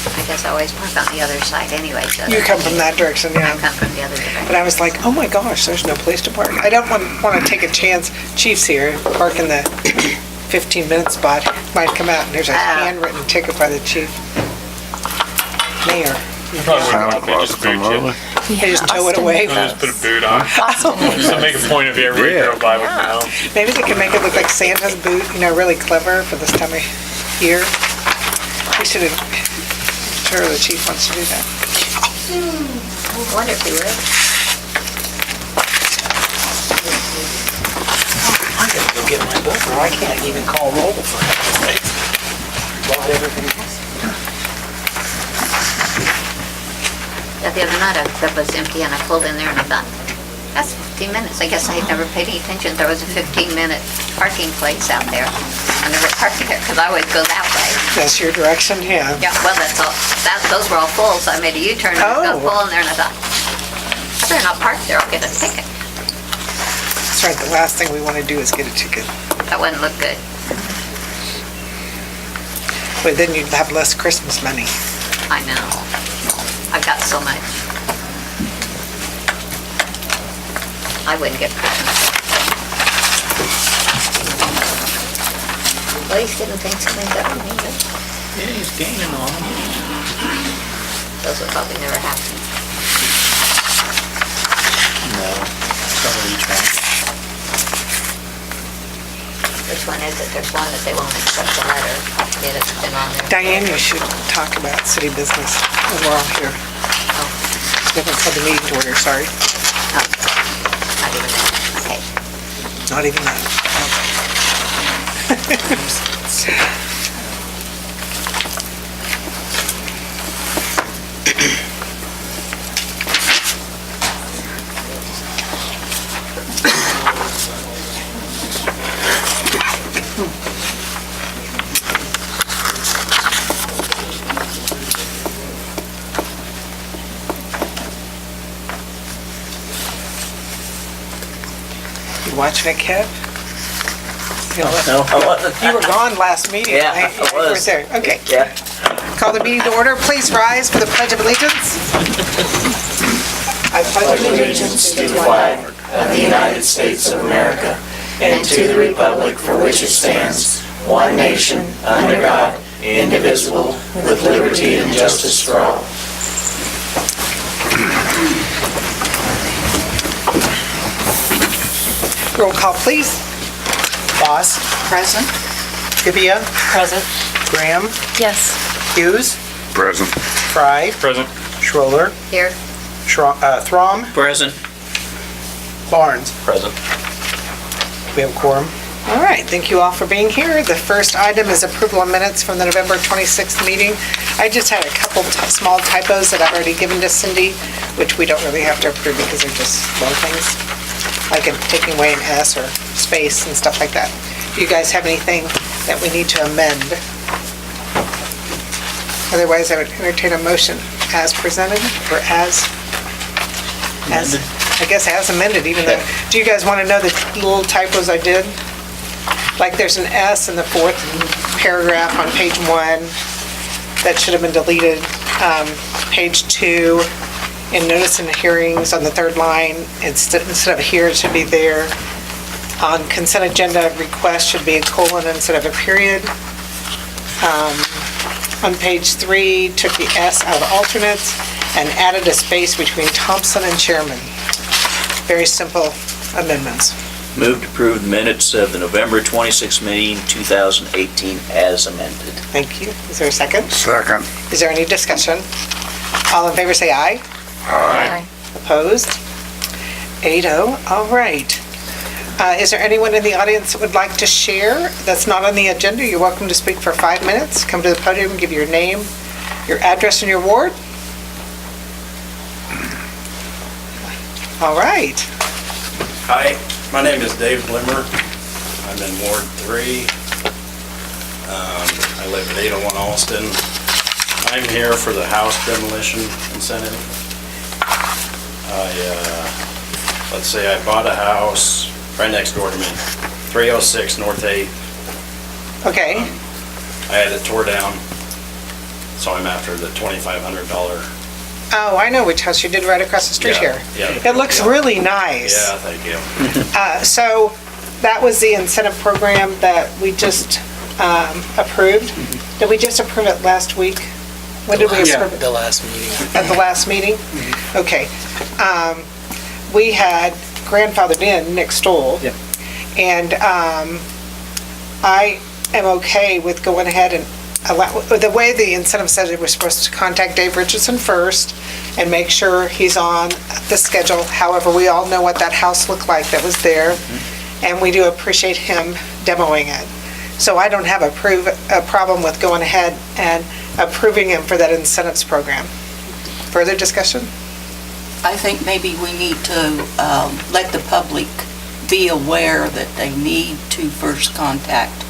I guess I always park on the other side anyway, so. You come from that direction, I yeah. come from the other direction. But I was like, oh my gosh, there's no place to park. I don't want to take a chance. Chief's here, park in the 15-minute spot. Might come out and there's a handwritten ticket by the chief. Mayor. You probably wouldn't want me to just boot you. They just tow it away. I'll just put a boot on. Just to make a point of everywhere you go by with now. Maybe they can make it look like Santa's boot, really clever for this time of year. We should have, sure the chief wants to do that. I wonder if he would. I gotta go get my book, or I can't even call roll for heaven's sake. Bought everything else. Yeah, the other night, that was empty, and I pulled in there and I thought, that's 15 minutes. I guess I had never paid any attention. There was a 15-minute parking place out there. I never parked there, because I always go that way. That's your direction, yeah. Yeah, well, that's all, those were all full, so I made a U-turn and I got Oh. full in there, and I thought, I better not park there, I'll get a ticket. That's right, the last thing we want to do is get a ticket. That wouldn't look good. But then you'd have less Christmas money. I know. I've got so much. I wouldn't get Christmas. Well, he's getting things cleaned up, and Yeah, he's gaining on them. those would probably never happen. No, some of each one. Which one is it? There's one that they won't accept the letter. It's been on there. Diane, you should talk about city business when we're all here. Oh, We haven't called the meeting to order, sorry. not even that. Okay. Not even that. You watching it, Kev? No, I wasn't. You were gone last meeting. Yeah, right? I You weren't was. there. Okay. Yeah. Call the meeting to order. Please rise for the Pledge of Allegiance. I pledge allegiance to the flag of the United States of America and to the republic for which it stands, one nation, under God, indivisible, with liberty and justice for all. Roll call, please. Boss. Present. Gavia. Present. Graham. Yes. Hughes. Present. Fry. Present. Schroller. Here. Throm. Present. Barnes. Present. We have a quorum. All right, thank you all for being here. The first item is approval of minutes from the November 26th meeting. I just had a couple small typos that I've already given to Cindy, which we don't really have to approve because they're just little things, like taking away an S or space and stuff like that. Do you guys have anything that we need to amend? Otherwise, I would entertain a motion as presented or as I guess as amended, even though, do you guys want to know the little typos I did? Like there's an S in the fourth paragraph on page 1 that should have been deleted. Page 2, in notice and hearings on the third line, instead of here, it should be there. On consent agenda, request should be a colon instead of a period. On page 3, took the S out of alternates and added a space between Thompson and chairman. Very simple amendments. Move to approve the minutes of the November 26th meeting, 2018, as amended. Thank you. Is there a second? Second. Is there any discussion? All in favor say aye. Aye. Opposed? 8-0. All right. Is there anyone in the audience that would like to share that's not on the agenda? You're welcome to speak for 5 minutes. Come to the podium, give your name, your address, and your ward. All right. Hi, my name is Dave Blimmer. I'm in Ward 3. I live at 801 Alston. I'm here for the house demolition incentive. Let's say I bought a house right next door to me, 306 North 8th. Okay. I had it tore down. so I'm after the $2,500. Oh, I know which house you did right across the street Yeah, here. yeah. It looks really nice. Yeah, thank you. So that was the incentive program that we just approved. Did we just approve it last week? When did we approve it? The last meeting. At the last meeting? Okay. We had grandfathered in Nick Stoll. Yep. And I am okay with going ahead and allow, the way the incentive said it, we're supposed to contact Dave Richardson first and make sure he's on the schedule. However, we all know what that house looked like that was there, and we do appreciate him demoing it. So I don't have a problem with going ahead and approving him for that incentives program. Further discussion? I think maybe we need to let the public be aware that they need to first contact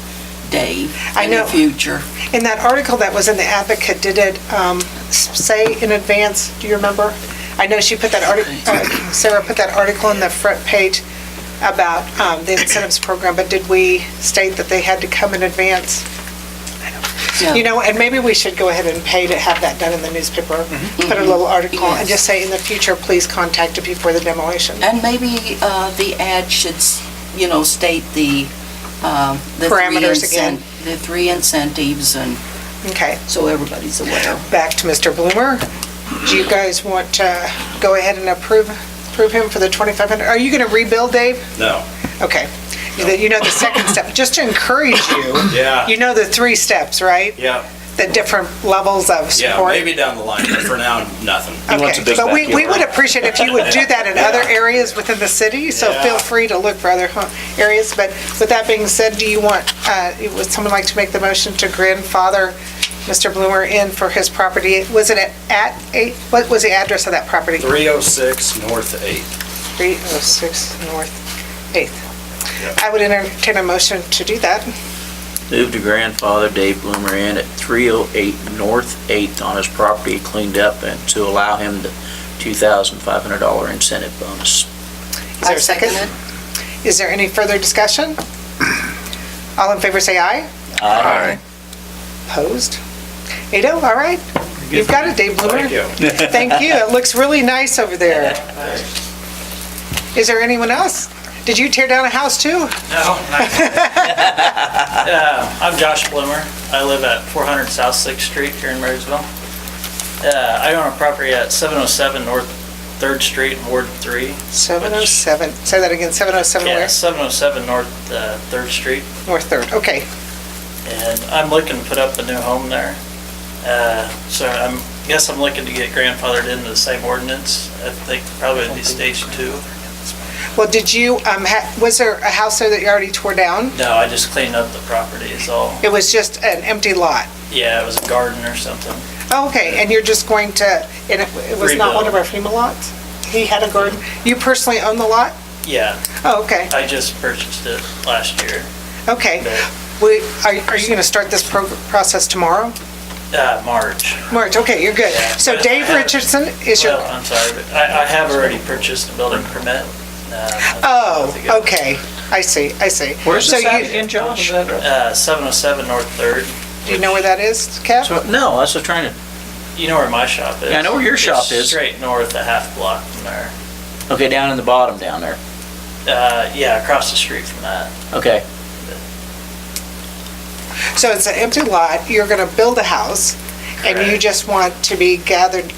Dave I in know. the future. In that article that was in the Advocate, did it say in advance, do you remember? I know she put that article, Sarah put that article on the front page about the incentives program, but did we state that they had to come in advance? No. You know, and maybe we should go ahead and pay to have that done in the newspaper, put a little article, and just say, in the future, please contact us before the demolition. And maybe the ad should, state the Parameters again. The three incentives, and Okay, so everybody's aware. back to Mr. Bloomer. Do you guys want to go ahead and approve him for the 2,500? Are you going to rebuild, Dave? No, Okay. You know the second step, just to encourage you. Yeah. You know the 3 steps, right? yeah, The different levels of yeah, support. maybe down the line, but for now, nothing. wants a Okay, big but we backyard. would appreciate if you would do that in other areas within the city, so Yeah. feel free to look for other areas. But with that being said, do you want, would someone like to make the motion to grandfather Mr. Bloomer in for his property? Was it at 8, what was the address of that property? 306 North 8th. 306 North 8th. I would entertain a motion to do that. Move to grandfather Dave Bloomer in at 308 North 8th on his property cleaned up and to allow him the $2,500 incentive bonus. Is there a second? it. Is there any further discussion? All in favor say aye. Aye. Opposed? Ado, all right. You've got it, Dave Bloomer. Thank you. Thank you. It looks really nice over there. Is there anyone else? Did you tear down a house too? No, I'm Josh Bloomer. I live at 400 South 6th Street here in Marysville. I own a property at 707 North 3rd Street, Ward 3. 707, say that again, 707 Yeah, where? 707 North 3rd Street. North 3rd, okay. And I'm looking to put up a new home there. So guess I'm looking to get grandfathered into the same ordinance. I think probably it'd be stage 2. Well, did you, was there a house there that you already tore down? No, I just cleaned up the property is all. It was just an empty lot? Yeah, it was a garden or something. Oh, okay, and you're just going to, and it was not one of our FEMA lots? He had a garden? You personally own the lot? Yeah, Oh, okay, I just purchased it last year. okay. Are you going to start this process tomorrow? March. March, okay, you're good. Yeah, So but Dave I- Richardson is your, Well, I'm sorry, but I have already purchased a building permit. oh, okay, I see. Where's So this at you- again, Josh? 707 North 3rd. Do you know where that is, Kev? No, that's what I'm trying You know where my shop is? Yeah, I know where your shop It's is. Straight north, a half block from there. to, okay, down in the bottom down there. Yeah, across the street from that. Okay, So it's an empty lot, you're gonna build a house, and you Correct. just want to be gathered,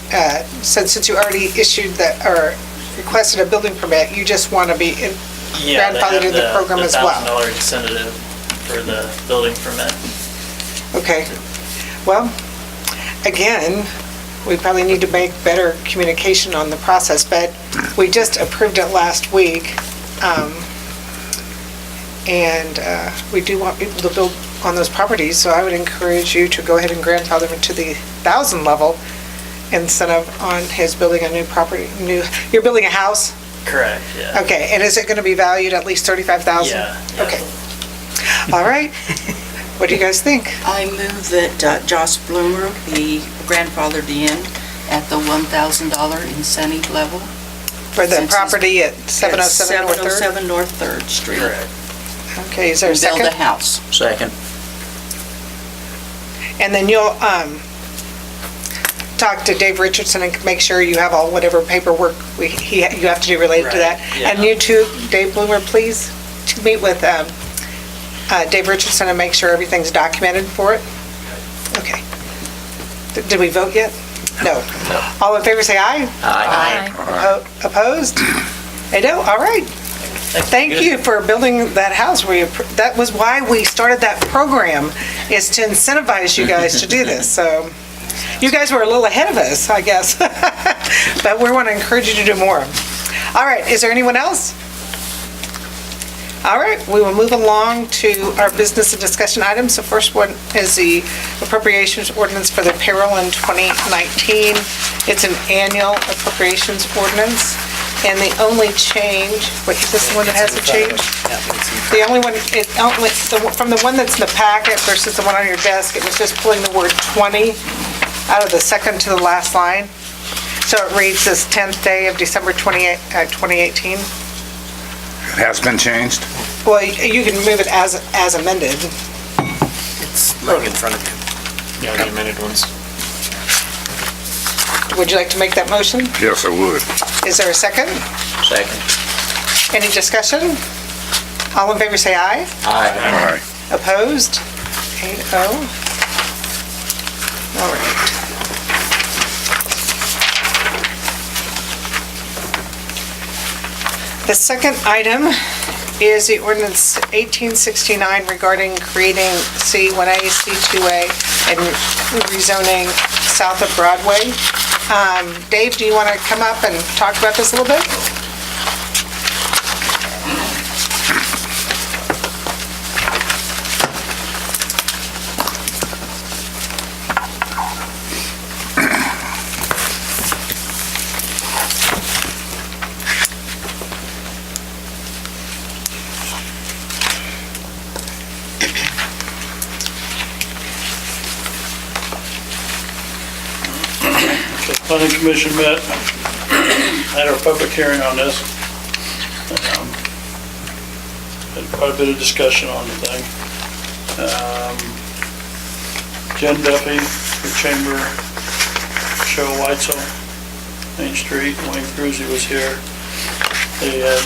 since you already issued or requested a building permit, you just want to be in, Yeah, they grandfathered have in the program as well. $1,000 incentive for the building permit. Okay. Well, again, we probably need to make better communication on the process, but we just approved it last week. And we do want people to build on those properties, so I would encourage you to go ahead and grandfather him to the 1,000 level incentive on his building a new property, you're building a house? Correct, yeah. Okay, and is it gonna be valued at least 35,000? Yeah. Okay. All right. What do you guys think? I move that Josh Bloomer be grandfathered in at the $1,000 incentive level. For the Since he's- property at 707 North 3rd? 707 North 3rd Street. Correct. Okay, is there a And build a second? house. second. And then you'll, talk to Dave Richardson and make sure you have all whatever paperwork you have to do related to that. Right, yeah. And you too, Dave Bloomer, please, to meet with Dave Richardson and make sure everything's documented for it. Okay. Did we vote yet? No. All in favor, say aye. Aye. Opposed? No? All right. Thank you for building that house. That was why we started that program, is to incentivize you guys to do this. So you guys were a little ahead of us, I guess. But we want to encourage you to do more. All right, is there anyone else? All right, we will move along to our business and discussion items. The first one is the appropriations ordinance for the payroll in 2019. It's an annual appropriations ordinance, and the only change, wait, is this the one that has a change? The only one, from the one that's in the packet versus the one on your desk, it was just pulling the word 20 out of the second to the last line. So it reads this 10th day of December 2018. It has been changed? Well, you can move it as amended. It's right in front of you. Yeah, the amended ones. Would you like to make that motion? Yes, I would. Is there a second? Second. Any discussion? All in favor say aye. Aye. Opposed? 8-0. All right. The second item is the ordinance 1869 regarding creating C1A, C2A, and rezoning south of Broadway. Dave, do you want to come up and talk about this a little bit? Planning Commission met, had our public hearing on this. Had quite a bit of discussion on the thing. Jen Duffy, the Chamber, Cheryl Weitzel, Main Street, Wayne Cruzy was here. They had,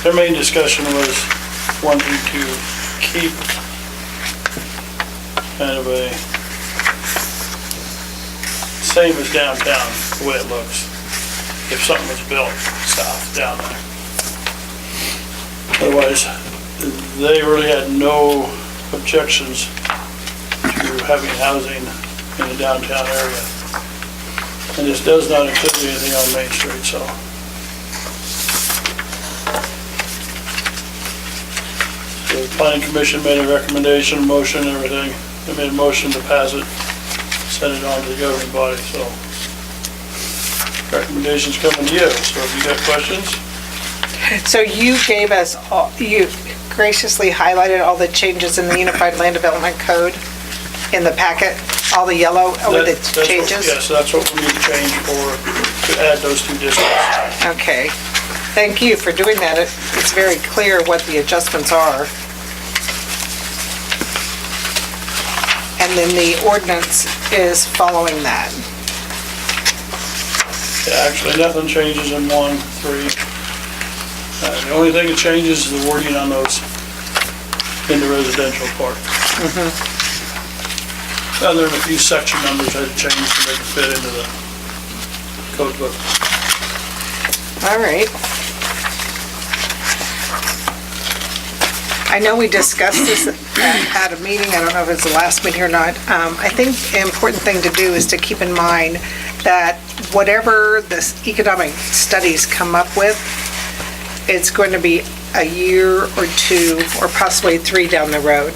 their main discussion was wanting to keep kind of a same as downtown, the way it looks. If something was built south down there. Otherwise, they really had no objections to having housing in the downtown area. And this does not include anything on Main Street, so. So the Planning Commission made a recommendation, motion, everything. They made a motion to pass it. Send it on to the governing body, so recommendations coming to you, so if you got questions. So you gave us, you graciously highlighted all the changes in the Unified Land Development Code in the packet, all the yellow over the changes? Yes, that's what we need to change to add those two districts. Okay, thank you for doing that. It's very clear what the adjustments are. And then the ordinance is following that. Yeah, actually, nothing changes in 1, 3. The only thing that changes is the wording on those in the residential part. Other than a few section numbers had changed to make it fit into the code book. All right. I know we discussed this at a meeting, I don't know if it's the last meeting or not. I think the important thing to do is to keep in mind that whatever the economic studies come up with, it's going to be a year or 2 or possibly 3 down the road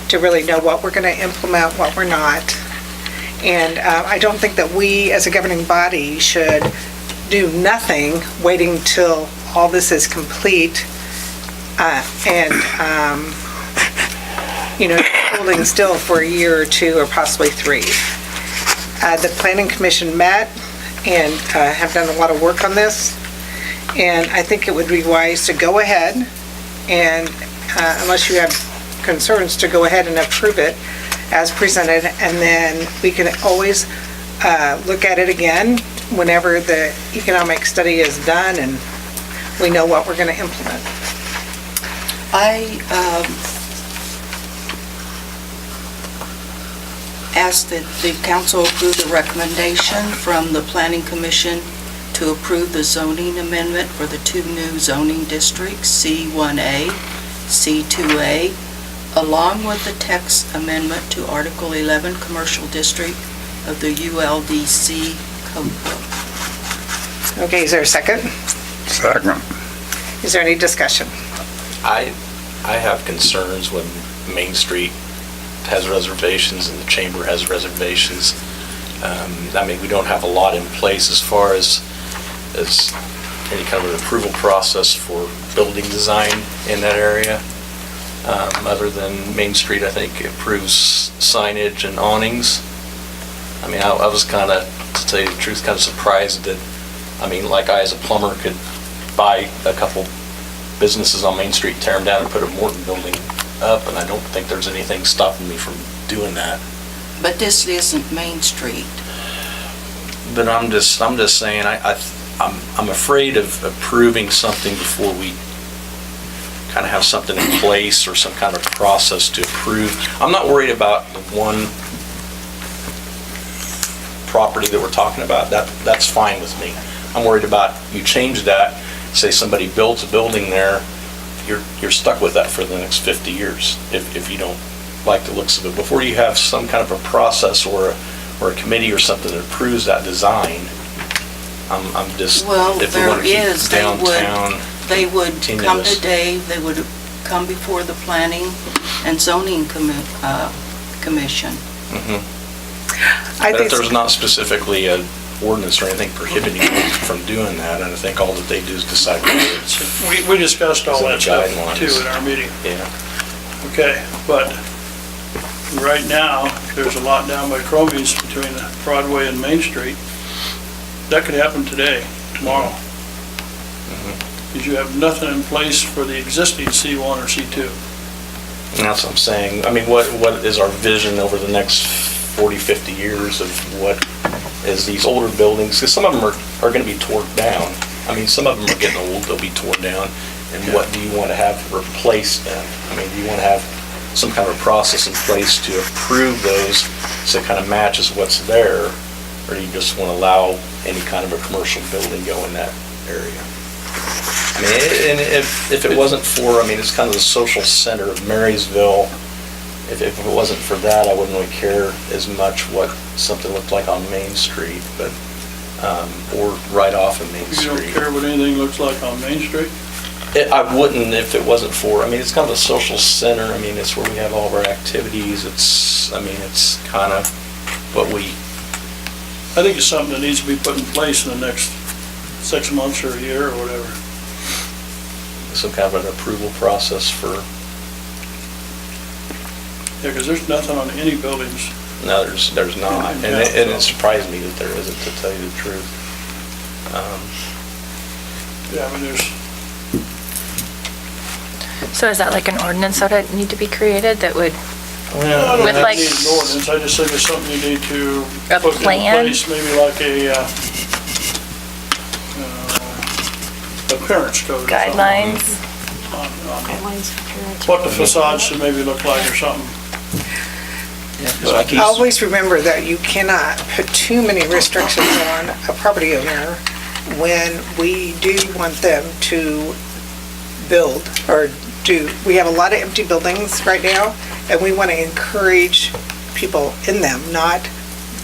to really know what we're going to implement, what we're not. And I don't think that we as a governing body should do nothing waiting till all this is complete holding still for a year or 2 or possibly 3. The Planning Commission met and have done a lot of work on this, and I think it would be wise to go ahead and, unless you have concerns, to go ahead and approve it as presented, and then we can always look at it again whenever the economic study is done and we know what we're gonna implement. I ask that the council approve the recommendation from the Planning Commission to approve the zoning amendment for the two new zoning districts, C1A, C2A, along with the text amendment to Article 11 Commercial District of the ULDC Code Book. Okay, is there a second? Second. Is there any discussion? I have concerns when Main Street has reservations and the chamber has reservations. I mean, we don't have a lot in place as far as any kind of an approval process for building design in that area. Other than Main Street, I think approves signage and awnings. I mean, I was kind of, to tell you the truth, kind of surprised that, I mean, like I as a plumber could buy a couple businesses on Main Street, tear them down and put a Morton building up, and I don't think there's anything stopping me from doing that. But this isn't Main Street. But I'm just saying, I'm afraid of approving something before we kind of have something in place or some kind of process to approve. I'm not worried about the one property that we're talking about. That's fine with me. I'm worried about you change that, say somebody builds a building there, you're stuck with that for the next 50 years if you don't like the looks of it. Before you have some kind of a process or a committee or something that approves that design, I'm just, Well, if we there want to keep is, downtown. they would come continuous. to Dave, they would come before the Planning and Zoning Commission. I But think if there's not specifically an ordinance or anything prohibiting them from doing that, and I think all that they do is decide whether it's, We discussed all It's that in the stuff guidelines. too in our meeting. yeah. Okay, but right now, there's a lot down by Crombie's between Broadway and Main Street. That could happen today, tomorrow. Because you have nothing in place for the existing C1 or C2. And that's what I'm saying. I mean, what is our vision over the next 40, 50 years of what is these older buildings? Because some of them are going to be torn down. I mean, some of them are getting old, they'll be torn down. And what do you want to have replaced then? I mean, do you want to have some kind of a process in place to approve those so it kind of matches what's there? Or do you just want to allow any kind of a commercial building go in that area? I mean, and if it wasn't for, I mean, it's kind of the social center of Marysville. If it wasn't for that, I wouldn't really care as much what something looked like on Main Street, but, or right off of Main You Street. don't care what anything looks like on Main Street? I wouldn't if it wasn't for, I mean, it's kind of a social center. I mean, it's where we have all of our activities. It's kind of what we, I think it's something that needs to be put in place in the next 6 months or a year or whatever. some kind of an approval process for, Yeah, because there's nothing on any buildings. no, there's not. And it surprised me that there isn't, to tell you the truth. Yeah, I mean, there's, So is that like an ordinance that would need to be created that would, I don't With have like- need an ordinance, I just think it's something you need to A put in plan? place, maybe like a appearance code or something. guidelines? on what the facade should maybe look like or something. Always remember that you cannot put too many restrictions on a property owner when we do want them to build or we have a lot of empty buildings right now, and we want to encourage people in them, not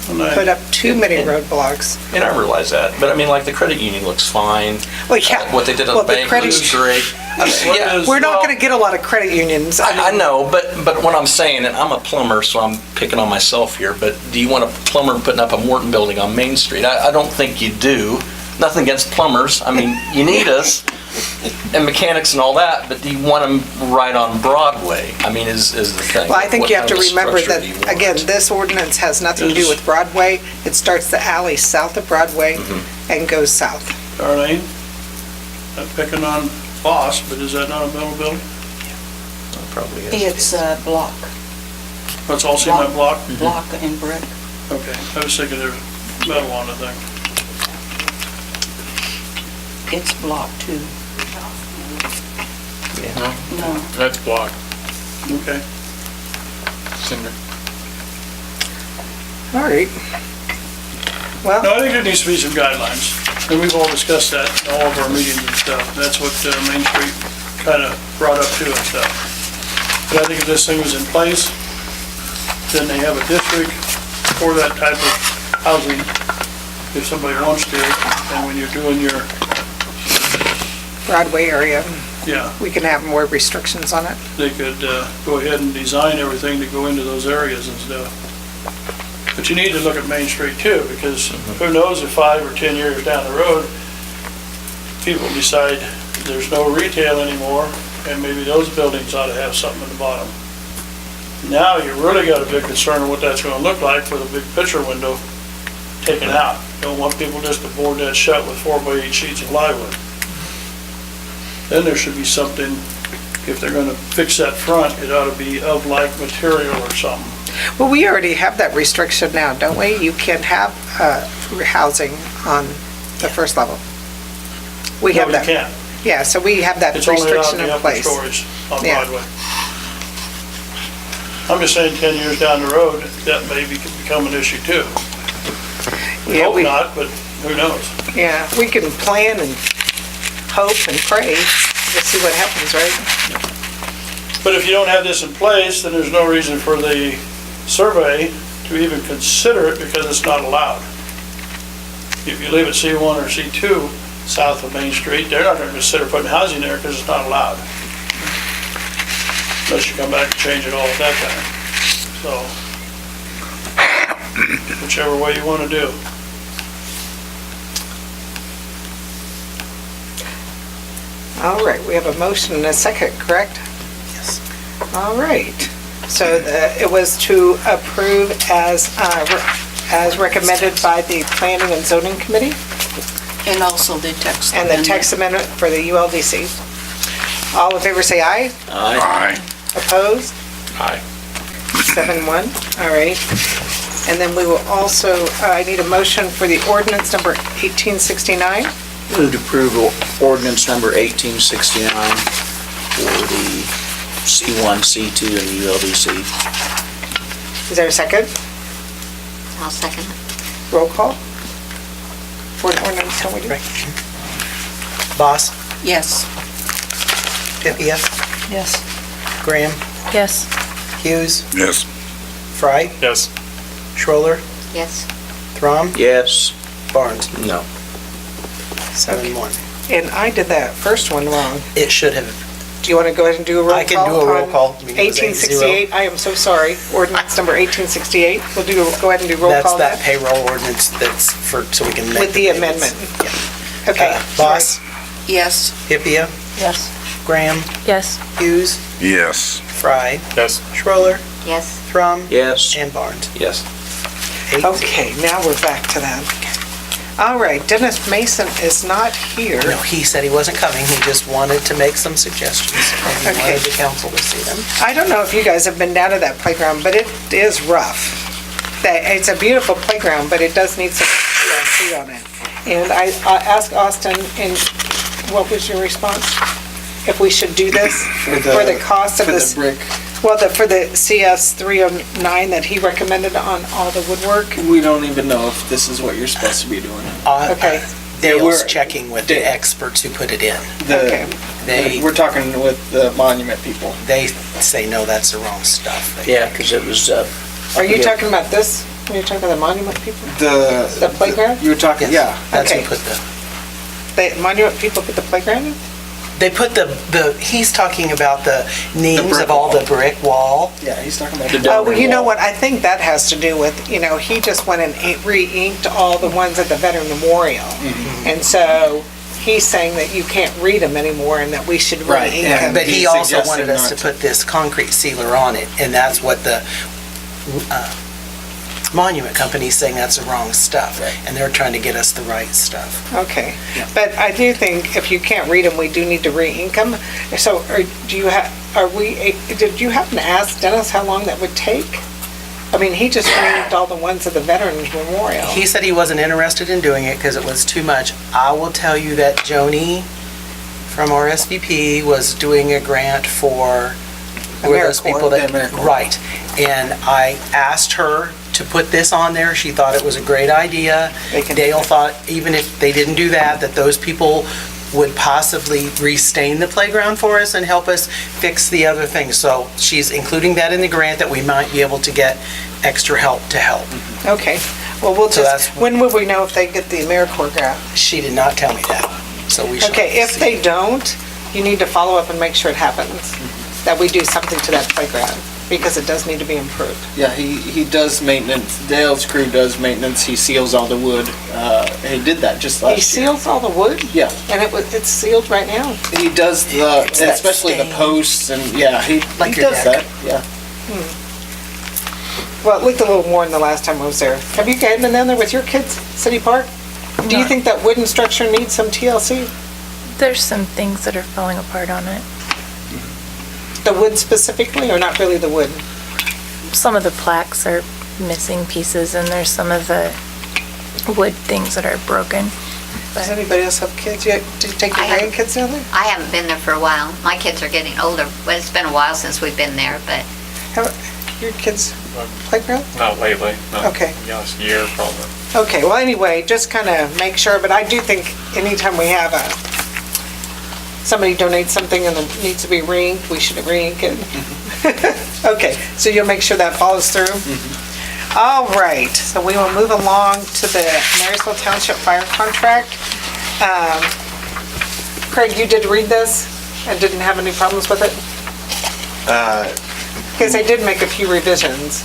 put up too many roadblocks. And I realize that, but I mean, like, the credit union looks fine. Well, yeah. What they did on Well, the the bank credit- looks great. I mean, yeah, We're not well, going to get a lot of credit unions. I know, but what I'm saying, and I'm a plumber, so I'm picking on myself here, but do you want a plumber putting up a Morton building on Main Street? I don't think you do. Nothing against plumbers. I mean, you need us, and mechanics and all that, but do you want them right on Broadway? I mean, is the thing. Well, I think What you have to kind of a remember structure that, do you want? again, this ordinance has nothing to do with Broadway. It starts the alley south of Broadway Mm-hmm. and goes south. Darlene, I'm picking on Boss, but is that not a metal building? Probably is. It's a block, That's all cement block? block and brick. Okay, I was thinking there's metal on the thing. It's blocked too. No. That's blocked. Okay. Cinder. All right. Well, No, I think there needs to be some guidelines, and we've all discussed that in all of our meetings and stuff. That's what Main Street kind of brought up too and stuff. But I think if this thing was in place, then they have a district for that type of housing, if somebody wants to, and when you're doing your, Broadway area, yeah, we can have more restrictions on it. they could go ahead and design everything to go into those areas and stuff. But you need to look at Main Street too, because who knows if 5 or 10 years down the road, people decide there's no retail anymore, and maybe those buildings ought to have something at the bottom. Now you really got a big concern of what that's gonna look like with a big picture window taken out. Don't want people just to board that shut with 4x8 sheets of plywood. Then there should be something, if they're gonna fix that front, it ought to be of like material or something. Well, we already have that restriction now, don't we? You can't have housing on the first level. We No, have you that. can't. Yeah, so we have that It's only allowed restriction in in the upper place. stories on Yeah. Broadway. I'm just saying 10 years down the road, that may become an issue too. Yeah, Hope we, not, but who knows? yeah, we can plan and hope and pray to see what happens, right? But if you don't have this in place, then there's no reason for the survey to even consider it because it's not allowed. If you leave it C1 or C2 south of Main Street, they're not going to consider putting housing there because it's not allowed. Unless you come back and change it all at that time. So, whichever way you want to do. All right, we have a motion and a second, correct? Yes. All right. So it was to approve as recommended by the Planning and Zoning Committee And also the text and the amendment. text amendment for the ULDC. All in favor say aye. Aye. Opposed? Aye. 7-1, all right. And then we will also, I need a motion for the ordinance number 1869. Move to approve ordinance number 1869 for the C1, C2, and the ULDC. Is there a second? I'll second it. Roll call? For the ordinance, can we do? Boss? Yes. Pipia? Yes. Graham? Yes. Hughes? Yes. Fry? Yes. Schroller? Yes. Throm? Yes. Barnes? No. Okay. 7-1. And I did that first one wrong. It should have, Do you want to go ahead and do a roll call? I can do a roll on call. I mean, it was 1868, I am so sorry. Ordinance number 1868. We'll go ahead and do roll that's call that then. payroll ordinance that's for, so we can make. With the amendment. Yeah. Okay. Boss? Yes. Pipia? Yes. Graham? Yes. Hughes? Yes. Fry? Yes. Schroller? Yes. Thrum? Yes. And Barnes? Yes. 8. Okay, now we're back to that. All right, Dennis Mason is not here. No, he said he wasn't coming, he just wanted to make some suggestions, and he Okay. wanted the council to see them. I don't know if you guys have been down to that playground, but it is rough. It's a beautiful playground, but it does need some TLC on it. And I asked Austin, and what was your response? If we should do this for the cost of this? brick. Well, for the CS 309 that he recommended on all the woodwork? We don't even know if this is what you're supposed to be doing. Okay. Dale's we're- checking with the Da- experts who put it in. Okay. We're talking with the monument people. They say, no, that's the wrong stuff. Yeah, because it was, Are you Yeah. talking about this? Are you talking about the monument people? The playground? You were talking, Yes, yeah. That's who Okay. put the, The monument people put the playground in? they put he's talking about the names brick of all the wall. brick wall. Yeah, he's talking about The the Oh, well, you know wall. what, I think that has to do with, he just went and re-inked all the ones at the Veteran Memorial. And so he's saying that you can't read them anymore and that we should Right, re-ink yeah. them. But he He also suggested wanted us to not put this concrete sealer on it, and that's what the monument company's saying that's the wrong stuff. Right. And they're trying to get us the right stuff. Okay, but I do think if you can't read them, we do need to re-ink them. So did you happen to ask Dennis how long that would take? I mean, he just removed all the ones at the Veterans Memorial. He said he wasn't interested in doing it because it was too much. I will tell you that Joni from RSVP was doing a grant for who are those people that, right. And I asked her to put this on there. She thought it was a great idea. Dale thought even if they didn't do that, that those people would possibly restain the playground for us and help us fix the other things. So she's including that in the grant that we might be able to get extra help to help. Okay, well, we'll So just, that's- when would we know if they get the AmeriCorps grant? She did not tell me that, so we shall. Okay, if they don't, you need to follow up and make sure it happens, that we do something to that playground, because it does need to be improved. Yeah, he does maintenance. Dale's crew does maintenance. He seals all the wood. He did that just last He year. seals all the wood? Yeah. And it's sealed right now? He does It's that especially the stain. posts and, yeah, he Like he your does deck. that, yeah. Well, it looked a little more than the last time I was there. Have you guys been down there with your kids, City Park? Do you No. think that wooden structure needs some TLC? There's some things that are falling apart on it. The wood specifically, or not really the wood? Some of the plaques are missing pieces, and there's some of the wood things that are broken. Does anybody else have kids yet? Did you take your I have- grandkids down there? I haven't been there for a while. My kids are getting older, but it's been a while since we've been there, but Your kids' playground? Not lately, no. Okay. Last year, probably. Okay, well, anyway, just kind of make sure, but I do think anytime we have somebody donates something and it needs to be re-inked, we should re-ink it. Okay, so you'll make sure that follows through? All right, so we will move along to the Marysville Township Fire Contract. Craig, you did read this and didn't have any problems with it? Because they did make a few revisions.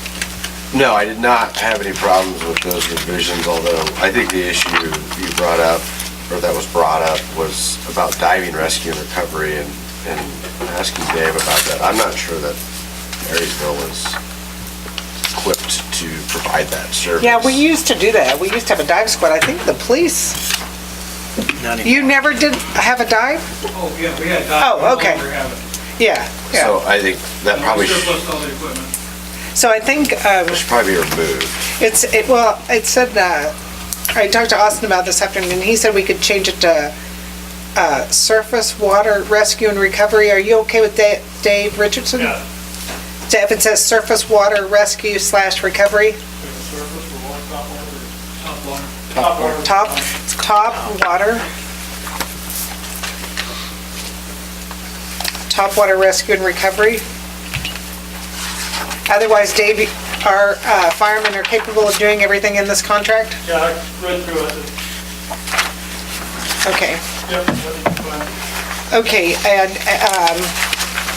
No, I did not have any problems with those revisions, although I think the issue you brought up, or that was brought up, was about diving, rescue, and recovery, and asking Dave about that. I'm not sure that Marysville is equipped to provide that service. Yeah, we used to do that. We used to have a dive squad. I think the police, you never did have a dive? Oh, yeah, we had dive. Oh, okay. Yeah, So I think that probably all the equipment. So I think should probably be removed. it said, I talked to Austin about this afternoon, and he said we could change it to surface water rescue and recovery. Are you okay with Dave Richardson? Yeah. So if it says surface water rescue / recovery? Top water. Top water rescue and recovery. Otherwise, Dave, our firemen are capable of doing everything in this contract? Yeah, I read through it. Okay. Yep, everything's fine. Okay, and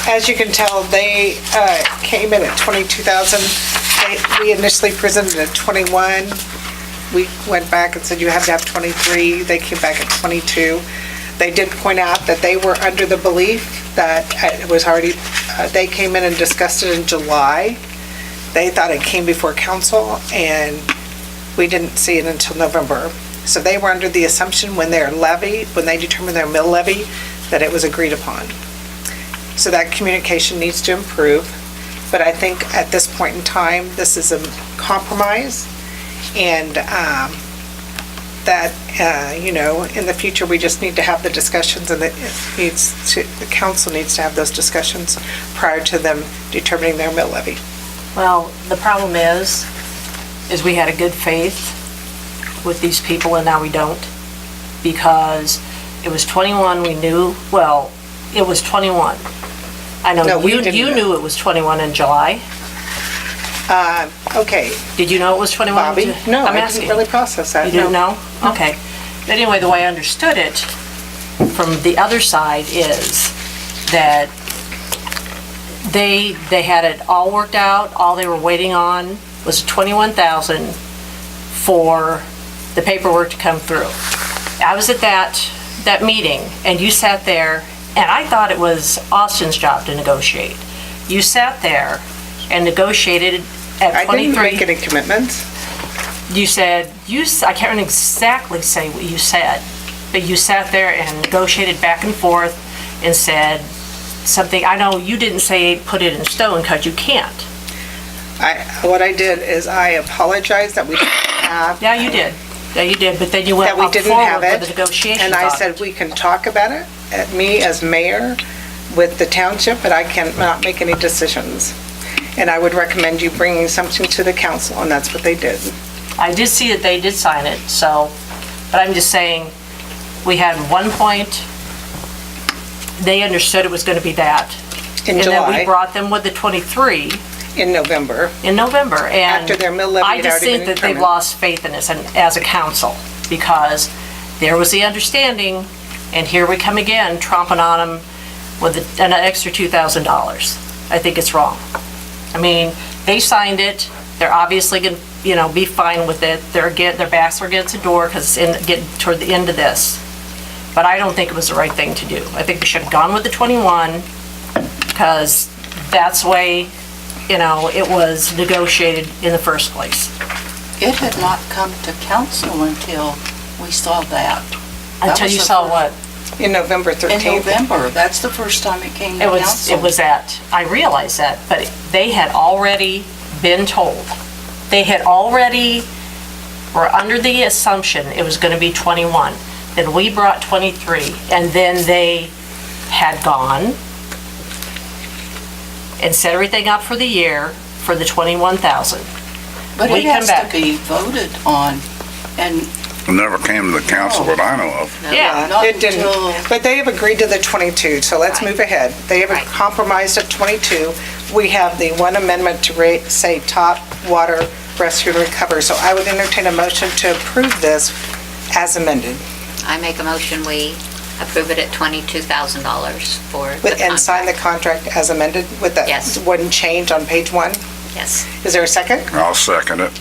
as you can tell, they came in at 22,000. We initially presented at 21. We went back and said you have to have 23. They came back at 22. They did point out that they were under the belief that it was already, they came in and discussed it in July. They thought it came before council, and we didn't see it until November. So they were under the assumption when they determined their mill levy, that it was agreed upon. So that communication needs to improve. But I think at this point in time, this is a compromise, and that, in the future, we just need to have the discussions, and the council needs to have those discussions prior to them determining their mill levy. Well, the problem is we had a good faith with these people, and now we don't, because it was 21, we knew, well, it was 21. I know No, we you didn't know. knew it was 21 in July. Okay. Did you know it was 21? Bobby? No, I'm I asking. didn't really process that. You didn't no. know? Okay. But anyway, the way I understood it from the other side is that they had it all worked out. All they were waiting on was 21,000 for the paperwork to come through. I was at that meeting, and you sat there, and I thought it was Austin's job to negotiate. You sat there and negotiated at 23. I didn't make any commitments. You said, I can't exactly say what you said, but you sat there and negotiated back and forth and said something. I know you didn't say put it in stone because you can't. What I did is I apologized that we didn't have. Yeah, you did. Yeah, you did, but then you went That we up didn't have forward it. with the negotiations And I on it. said, we can talk about it, me as mayor with the township, but I cannot make any decisions. And I would recommend you bringing something to the council, and that's what they did. I did see that they did sign it, so, but I'm just saying, we had one point, they understood it was gonna be that. In And then we July, brought them with the 23 in November, in November, and after their mill levy I had just already think been that they've determined. lost faith in us and as a council, because there was the understanding, and here we come again, tromping on them with an extra $2,000. I think it's wrong. I mean, they signed it, they're obviously gonna, be fine with it, their backs are against the door, because it's getting toward the end of this. But I don't think it was the right thing to do. I think we should have gone with the 21, because that's the way, it was negotiated in the first place. It had not come to council until we saw that. Until you saw what? In November 13th. In November, that's the first time it came to It council. was that, I realized that, but they had already been told. They had already, were under the assumption it was gonna be 21. Then we brought 23, and then they had gone and set everything up for the year for the 21,000. But We it come has back. to be voted on, and It never came to the council that I know of. Yeah, not It didn't, until... but they have agreed to the 22, so let's Right. move ahead. They have Right. compromised at 22. We have the one amendment to say top water rescue and recover. So I would entertain a motion to approve this as amended. I make a motion, we approve it at $22,000 for the And sign the contract. contract as amended with that Yes. one change on page 1. Yes. Is there a second? I'll second it.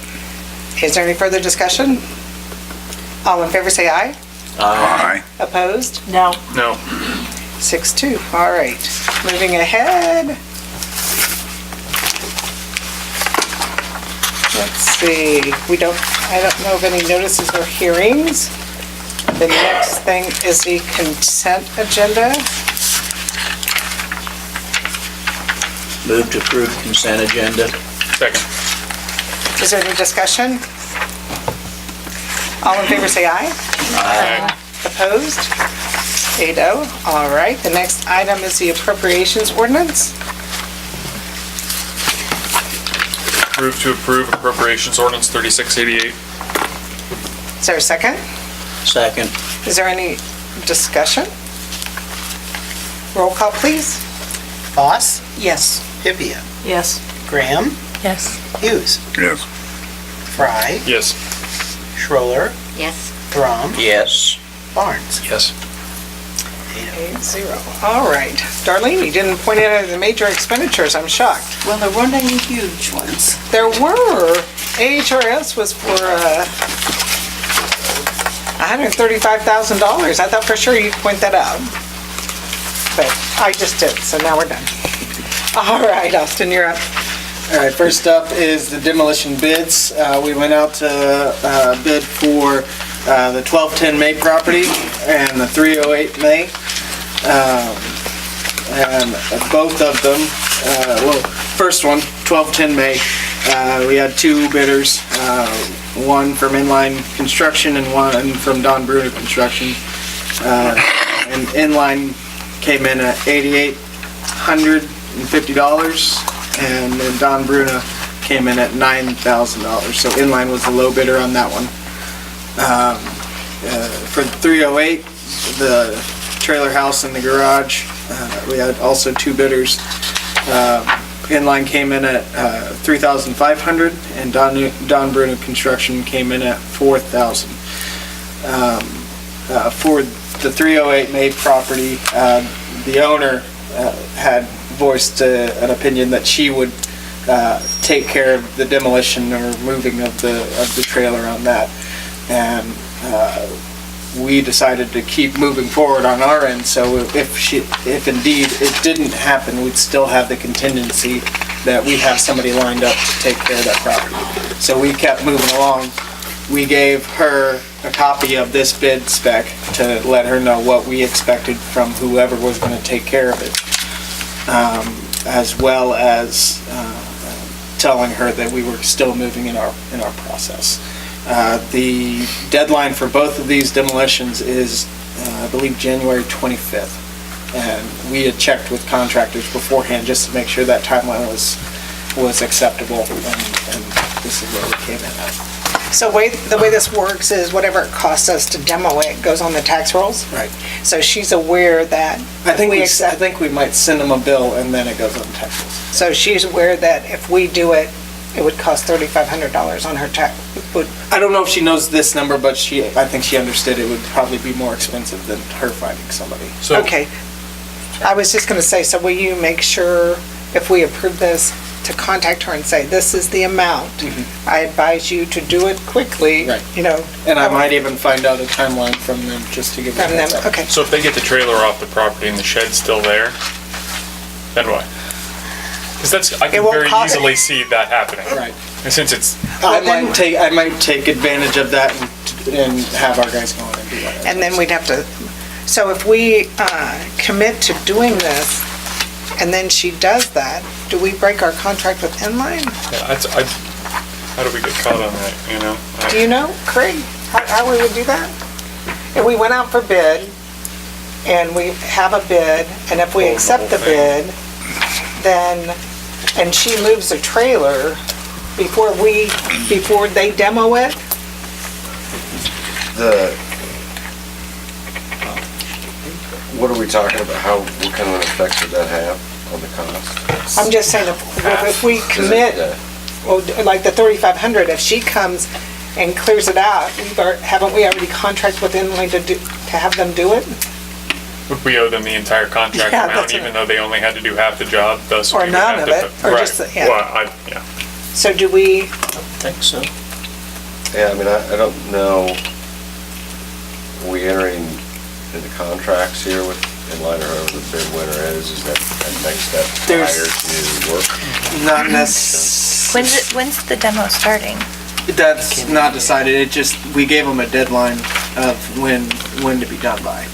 Is there any further discussion? All in favor say aye. Aye. Opposed? no, No. 6-2. All right. Moving ahead. Let's see, I don't know of any notices or hearings. The next thing is the consent agenda. Move to approve consent agenda. Second. Is there any discussion? All in favor say aye. Aye. Opposed? 8-0. All right, the next item is the appropriations ordinance. Move to approve appropriations ordinance 3688. Is there a second? Second. Is there any discussion? Roll call, please. Boss, Yes. Hippia, yes. Graham, Yes. Hughes, Yes. Fry, Yes. Schroller, Yes. Thrum, Yes. Barnes. Yes. 8-0. All right. Darlene, you didn't point out any of the major expenditures. I'm shocked. Well, there weren't any huge ones. There were. AHRS was for $135,000. I thought for sure you'd point that out. But I just did, so now we're done. All right, Austin, you're up. All right, first up is the demolition bids. We went out to bid for the 1210 May property and the 308 May. And both of them, first one, 1210 May, we had two bidders, one from Inline Construction and one from Don Bruno Construction. And Inline came in at $8,850, and then Don Bruno came in at $9,000. So Inline was the low bidder on that one. For 308, the trailer house and the garage, we had also two bidders. Inline came in at $3,500, and Don Bruno Construction came in at $4,000. For the 308 May property, the owner had voiced an opinion that she would take care of the demolition or moving of the trailer on that. And we decided to keep moving forward on our end, so if indeed it didn't happen, we'd still have the contingency that we have somebody lined up to take care of that property. So we kept moving along. We gave her a copy of this bid spec to let her know what we expected from whoever was going to take care of it, as well as telling her that we were still moving in our process. The deadline for both of these demolitions is, I believe, January 25th. And we had checked with contractors beforehand just to make sure that timeline was acceptable, and this is where we came in at. So the way this works is whatever it costs us to demo it goes on the tax rolls? Right. So she's aware that I think we I accept, think we might send them a bill and then it goes on taxes. so she's aware that if we do it, it would cost $3,500 on her tax. I don't know if she knows this number, but I think she understood it would probably be more expensive than her finding somebody. So, Okay. I was just gonna say, so will you make sure, if we approve this, to contact her and say, this is the amount. I advise you to do it quickly, Right. you know. And I might even find out a timeline from them just to give them From a them, heads up. okay. so if they get the trailer off the property and the shed's still there, then what? Because I It can won't very cost- easily see that happening. Right. And since it's, I might take advantage of that and have our guys go in and do that. And then we'd have to, so if we commit to doing this, and then she does that, do we break our contract with Inline? how do we get caught on that, you know? Do you know, Craig, how we would do that? If we went out for bid, and we have a bid, and if we accept the bid, then, and she moves a trailer before they demo it, What are we talking about? What kind of an effect would that have on the cost? I'm just saying, if we Is it, commit, well, like the 3,500, if she comes and clears it out, haven't we already contracted with Inland to have them do it? We owe them the entire contract Yeah, amount, that's even it. though they only had to do half the job, thus. Or we would none have of to it, pay- or right. just yeah. Well, yeah. So do we, I think so. Yeah, I mean, I don't know, are we entering into contracts here with Inline or whoever the bid winner is that next step prior to work? Not necessarily. When's the demo starting? That's not decided. We gave them a deadline of when to be done by.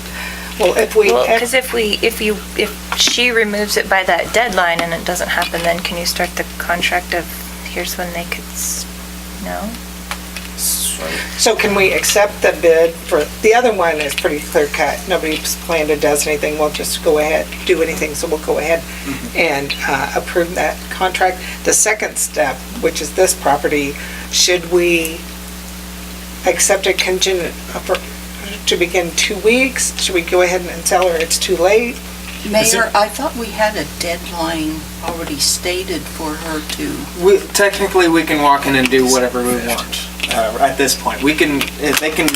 well, if we, Well, because if she removes it by that deadline and it doesn't happen, then can you start the contract of, here's when they could, no? so can we accept the bid for, the other one is pretty clear cut. Nobody's planned or does anything, we'll just go ahead, do anything, so we'll go ahead and approve that contract. The second step, which is this property, should we accept a contingent to begin 2 weeks? Should we go ahead and tell her it's too late? Mayor, I thought we had a deadline already stated for her to. Technically, we can walk in and do whatever we want at this point. They can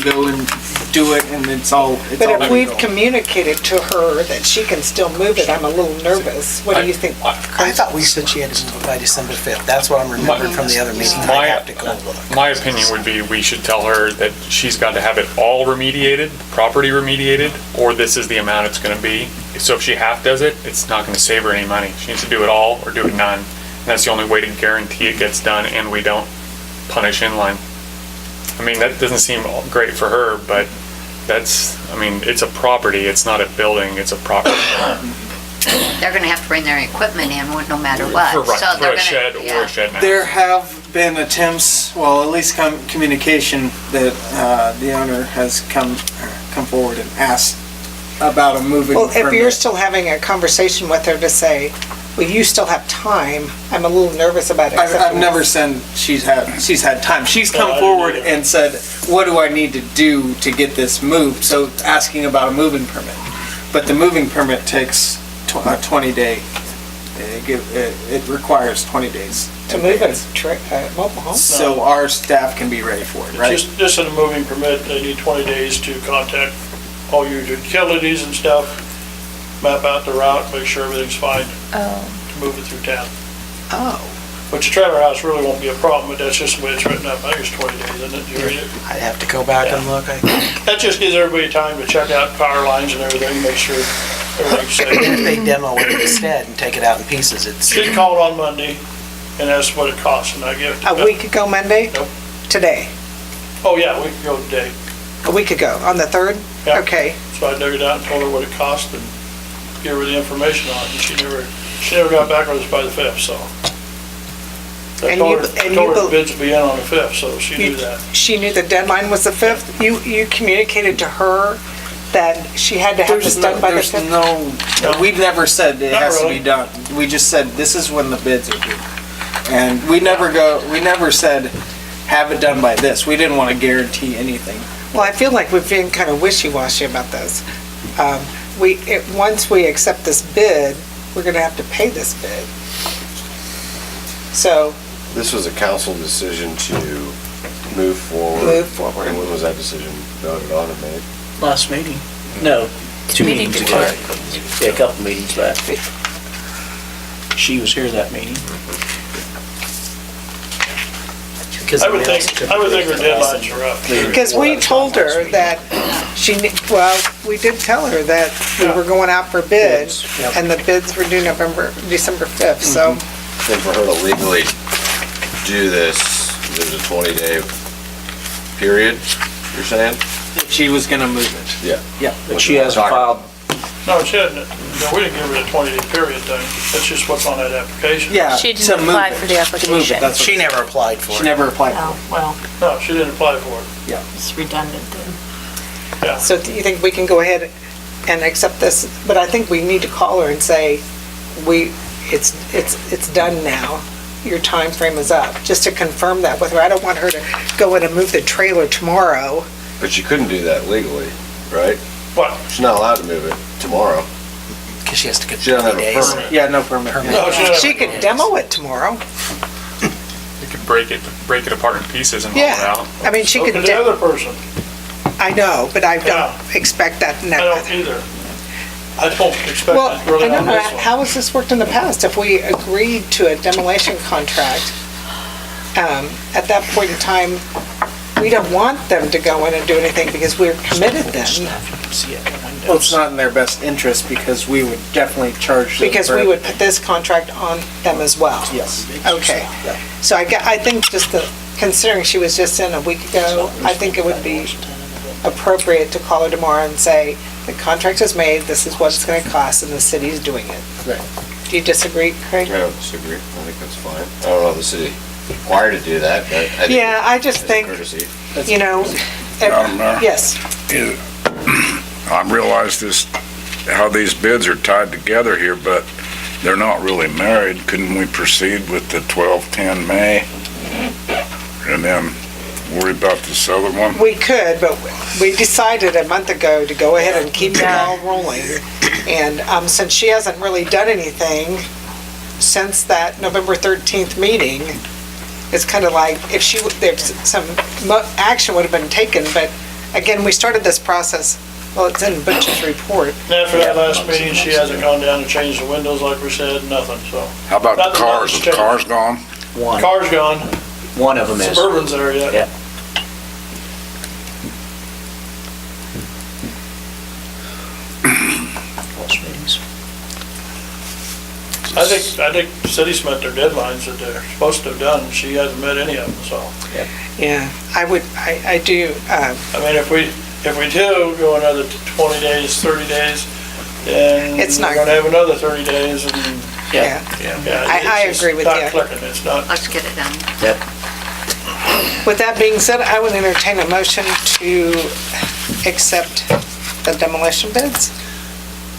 go and do it, and it's all But if we've legal. communicated to her that she can still move it, I'm a little nervous. What do you think? I thought we said she had to move it by December 5th. That's what I'm remembering from the other meeting. I have to go look. My opinion would be we should tell her that she's got to have it all remediated, property remediated, or this is the amount it's gonna be. So if she half does it, it's not gonna save her any money. She needs to do it all or do it none. And that's the only way to guarantee it gets done and we don't punish Inline. I mean, that doesn't seem great for her, but it's a property, it's not a building, it's a property. they're gonna have to bring their equipment in no matter what. For So they're a gonna- shed yeah. or a shed now. There have been attempts, well, at least communication that the owner has come forward and asked about a moving Well, permit. if you're still having a conversation with her to say, well, you still have time, I'm a little nervous about it. I've never said she's had time. She's No, I come didn't forward either. and said, what do I need to do to get this moved? So asking about a moving permit. But the moving permit takes a 20-day, it requires 20 days. To move a mobile home? So our staff can be ready for it, right? Just in a moving permit, they need 20 days to contact all your utilities and stuff, map out the route, make sure everything's fine Oh. to move it through town. Oh, But your trailer house really won't be a problem, but that's just the way it's written up. I think it's 20 days, isn't it? You read it? I'd have to go back and look, I think. That just gives everybody time to check out power lines and everything, make sure everything's safe. If they demo it instead and take it out in pieces, it's. She called on Monday and asked what it costs, and I give it to a week ago Monday? Nope. Today? Oh, yeah, we can go today. A week ago, on the 3rd? Yeah. Okay. So I dug it out and told her what it cost and gave her the information on it, and she never got back with us by the 5th, so. I And told you- her, and told you her bel- the bids would be in on the 5th, so she knew that. She knew the deadline was the 5th? You communicated to her that she had to have this done by the 5th? We've never said it Not has to really. be done. We just said, this is when the bids are due. And we never said, have it done by this. We didn't want to guarantee anything. Well, I feel like we've been kind of wishy-washy about this. Once we accept this bid, we're gonna have to pay this bid. So, This was a council decision to move forward. Move forward. And when was that decision voted on and made? Last meeting. No, 2 Meeting meetings ago. before. Yeah, a couple meetings back. She was here that meeting. I would think her deadlines are up. because we told her that we did tell her that we were going out for bids, and the bids were due December 5th, so. And for her to legally do this, there's a 20-day period, you're saying? If she was gonna move it. Yeah. Yeah. But she hasn't filed. No, she hadn't, no, we didn't give her a 20-day period thing. That's just what's on that application. Yeah. She to didn't move apply it. for the To move it, application. that's what- She never applied for She it. never applied for Oh, well, No, she didn't apply for it. it's redundant then. Yeah. So do you think we can go ahead and accept this? But I think we need to call her and say, it's done now. Your time frame is up, just to confirm that with her. I don't want her to go in and move the trailer tomorrow. But you couldn't do that legally, right? What? She's not allowed to move it tomorrow. Because she has to get She doesn't 20 have a days. permit. it. Yeah, no permit. No, She could demo it tomorrow. You could break it apart in pieces and haul it Yeah, out. I mean, she So could, could the other person. I know, but I Yeah. don't expect that I now. don't either. I don't expect Well, it really I don't on know, this one. how has this worked in the past? If we agreed to a demolition contract, at that point in time, we don't want them to go in and do anything because we're committed then. Well, it's not in their best interest because we would definitely charge them. Because for we would everything. put this contract on them as well. Yes. Okay. So I think just considering she was just in a week ago, I think it would be appropriate to call her tomorrow and say, the contract is made, this is what it's gonna cost, and the city's doing it. Right. Do you disagree, Craig? I don't disagree. I think that's fine. I don't know if the city required to do that, but I think. Yeah, I just as a think, courtesy. you know, Madam Mayor? yes. I realize this, how these bids are tied together here, but they're not really married. Couldn't we proceed with the 12-10 May? And then worry about this other one? We could, but we decided a month ago to go ahead and keep the ball rolling. And since she hasn't really done anything since that November 13th meeting, it's kind of like if some action would have been taken, but again, we started this process, well, it's in Butch's report. And after that last meeting, she hasn't gone down to change the windows like we said, nothing, so. How about the Nothing cars? much Are the cars gone? One. Car's gone, One of them is. Suburban's there yet. Yeah. Last meetings. I think the city's met their deadlines that they're supposed to have done. She hasn't met any of them, so. Yeah, I do, I mean, if we do go another 20 days, 30 days, then It's not- we're gonna have another 30 days and, yeah. yeah. I it's just agree with not you. clicking. It's not, Let's get it done. Yep. With that being said, I would entertain a motion to accept the demolition bids.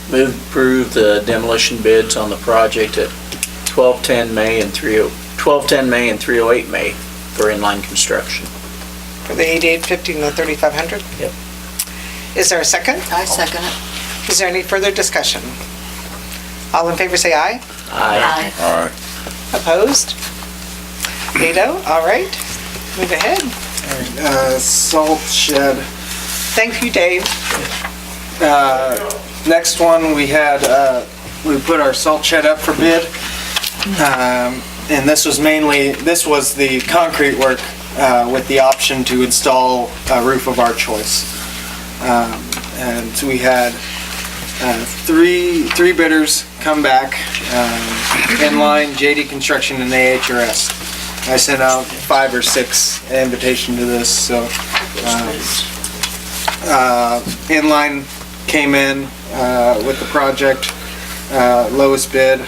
Move to approve the demolition bids on the project at 1210 May and 308 May for inline construction. For the 8850 and the 3500? Yep. Is there a second? I second it. Is there any further discussion? All in favor say aye. Aye. All right. Opposed? Veto? All right. Move ahead. Salt shed. Thank you, Dave. Next one, we put our salt shed up for bid. And this was the concrete work with the option to install a roof of our choice. And so we had three bidders come back, Inline, JD Construction, and AHRS. I sent out 5 or 6 invitation to this, so Inline came in with the project, lowest bid,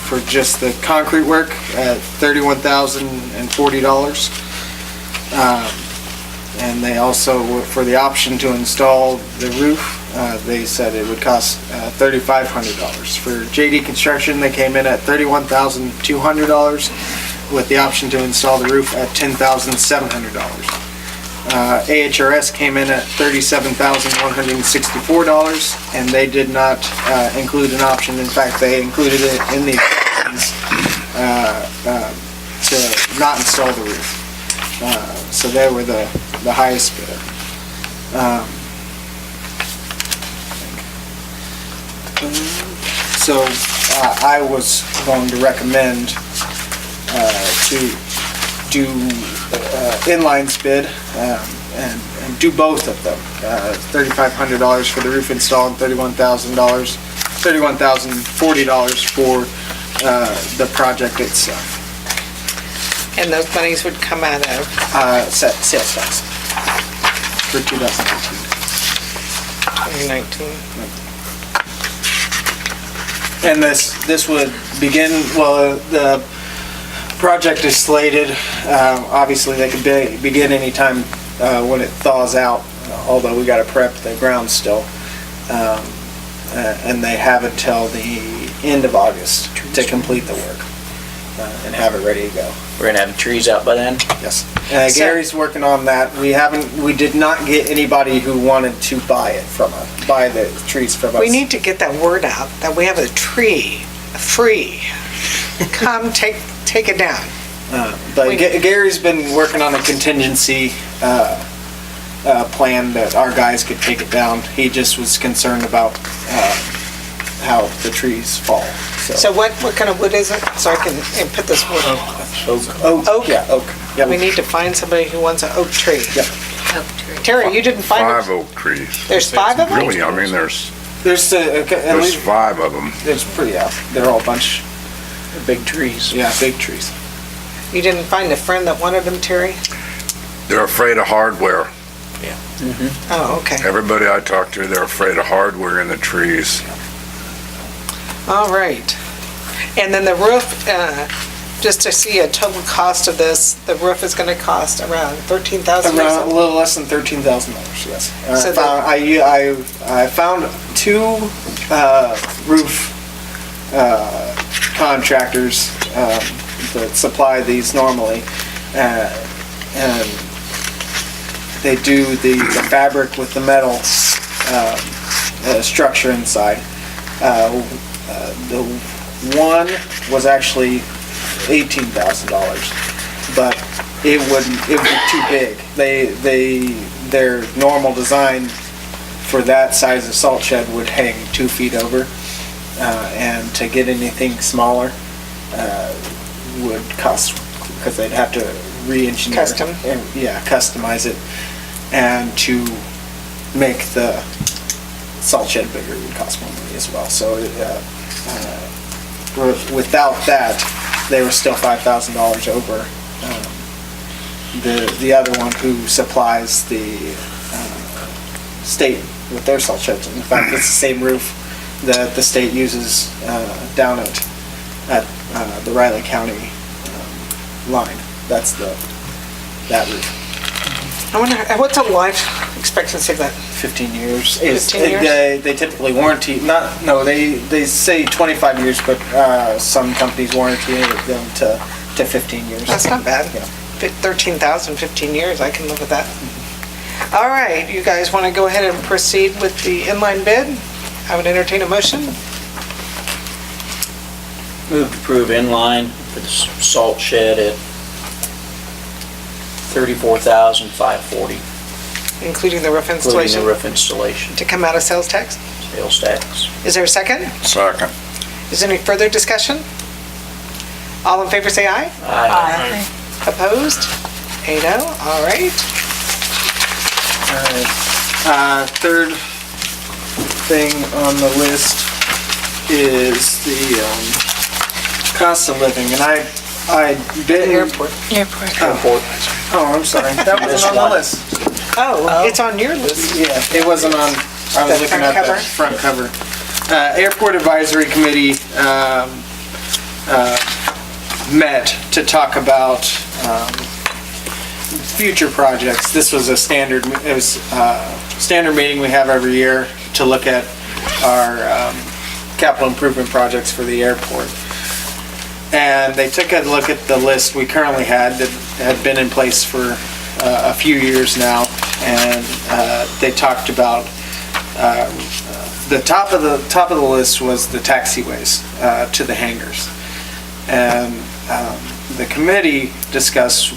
for just the concrete work at $31,040. And they also, for the option to install the roof, they said it would cost $3,500. For JD Construction, they came in at $31,200 with the option to install the roof at $10,700. AHRS came in at $37,164, and they did not include an option. In fact, they included it in the options to not install the roof. So they were the highest bidder. So I was going to recommend to do inline's bid and do both of them. $3,500 for the roof install and $31,040 for the project itself. And those monies would come out of? Sales tax for 2019. 2019. And this would begin, well, the project is slated, obviously they could begin anytime when it thaws out, although we gotta prep the ground still. And they have until the end of August to complete the work and have it ready to go. We're gonna have trees out by then? Yes. Gary's working on that. We did not get anybody who wanted to buy the trees from us. We need to get that word out, that we have a tree, free. Come take it down. But Gary's been working on a contingency plan that our guys could take it down. He just was concerned about how the trees fall. So what kind of wood is it? So I can put this wood on. Oak. Yeah, oak. Yep. We need to find somebody who wants an oak tree. Yep. Oak tree. Terry, you didn't find 5 oak trees. There's 5 of them? Really, I mean, there's There's 5 of them. There's pretty, yeah, they're all a bunch. Big trees. Yeah, big trees. You didn't find a friend that wanted them, Terry? They're afraid of hardware. Oh, okay. Everybody I talk to, they're afraid of hardware in the trees. All right. And then the roof, just to see a total cost of this, the roof is gonna cost around $13,000 or Around a something? little less than $13,000, yes. So I found 2 roof contractors that supply these normally, and they do the fabric with the metal structure inside. The one was actually $18,000, but it would be too big. Their normal design for that size of salt shed would hang 2 feet over, and to get anything smaller would cost, because they'd have to re-engineer. Custom. Yeah, customize it, and to make the salt shed bigger would cost more money as well. So without that, they were still $5,000 over the other one who supplies the state with their salt sheds. In fact, it's the same roof that the state uses down at the Riley County line. That's that roof. I wonder, what's a life expectancy of that? 15 years. 15 years? They typically warranty, they say 25 years, but some companies warranty them to 15 years. That's not bad. Yeah. 13,000, 15 years, I can live with that. All right, you guys want to go ahead and proceed with the inline bid? I would entertain a motion. Move to approve inline for the salt shed at $34,540, Including the roof including installation? the roof installation, To come out of sales tax? sales tax. Is there a second? Second. Is there any further discussion? All in favor say aye. Aye. Opposed? 8-0, all right. Third thing on the list is the cost of living, and I bid... Airport. Oh, I'm sorry, that wasn't on the list. Oh, it's on your list. Yeah, it wasn't on, I was The looking front at the cover? front cover. Airport Advisory Committee met to talk about future projects. This was a standard meeting we have every year to look at our capital improvement projects for the airport. And they took a look at the list we currently had that had been in place for a few years now, and they talked about the top of the list was the taxiways to the hangars, and the committee discussed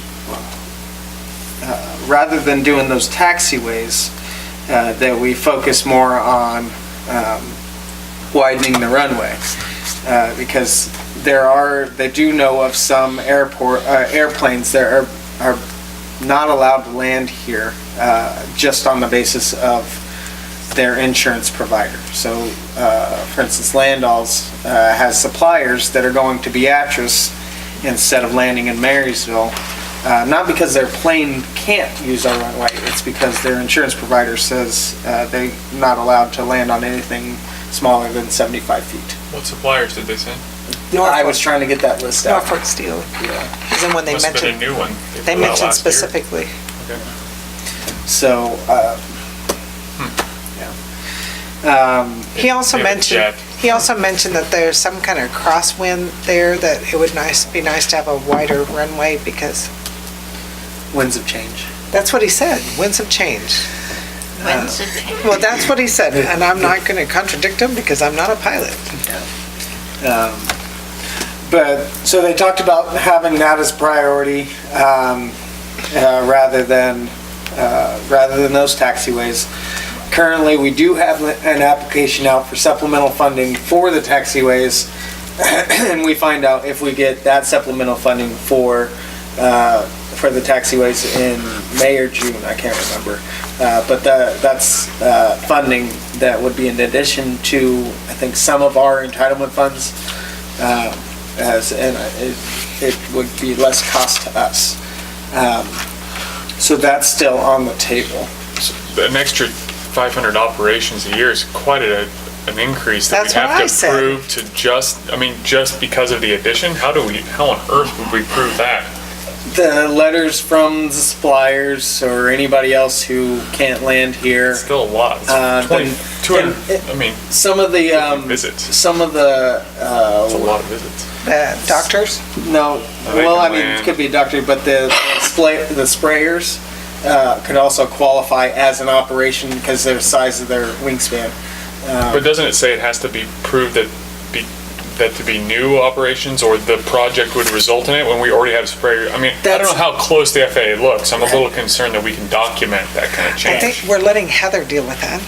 rather than doing those taxiways that we focus more on widening the runway because they do know of some airplanes that are not allowed to land here just on the basis of their insurance provider. So, for instance, Landals has suppliers that are going to Beatrice instead of landing in Marysville, not because their plane can't use our runway, it's because their insurance provider says they're not allowed to land on anything smaller than 75 feet. What suppliers did they send? I was trying to get that list out. Norfolk Steel. Yeah. Is then when they Must have been mentioned, a new one. they put out mentioned last year. specifically. Okay. So, He also Yeah, mentioned, Jack. that there's some kind of crosswind there, that it would be nice to have a wider runway because winds of change. that's what he said, winds have changed. Winds of change. Well, that's what he said, and I'm not going to contradict him because I'm not a pilot. But, so they talked about having that as priority rather than those taxiways. Currently, we do have an application out for supplemental funding for the taxiways, and we find out if we get that supplemental funding for the taxiways in May or June, I can't remember. But that's funding that would be in addition to, I think, some of our entitlement funds, and it would be less cost to us. So that's still on the table. So an extra 500 operations a year is quite an increase that That's we what have I to said. prove to just because of the addition? How on earth would we prove that? The letters from the suppliers or anybody else who can't land here. It's still a lot. It's 200, I mean, Some of the, visits. some of the, It's a lot of visits. Doctors? no, They well, can I mean, land. it could be a doctor, but the sprayers could also qualify as an operation because of the size of their wingspan. But doesn't it say it has to be proved that to be new operations or the project would result in it when we already have sprayer? I mean, I don't know how close the FAA looks. I'm a little concerned that we can document that kind of I change. think we're letting Heather deal with that.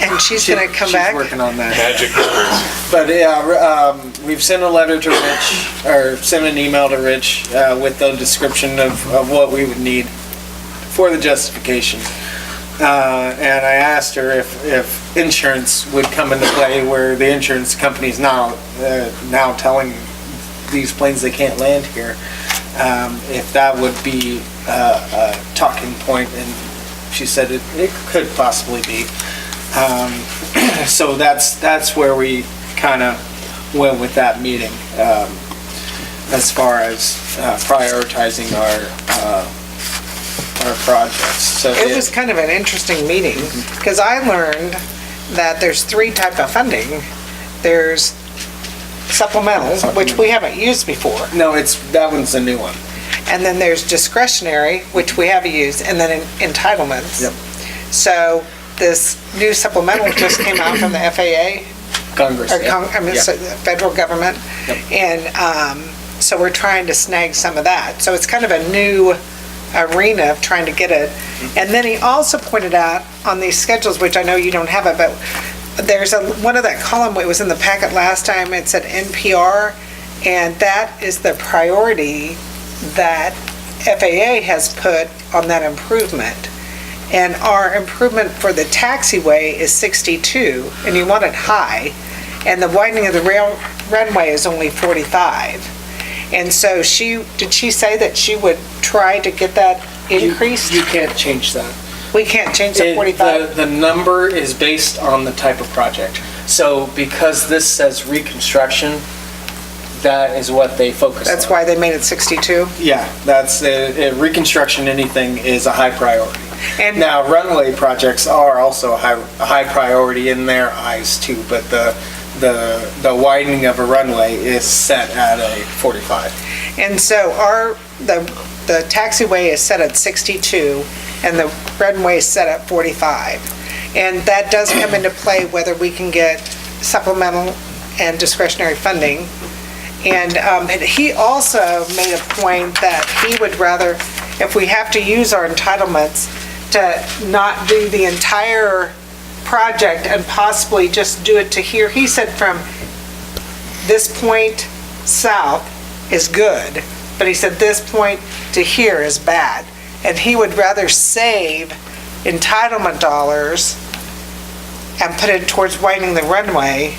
And she's going to come back. She's working on that. Magic numbers. But yeah, we've sent a letter to Rich, or sent an email to Rich with the description of what we would need for the justification. And I asked her if insurance would come into play, where the insurance company's now telling these planes they can't land here, if that would be a talking point, and she said it could possibly be. So that's where we kind of went with that meeting, as far as prioritizing our projects. So It was kind of an interesting meeting, because I learned that there's three type of funding. There's supplemental, which we haven't used before, No, that one's a new one. and then there's discretionary, which we have used, and then entitlements. Yep. So this new supplemental just came out from the FAA, Congress. or yeah. the federal government, and so we're trying to snag some of that. So it's kind of a new arena of trying to get it. And then he also pointed out on these schedules, which I know you don't have it, but there's one of that column, it was in the packet last time, it said NPR, and that is the priority that FAA has put on that improvement. And our improvement for the taxiway is 62, and you want it high, and the widening of the runway is only 45. And so did she say that she would try to get that increased? You can't change that. We can't change the 45? The number is based on the type of project. So because this says reconstruction, that is what they focus on. That's why they made it 62? Yeah, that's, reconstruction, anything is a high priority. And Now, runway projects are also a high priority in their eyes too, but the widening of a runway is set at a 45. And so the taxiway is set at 62 and the runway is set at 45. And that does come into play whether we can get supplemental and discretionary funding. And he also made a point that he would rather, if we have to use our entitlements, to not do the entire project and possibly just do it to here. He said from this point south is good, but he said this point to here is bad. And he would rather save entitlement dollars and put it towards widening the runway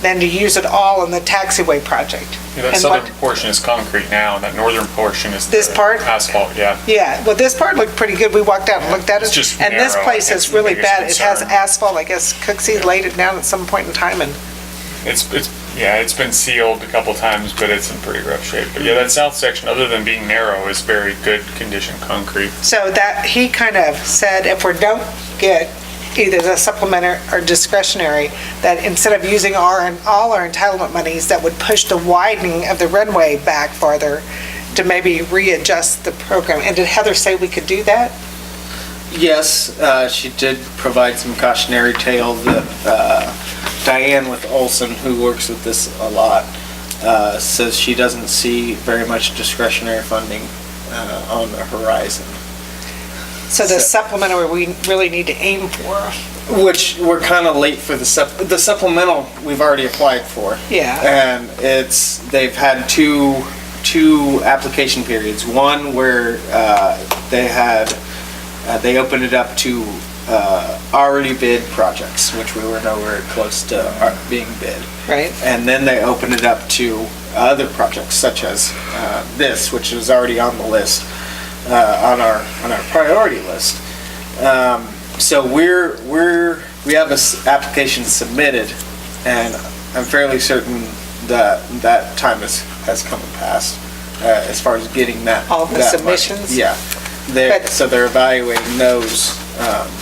than to use it all in the taxiway project. Yeah, that And southern what- portion is concrete now, and that northern portion is This the part? asphalt, yeah. Yeah, well, this part looked pretty good. We walked out and looked at it. It's just And this narrow, place I guess, is the really biggest bad. It has concern. asphalt. I guess Cooksey laid it down at some point in time and It's been sealed a couple times, but it's in pretty rough shape. But yeah, that south section, other than being narrow, is very good condition concrete. so that, he kind of said if we don't get either the supplementary or discretionary, that instead of using all our entitlement monies, that would push the widening of the runway back farther to maybe readjust the program. And did Heather say we could do that? Yes, she did provide some cautionary tale that Diane with Olson, who works with this a lot, says she doesn't see very much discretionary funding on the horizon. So the supplementary we really need to aim for. Which we're kind of late for the supplemental we've already applied for. Yeah. And they've had two application periods. One where they opened it up to already bid projects, which we were nowhere close to being bid. Right. And then they opened it up to other projects such as this, which is already on the list, on our priority list. So we have an application submitted, and I'm fairly certain that time has come and passed as far as getting that. All the that money. submissions? Yeah. So they're evaluating those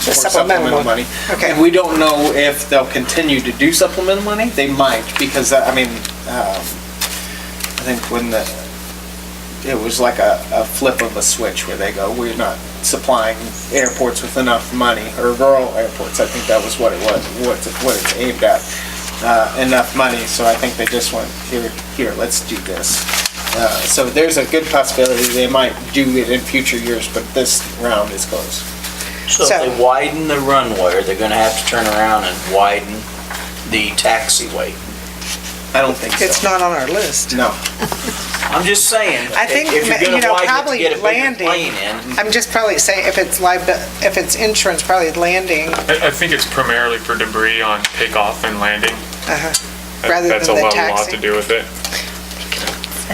for supplemental money. Okay. And we don't know if they'll continue to do supplemental money. They might, because I think when it was like a flip of a switch where they go, we're not supplying airports with enough money, or rural airports, I think that was what it was, what it's aimed at, enough money. So I think they just went, here, let's do this. So there's a good possibility they might do it in future years, but this round is closed. So if they widen the runway, they're gonna have to turn around and widen the taxiway. I don't think so. It's not on our list. No. I'm just saying, I think, if you're gonna widen it to probably get a bigger landing. plane in, I'm just probably saying if it's insurance, probably landing, I think it's primarily for debris on takeoff and landing. rather That's than a the lot taxi. to do with it.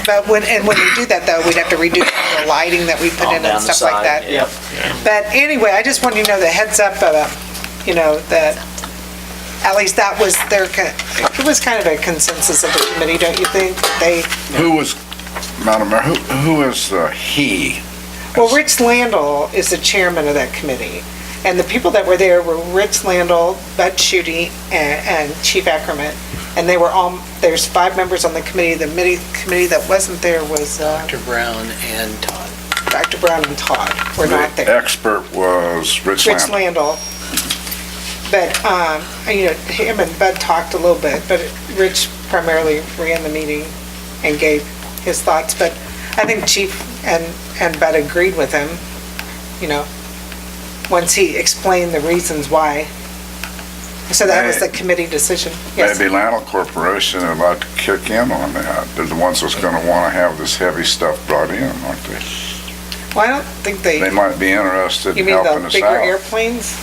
But when we do that though, we'd have to redo the lighting that we put all in down and the stuff like side, that. yep. But anyway, I just want you to know the heads up, that at least that was it was kind of a consensus of the committee, don't you think? Who was, Madam Mayor, who is he? Well, Rich Landell is the chairman of that committee. And the people that were there were Rich Landell, Bud Schutte, and Chief Ackerman. And they were there's 5 members on the committee. The committee that wasn't there was Dr. Brown and Todd. Dr. Brown and Todd were not The there. expert was Rich Rich Landell. Landell. But, him and Bud talked a little bit, but Rich primarily ran the meeting and gave his thoughts. But I think Chief and Bud agreed with him, once he explained the reasons why. So that was the committee decision. Yes. Maybe Landell Corporation would like to kick in on that. They're the ones that's gonna wanna have this heavy stuff brought in, aren't they? Well, I don't think They might be interested You in mean helping the us bigger out. airplanes?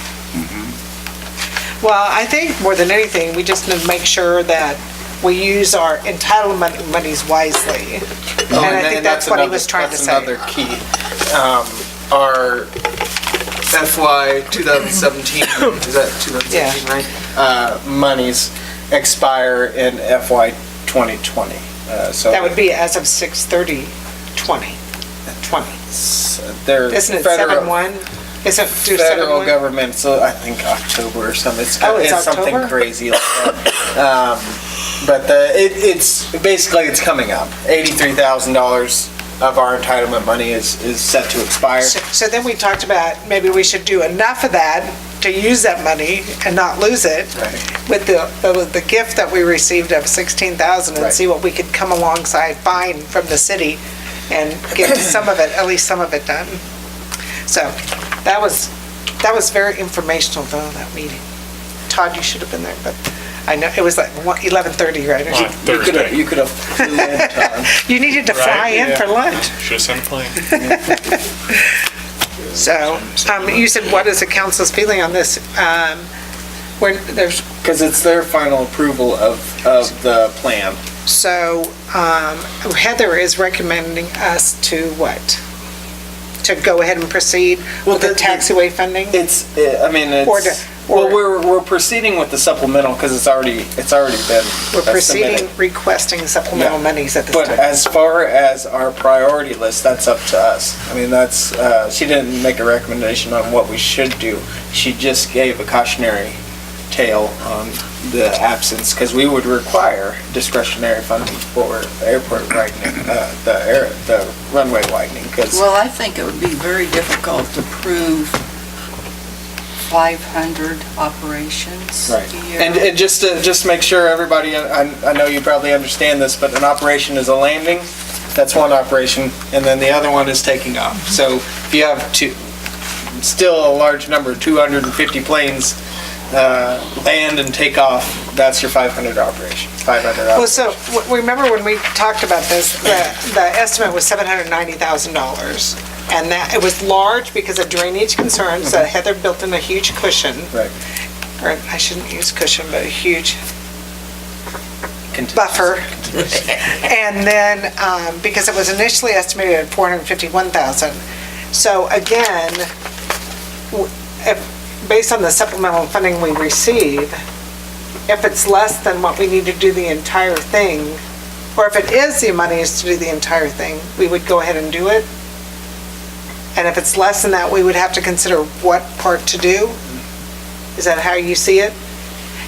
Well, I think more than anything, we just need to make sure that we use our entitlement monies wisely. And I think that's what he was trying to say. That's another key. Our FY 2017, is that 2017, right? Monies expire in FY 2020. So That would be as of 6/30/20. They're Isn't it federal- 7/1? Isn't it due Federal 7/1? government, so I think October or something. It's something October? crazy like that. But it's basically it's coming up. $83,000 of our entitlement money is set to expire. So then we talked about maybe we should do enough of that to use that money and not lose it with the gift that we received of 16,000 and Right. see what we could come alongside find from the city and get some of it, at least some of it done. So that was very informational though, that meeting. Todd, you should have been there, but I know, it was like 11:30, right? Or On something. Thursday. You could have flew in, Tom. You needed to fly in for lunch. Should've sent a plane. So, you said, what is the council's feeling on this? When there's, Because it's their final approval of the plan. so, Heather is recommending us to what? To go ahead and proceed with the taxiway funding? Or to- Well, we're proceeding with the supplemental because it's already been We're proceeding submitted. requesting supplemental Yeah. monies at this But time. as far as our priority list, that's up to us. I mean, that's, she didn't make a recommendation on what we should do. She just gave a cautionary tale on the absence, because we would require discretionary funding for airport widening, the runway widening, because. Well, I think it would be very difficult to prove 500 operations Right. a year. And just to make sure everybody, I know you probably understand this, but an operation is a landing, that's one operation, and then the other one is taking off. So if you have still a large number, 250 planes land and take off, that's your 500 operation, 500 Well, operation. so, remember when we talked about this, the estimate was $790,000. And that, it was large because of drainage concerns, so Heather built in a huge cushion. Right. Or, I shouldn't use cushion, but a huge buffer. And then, because it was initially estimated at $451,000. So again, based on the supplemental funding we receive, if it's less than what we need to do the entire thing, or if it is the money is to do the entire thing, we would go ahead and do it. And if it's less than that, we would have to consider what part to do? Is that how you see it?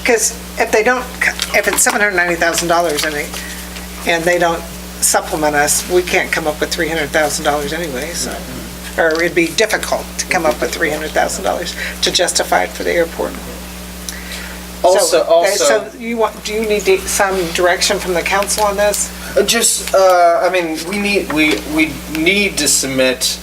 Because if it's $790,000 and they don't supplement us, we can't come up with $300,000 anyway, so. Or it'd be difficult to come up with $300,000 to justify it for the airport. So do you need some direction from the council on this? We need to submit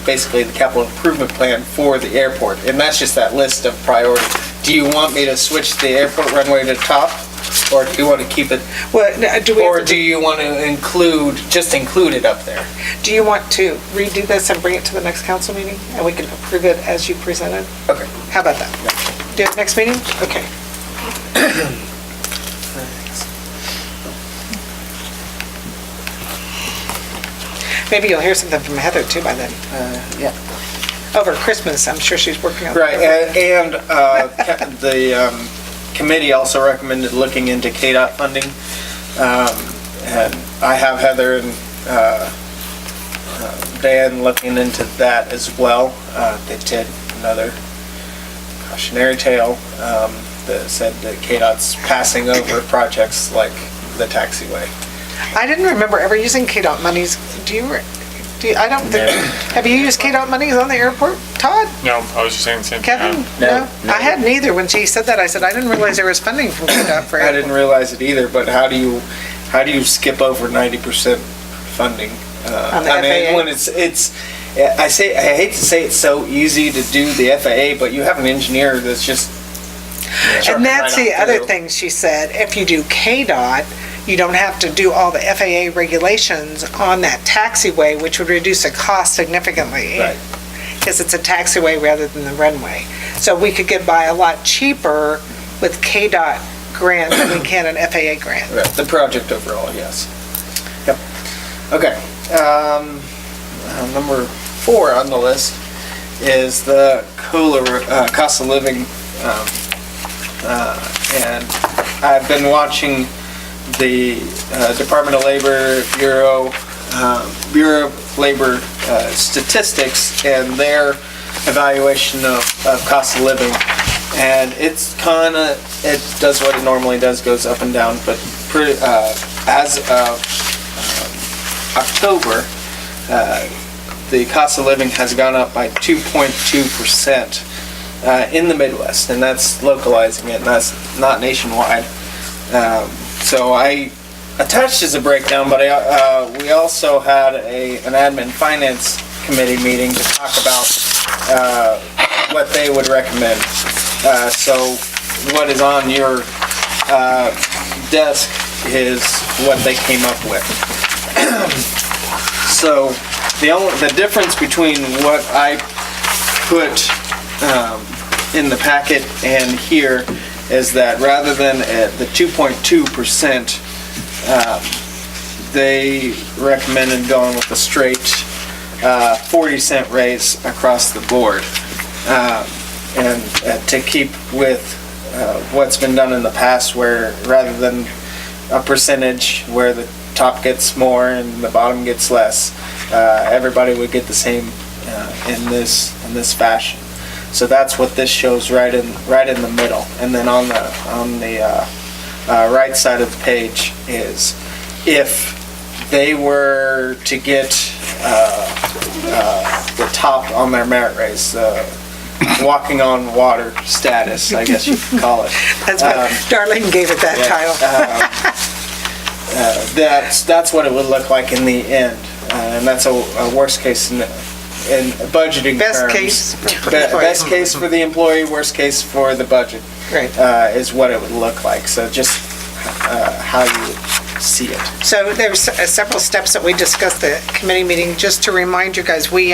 basically the capital improvement plan for the airport, and that's just that list of priorities. Do you want me to switch the airport runway to top, or do you want to keep it? Well, do you want to include it up there? Do you want to redo this and bring it to the next council meeting, and we can approve it as you presented? Okay. How about that? Do it next meeting? Okay. Maybe you'll hear something from Heather too by then. Yeah. Over Christmas, I'm sure she's working on. Right, and the committee also recommended looking into KDOT funding. And I have Heather and Dan looking into that as well. They did another cautionary tale that said that KDOT's passing over projects like the taxiway. I didn't remember ever using KDOT monies. I don't think, have you used KDOT monies on the airport, Todd? No, I was just saying the same thing. Kevin? No. I hadn't either. When she said that, I said, I didn't realize there was funding from KDOT for I airport. didn't realize it either, but how do you skip over 90% funding? On the FAA? When I hate to say it's so easy to do the FAA, but you have an engineer that's just. And that's right the on other through. thing she said, if you do KDOT, you don't have to do all the FAA regulations on that taxiway, which would reduce the cost significantly. Right. Because it's a taxiway rather than the runway. So we could get by a lot cheaper with KDOT grant than we can an FAA grant. Right, the project overall, yes. Yep. Okay. Number 4 on the list is the COLA, cost of living. And I've been watching the Department of Labor Bureau of Labor statistics and their evaluation of cost of living. And it does what it normally does, goes up and down, but as of October, the cost of living has gone up by 2.2% in the Midwest, and that's localizing it, and that's not nationwide. So I attached as a breakdown, but we also had an admin finance committee meeting to talk about what they would recommend. So what is on your desk is what they came up with. So the difference between what I put in the packet and here is that rather than the 2.2%, they recommended going with a straight 40-cent raise across the board. And to keep with what's been done in the past, where rather than a percentage where the top gets more and the bottom gets less, everybody would get the same in this fashion. So that's what this shows right in the middle. And then on the right side of the page is if they were to get the top on their merit raise, walking on water status, I guess you could call it. That's what Darlene gave it that title. That's what it would look like in the end, and that's a worst case in budgeting Best terms. case. Best case for the employee, worst case for the budget. Right. Is what it would look like. So just how you would see it. So there's several steps that we discussed at the committee meeting. Just to remind you guys, we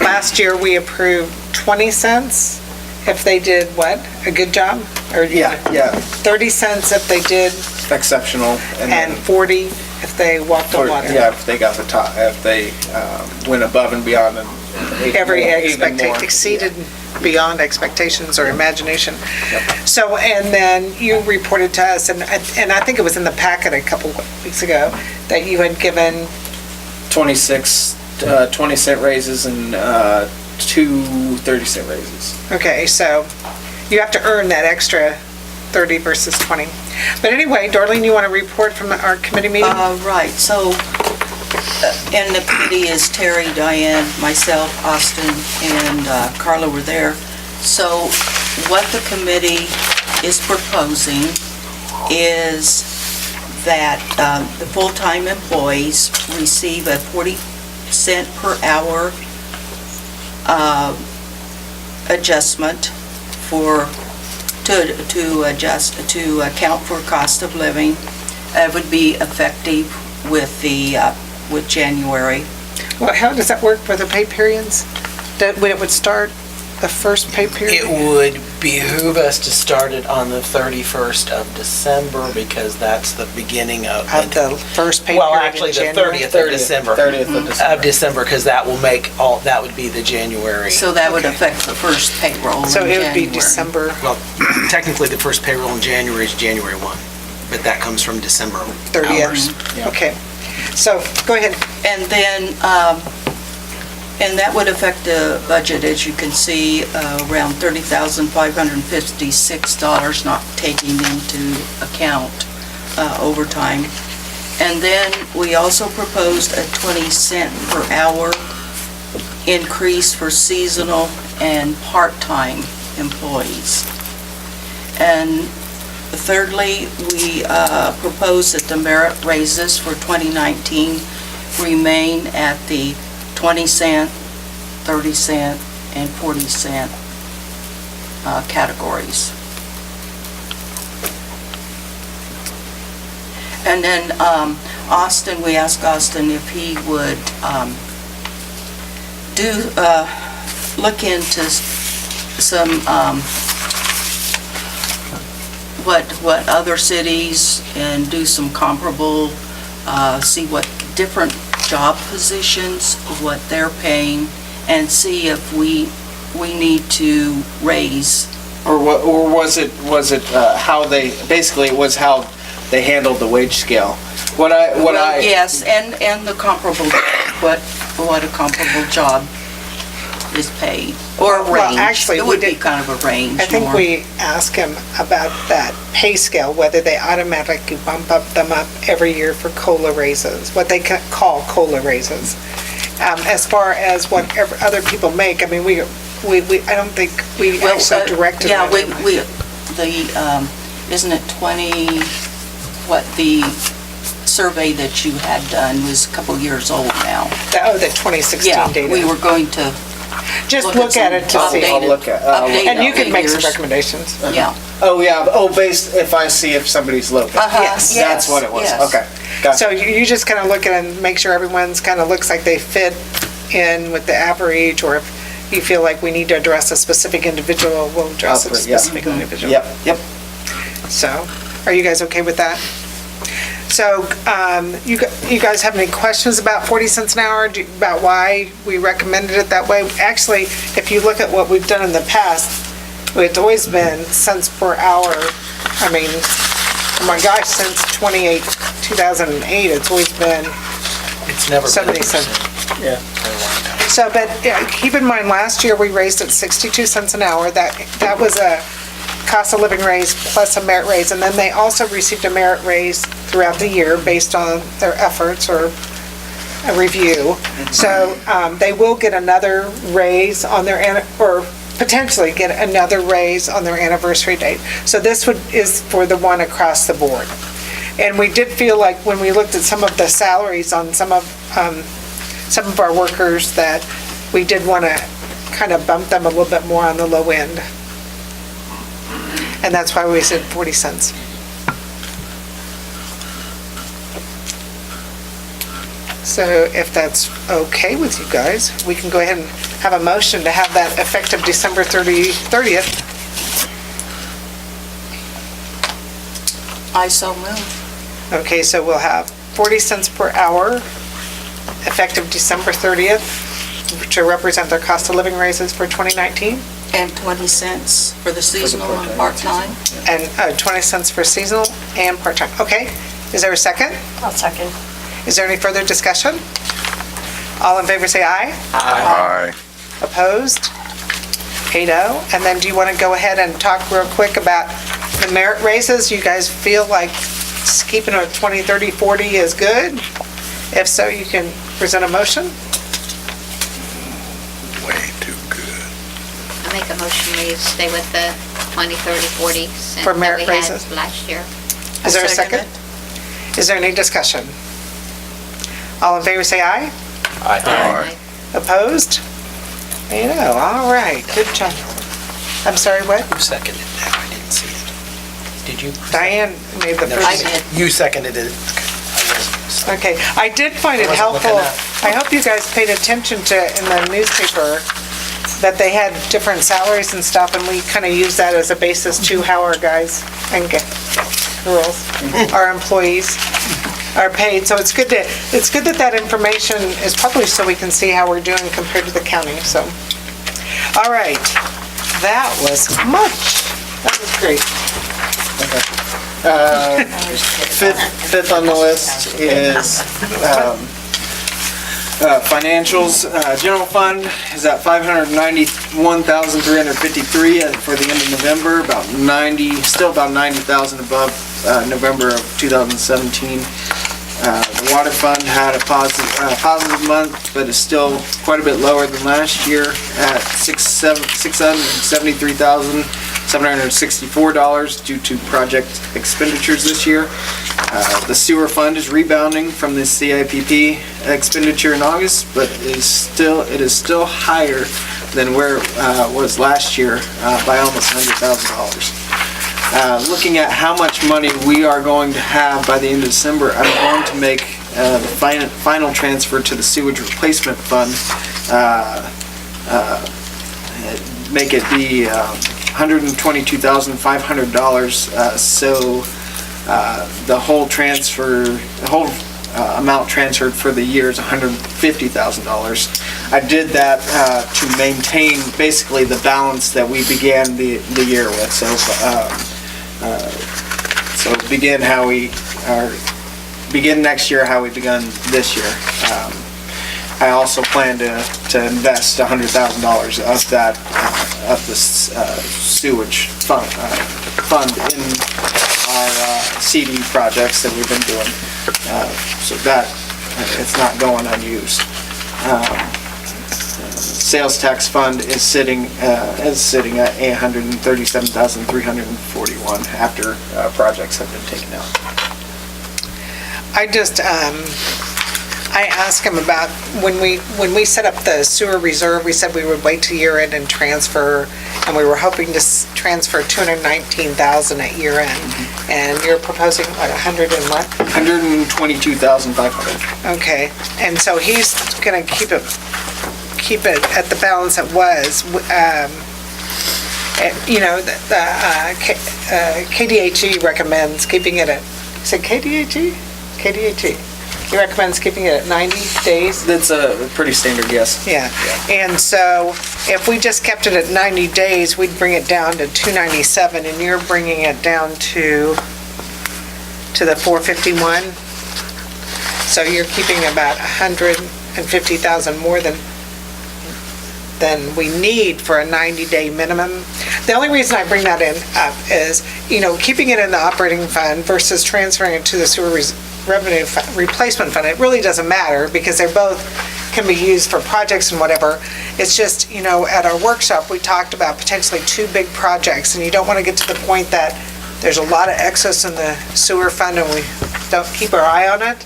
last year we approved 20 cents if they did what? A good job? Or Yeah. 30 cents if they did, Exceptional. and 40 if they walked the water. Yeah, if they got the top, if they went above and beyond and Every even more. expectation exceeded beyond expectations or imagination. So, and then you reported to us, and I think it was in the packet a couple weeks ago, that you had given 20-cent raises and 2 30-cent raises. Okay, so you have to earn that extra 30 versus 20. But anyway, Darlene, you want to report from our committee meeting? Right, so, and the committee is Terry, Diane, myself, Austin, and Carla were there. So what the committee is proposing is that the full-time employees receive a 40-cent per hour adjustment to account for cost of living. It would be effective with January. Well, how does that work for the pay periods? When it would start, the first pay period? It would behoove us to start it on the 31st of December because that's the beginning of the first pay well, period actually in the January? 30th of December. 30th of December. Because that will make that would be the January. So that would affect the first payroll in So it would be January. December Well, technically the first payroll in January is January 1, but that comes from December 30th. hours. Okay, so go ahead. And then, and that would affect the budget, as you can see, around $30,556, not taking into account overtime. And then we also proposed a 20-cent per hour increase for seasonal and part-time employees. And thirdly, we proposed that the merit raises for 2019 remain at the 20-cent, 30-cent, and 40-cent categories. And then Austin, we asked Austin if he would look into some, what other cities and do some comparable, see what different job positions, what they're paying, and see if we need to raise. Or was it how they, basically it was how they handled the wage scale. Yes, and the comparable, what a comparable job is paid, or a Well, range. actually, It we would be did- kind of a range I think more. we asked him about that pay scale, whether they automatically bump them up every year for COLA raises, what they call COLA raises. As far as what other people make, I mean, I don't think we Well, actually directed Yeah, them. isn't it 20, what the survey that you had done was a couple years old now. The 2016 data. Yeah, we were going to Just look at it to see. I'll look at- And you can make some figures. recommendations. Yeah. Oh, yeah, if I see if somebody's local. Yes. That's what it was, yes. okay. Gotcha. So you just kind of look at it and make sure everyone's kind of looks like they fit in with the average, or if you feel like we need to address a specific individual, we'll address a Yeah. specific individual. Yep. So, are you guys okay with that? So, you guys have any questions about 40 cents an hour, about why we recommended it that way? Actually, if you look at what we've done in the past, it's always been cents per hour. I mean, oh my gosh, since 2008, it's always been It's never been 70 cents. Yeah. So, but yeah, keep in mind, last year we raised it 62 cents an hour. That was a cost of living raise plus a merit raise. And then they also received a merit raise throughout the year based on their efforts or a review. So they will get another raise on their, or potentially get another raise on their anniversary date. So this is for the one across the board. And we did feel like when we looked at some of the salaries on some of our workers, that we did want to kind of bump them a little bit more on the low end. And that's why we said 40 cents. So if that's okay with you guys, we can go ahead and have a motion to have that effective December 30th. I so move. Okay, so we'll have 40 cents per hour effective December 30th to represent their cost of living raises for 2019. And 20 cents for the seasonal and part-time. And 20 cents for seasonal and part-time. Okay, is there a second? I'll second. Is there any further discussion? All in favor say aye. Aye. Opposed? 8-0. And then do you want to go ahead and talk real quick about the merit raises? You guys feel like keeping it at 20, 30, 40 is good? If so, you can present a motion. Way too good. I make a motion, we stay with the 20, 30, 40 cents For that merit we had raises? last year. Is there a second? Is there any discussion? All in favor say aye. Aye. Opposed? 8-0. All right, good job. I'm sorry, what? Who seconded that? I didn't see it. Did you? Diane made the No, first. I did. You seconded it. Okay. Okay, I did find it I wasn't helpful. looking I hope you guys paid attention to, in the newspaper, that they had different salaries and stuff, and we kind of use that as a basis to how our guys and girls, our employees are paid. So it's good that information is published so we can see how we're doing compared to the county, so. All right, that was great. Fifth on the list is financials. General fund is at $591,353 for the end of November, still about 90,000 above November of 2017. The water fund had a positive month, but is still quite a bit lower than last year at $673,764 due to project expenditures this year. The sewer fund is rebounding from the CIPP expenditure in August, but it is still higher than where it was last year by almost $100,000. Looking at how much money we are going to have by the end of December, I'm going to make the final transfer to the sewage replacement fund, make it be $122,500, so the whole amount transferred for the year is $150,000. I did that to maintain basically the balance that we began the year with. So So begin next year how we begun this year. I also plan to invest $100,000 of that, of the sewage fund in our CD projects that we've been doing. So that, it's not going unused. Sales tax fund is sitting at $137,341 after projects have been taken out. I asked him about, when we set up the sewer reserve, we said we would wait till year end and transfer, and we were hoping to transfer $219,000 at year end. And you're proposing, what, 100 and what? $122,500. Okay, and so he's gonna keep it at the balance it was. You know, KDHE recommends keeping it at, is it KDHE? KDHE. He recommends keeping it at 90 days? That's a pretty standard, yes. Yeah, and so if we just kept it at 90 days, we'd bring it down to 297, and you're bringing it down to the 451? So you're keeping about 150,000 more than we need for a 90-day minimum. The only reason I bring that up is, you know, keeping it in the operating fund versus transferring it to the sewer revenue replacement fund, it really doesn't matter because they're both can be used for projects and whatever. It's just, you know, at our workshop, we talked about potentially 2 big projects, and you don't want to get to the point that there's a lot of excess in the sewer fund and we don't keep our eye on it.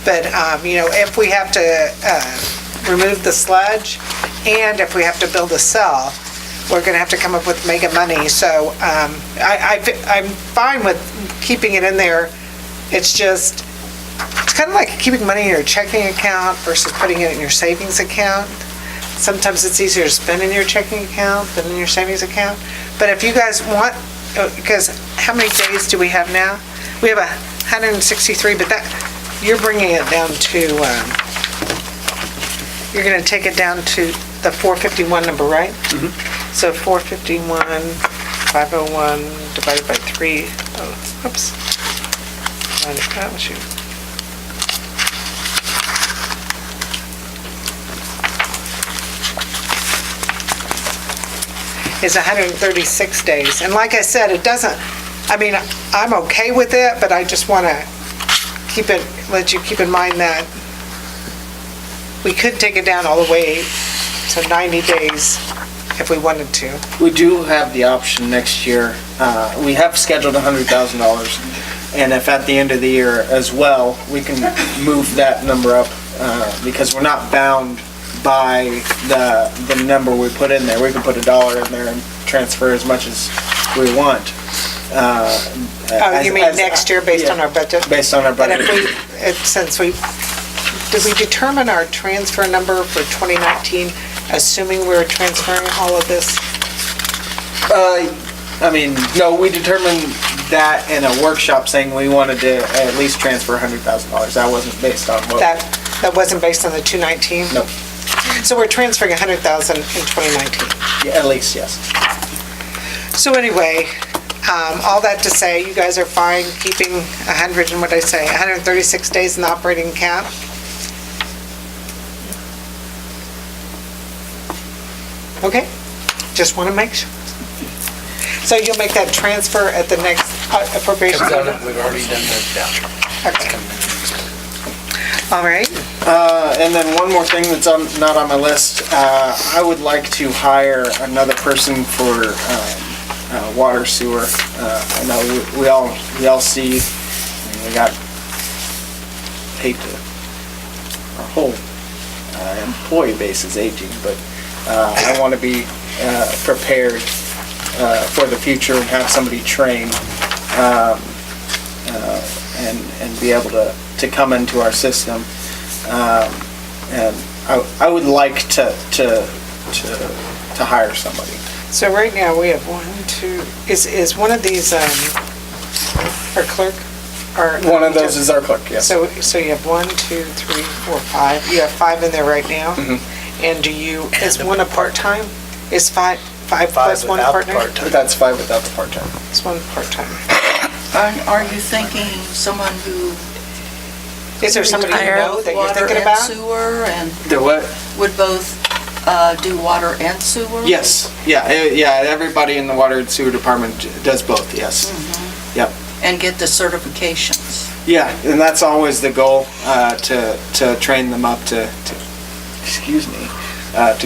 But, you know, if we have to remove the sludge and if we have to build a cell, we're going to have to come up with mega money. So I'm fine with keeping it in there. It's just, it's kind of like keeping money in your checking account versus putting it in your savings account. Sometimes it's easier to spend in your checking account than in your savings account. But if you guys want, because how many days do we have now? We have 163, but that, you're bringing it down to, you're going to take it down to the 451 number, right? Mm-hmm. So 451, 501 divided by 3, oh, oops. Oh, shoot. Is 136 days. And like I said, it doesn't, I mean, I'm okay with it, but I just want to let you keep in mind that we could take it down all the way to 90 days if we wanted to. We do have the option next year. We have scheduled $100,000, and if at the end of the year as well, we can move that number up because we're not bound by the number we put in there. We can put $1 in there and transfer as much as we want. You mean next year based on our budget? Based on our budget. And did we determine our transfer number for 2019, assuming we were transferring all of this? I mean, no, we determined that in a workshop saying we wanted to at least transfer $100,000. That wasn't based on what? That wasn't based on the 219? No. So we're transferring 100,000 in 2019? Yeah, at least, yes. So anyway, all that to say, you guys are fine keeping 100 and what I say, 136 days in the operating account? Okay, just want to make sure. So you'll make that transfer at the next appropriation? We've already done that. Okay. All right. And then one more thing that's not on my list. I would like to hire another person for water sewer. I know we all see, I mean, we got our whole employee base is aging, but I want to be prepared for the future and have somebody trained and be able to come into our system. And I would like to hire somebody. So right now we have 1, 2, is one of these our clerk? One of those is our clerk, yes. So you have 1, 2, 3, 4, 5. You have 5 in there right now? Mm-hmm. And is one a part-time? Is five plus one part-time? That's 5 without the part-time. It's one part-time. Are you thinking someone who Is there somebody you know that you're water thinking and about? sewer and The what? would both do water and sewer? Yes, yeah, everybody in the water and sewer department does both, yes. Yep. And get the certifications? Yeah, and that's always the goal, to train them up to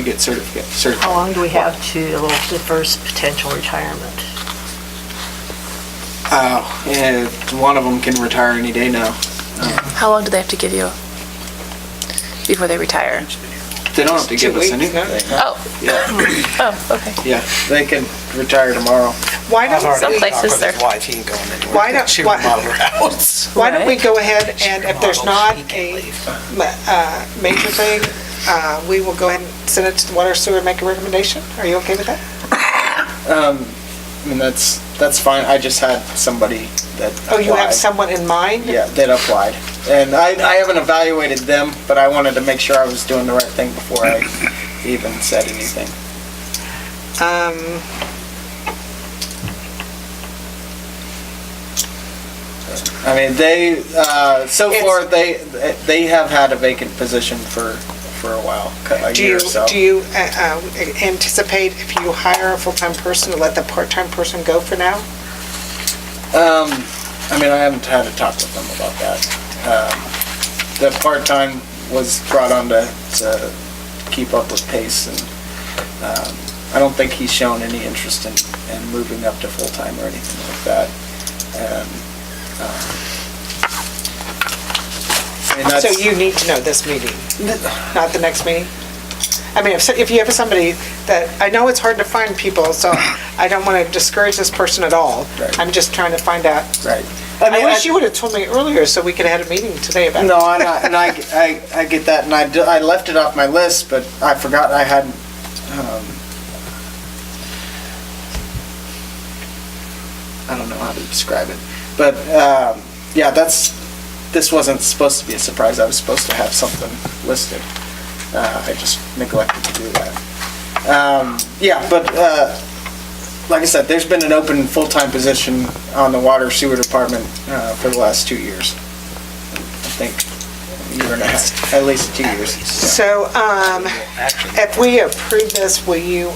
get certified. How long do we have to the first potential retirement? And one of them can retire any day now. How long do they have to give you before they retire? They don't have to give us 2 weeks, no? anything. Oh, Yeah, oh, okay. yeah, they can retire tomorrow. Why don't Some we, places they're, Wife, he ain't going anywhere. Why don't- Chew why- him out of her house. why don't we Right. go ahead and if there's not a major thing, we will go ahead and send it to the water sewer and make a recommendation? Are you okay with that? I mean, that's fine, I just had somebody that Oh, you have applied. someone in mind? Yeah, that applied. And I haven't evaluated them, but I wanted to make sure I was doing the right thing before I even said anything. I mean, so far, they have had a vacant position for a while, a Do year you, or so. do you anticipate if you hire a full-time person to let the part-time person go for now? I mean, I haven't had a talk with them about that. The part-time was brought on to keep up with pace, and I don't think he's shown any interest in moving up to full-time or anything like that. I mean, So that's- you need to know this meeting, not the next meeting? I mean, if you have somebody that, I know it's hard to find people, so I don't want to discourage this person at all. Right. I'm just trying to find out. Right. I wish you would have told me earlier so we could have had a meeting today about it. No, and I get that, and I left it off my list, but I forgot I hadn't, I don't know how to describe it. But, yeah, this wasn't supposed to be a surprise. I was supposed to have something listed. I just neglected to do that. Yeah, but, like I said, there's been an open full-time position on the water sewer department for the last 2 years. I think a year and a half, at least 2 years. So, if we approve this, will you,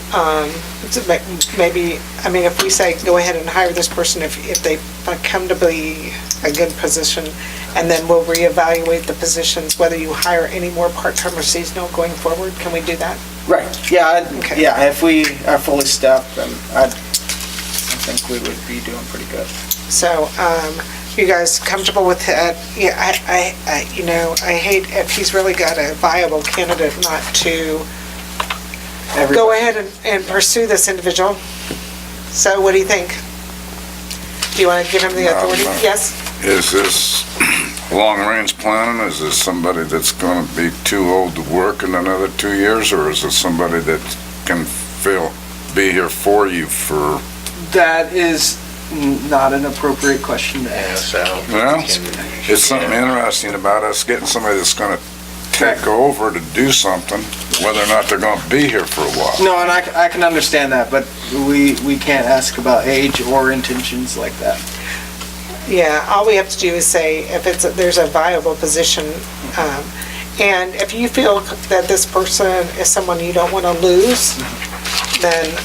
maybe, I mean, if we say, go ahead and hire this person, if they come to be a good position, and then we'll reevaluate the positions, whether you hire any more part-time or seasonal going forward, can we do that? Right, yeah, Okay. yeah, if we are fully staffed, then I think we would be doing pretty good. So, you guys comfortable with that? Yeah, I hate if he's really got a viable candidate not to go ahead and pursue this individual. So what do you think? Do you want to give him the authority? No. Yes? Is this long-range planning? Is this somebody that's gonna be too old to work in another 2 years, or is it somebody that can be here for you for, That is not an appropriate question to ask. well, it's something interesting about us getting somebody that's gonna take over to do something, whether or not they're gonna be here for a while. No, and I can understand that, but we can't ask about age or intentions like that. Yeah, all we have to do is say if there's a viable position, and if you feel that this person is someone you don't want to lose, then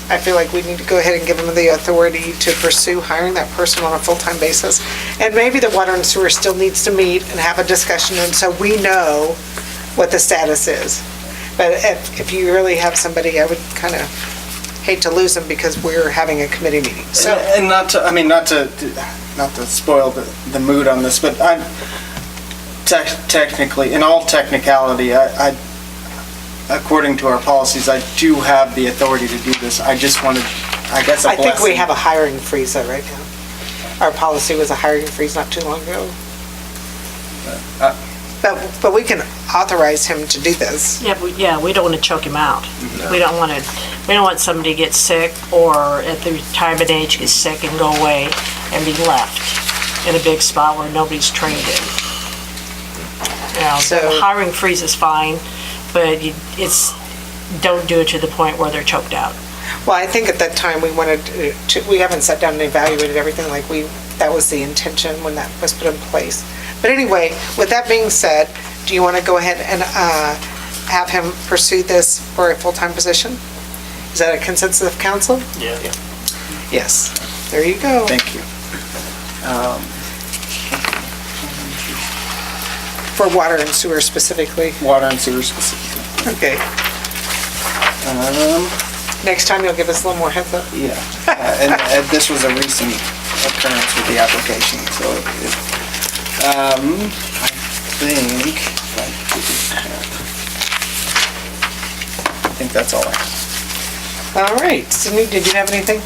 I feel like we need to go ahead and give them the authority to pursue hiring that person on a full-time basis. And maybe the water and sewer still needs to meet and have a discussion, and so we know what the status is. But if you really have somebody, I would kind of hate to lose them because we're having a committee meeting, so. And not to spoil the mood on this, but I'm technically, in all technicality, I according to our policies, I do have the authority to do this. I just wanted, I guess, a I think we blessing. have a hiring freeze though right now. Our policy was a hiring freeze not too long ago. But we can authorize him to do this. Yeah, we don't want to choke him out. We don't want somebody to get sick or at the retirement age get sick and go away and be left in a big spot where nobody's trained in. You know, so the hiring freeze is fine, but don't do it to the point where they're choked out. Well, I think at that time, we wanted to, we haven't sat down and evaluated everything like that was the intention when that was put in place. But anyway, with that being said, do you want to go ahead and have him pursue this for a full-time position? Is that a consensus of council? Yeah. Yes. There you go. Thank you. For water and sewer specifically. Water and sewer specifically. Okay. Next time you'll give us a little more heads up. Yeah, and this was a recent occurrence with the application, so I think that's all I have. All right. Sydney, did you have anything?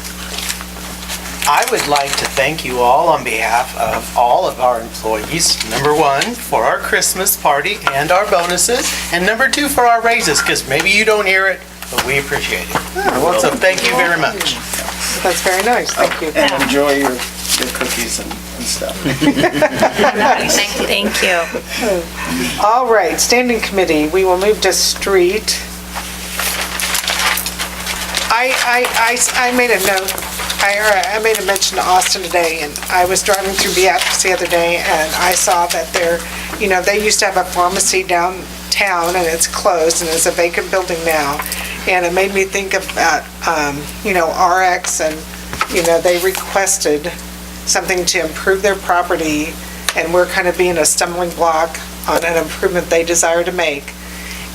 I would like to thank you all on behalf of all of our employees. Number one, for our Christmas party and our bonuses, and number two, for our raises, because maybe you don't hear it, but we appreciate it. So thank you very much. That's very nice. Thank you. And enjoy your cookies and stuff. Thank you. All right, standing committee, we will move to street. I made a note, I made a mention to Austin today, and I was driving through Beatrice the other day, and I saw that they used to have a pharmacy downtown, and it's closed, and it's a vacant building now. And it made me think about, RX, and, they requested something to improve their property, and we're kind of being a stumbling block on an improvement they desire to make.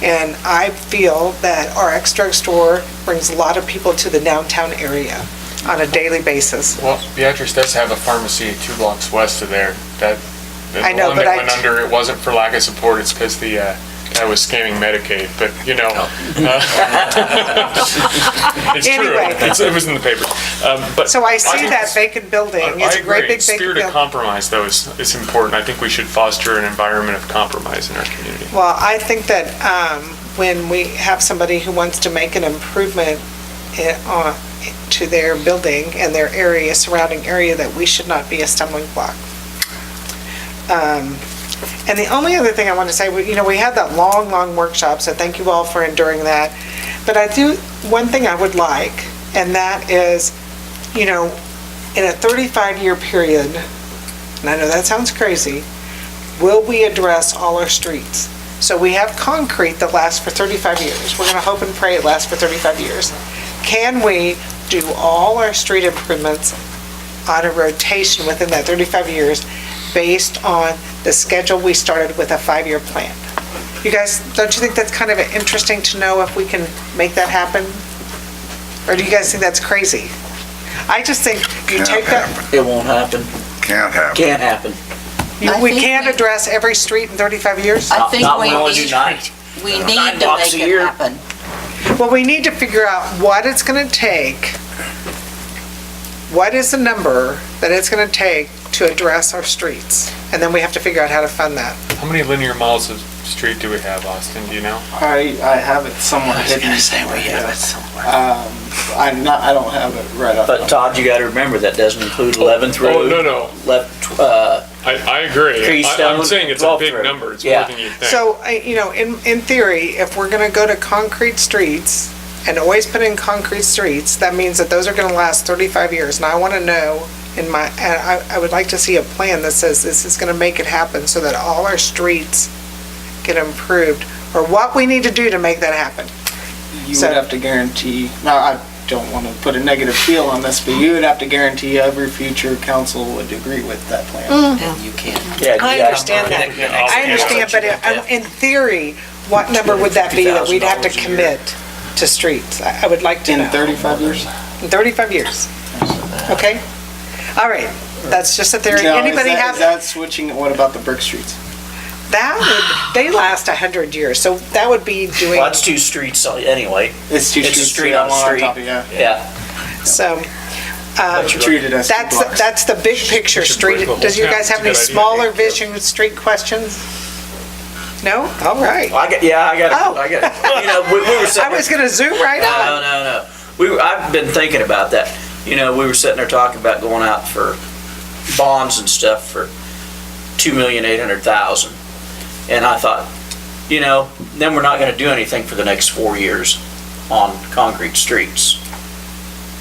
And I feel that RX Drugstore brings a lot of people to the downtown area on a daily basis. Well, Beatrice does have a pharmacy 2 blocks west of there. I know, the one but that went under, it wasn't for lack of support, it's because the guy was scamming Medicaid, but it's Anyway. true. It was in the paper. So I see that vacant building. It's a great big vacant Spirit building. of compromise, though, is important. I think we should foster an environment of compromise in our community. Well, I think that when we have somebody who wants to make an improvement to their building and their area, surrounding area, that we should not be a stumbling block. And the only other thing I want to say, we had that long workshop, so thank you all for enduring that. But one thing I would like, and that is, in a 35-year period, and I know that sounds crazy, will we address all our streets? So we have concrete that lasts for 35 years. We're going to hope and pray it lasts for 35 years. Can we do all our street improvements on a rotation within that 35 years based on the schedule we started with a 5-year plan? You guys, don't you think that's kind of interesting to know if we can make that happen? Or do you guys think that's crazy? I just think you take that. It won't happen. Can't happen. Can't happen. We can't address every street in 35 years? I think Not we when we need, do night. we need 9 to blocks make a it year. happen. Well, we need to figure out what it's going to take. What is the number that it's going to take to address our streets? And then we have to figure out how to fund that. How many linear miles of street do we have, Austin? Do you know? I have it somewhere hidden. we have it somewhere. I don't have it right up. But Todd, you gotta remember, that doesn't include 11th Road. Oh, no. I agree. Keystone, I'm saying it's a 12th big Road. number. It's Yeah. more than you think. So, in theory, if we're going to go to concrete streets and always put in concrete streets, that means that those are going to last 35 years. And I want to know, I would like to see a plan that says this is going to make it happen so that all our streets get improved, or what we need to do to make that happen. You would have to guarantee, now I don't want to put a negative feel on this, but you would have to guarantee every future council would agree with that plan. And you can't. Yeah, I you understand that. I understand, but in theory, what number would that be that we'd have to commit to streets? I would like to know. In 35 years? In 35 years. Okay? All right. That's just a theory. Now, Anybody is have? that switching, what about the brick streets? They last 100 years, so that would be doing. Well, that's 2 streets anyway. It's 2 It's a streets. street yeah, on a one street. top of- Yeah. Yeah. So, But you treat it as 2 blocks. that's the big picture street. break the whole Does you town. guys have It's a any good idea. smaller vision street questions? No? All right. I got it. We were sitting I was gonna zoom right on. No. I've been thinking about that. We were sitting there talking about going out for bonds and stuff for $2,800,000. And I thought, then we're not gonna do anything for the next 4 years on concrete streets.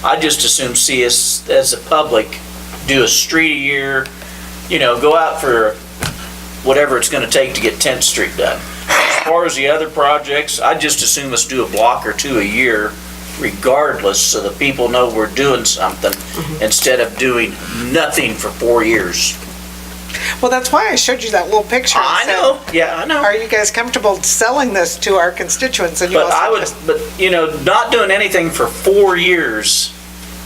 I just assume see us as a public, do a street a year, go out for whatever it's gonna take to get 10th Street done. As far as the other projects, I just assume us do a block or two a year regardless, so that people know we're doing something instead of doing nothing for 4 years. Well, that's why I showed you that little picture. and I said, know, yeah, I know. Are you guys comfortable selling this to our constituents? And you But all I said would, yes. but, not doing anything for 4 years,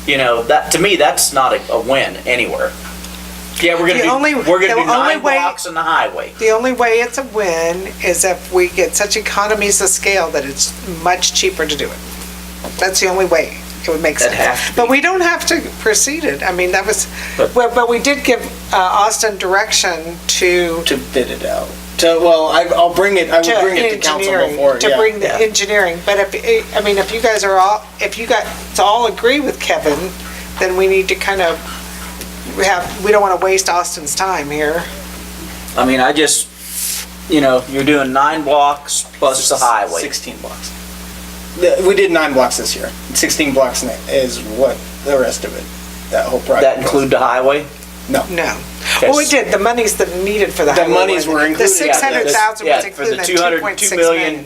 that, to me, that's not a win anywhere. Yeah, we're The only- gonna the do only 9 way- blocks in the highway. The only way it's a win is if we get such economies of scale that it's much cheaper to do it. That's the only way it would make That'd sense. have to But we don't have to proceed it. I mean, that was, but we did give Austin direction to bid it out. Well, I'll bring it, I would bring it to council engineering, before, to yeah. bring the engineering. But if you guys are all, if you guys all agree with Kevin, then we need to kind of we don't want to waste Austin's time here. I mean, you're doing 9 blocks plus the highway. 16 blocks. We did 9 blocks this year. 16 blocks is what the rest of it, that whole project. That include the highway? No. Well, we did. The monies that needed for the The highway. monies were included. The 600,000 was included in the 2.6 million.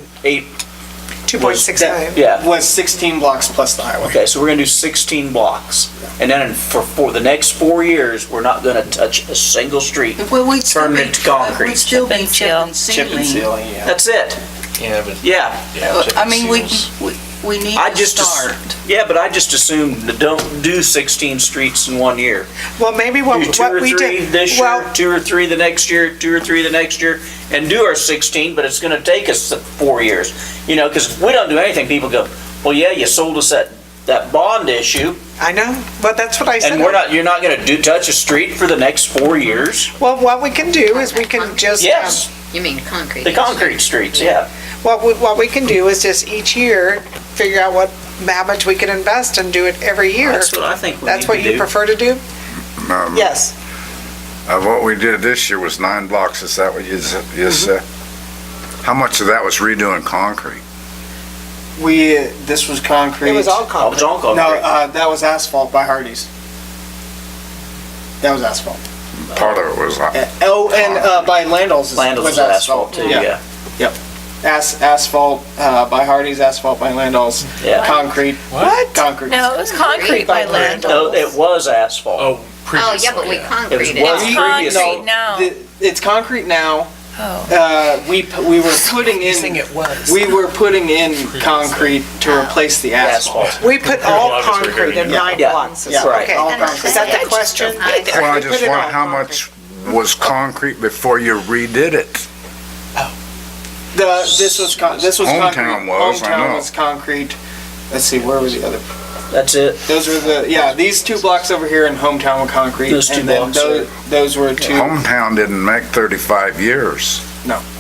2.6 million. Yeah. Was 16 blocks plus the highway. Okay, so we're gonna do 16 blocks. And then for the next 4 years, we're not gonna touch a single street. Well, we'd still Turn be, it to concrete. we'd still be chip and Chip and sealing. sealing, yeah. That's it. Yeah, but. Yeah. I mean, we need I to just, start. yeah, but I just assumed that don't do 16 streets in 1 year. Well, maybe Do what 2 or we 3 did. this Well, year, 2 or 3 the next year, 2 or 3 the next year, and do our 16, but it's gonna take us 4 years. Because if we don't do anything, people go, well, yeah, you sold us that bond issue, I know, but that's what I said. and you're not gonna touch a street for the next 4 years? Well, what we can do is we can just. Yes, You mean concrete? the concrete streets, yeah. What we can do is just each year, figure out how much we can invest and do it every year. That's what I think we need That's to what you do. prefer to do? Yes. What we did this year was 9 blocks, is that what you said? How much of that was redoing concrete? This was concrete. It was all Oh, concrete. it's all concrete. No, that was asphalt by Hardee's. That was asphalt. Part of it was, And by Landals. Landals was asphalt too, yeah. Yep. Asphalt by Hardee's, asphalt by Landals. Yeah. Concrete. What? Concrete. No, it was concrete by land. No, it was asphalt. Oh, Oh, yeah, but we It concreted was it. previously. Concrete now. It's concrete now. Oh. We were putting Saying in, it was. we were putting in concrete to replace the asphalt. We put all Well, obviously, we're concrete in gonna- 9 Yeah. blocks. Yeah. Right. Okay. All And concrete. Is that the question? well, I We put just it want, all how concrete. much was concrete before you redid it? This was concrete. Hometown was, I Hometown know. was concrete. Let's see, where was the other? That's it. Those were these 2 blocks over here in Hometown were concrete. Those 2 and then blocks there. those were 2. Hometown didn't make 35 years.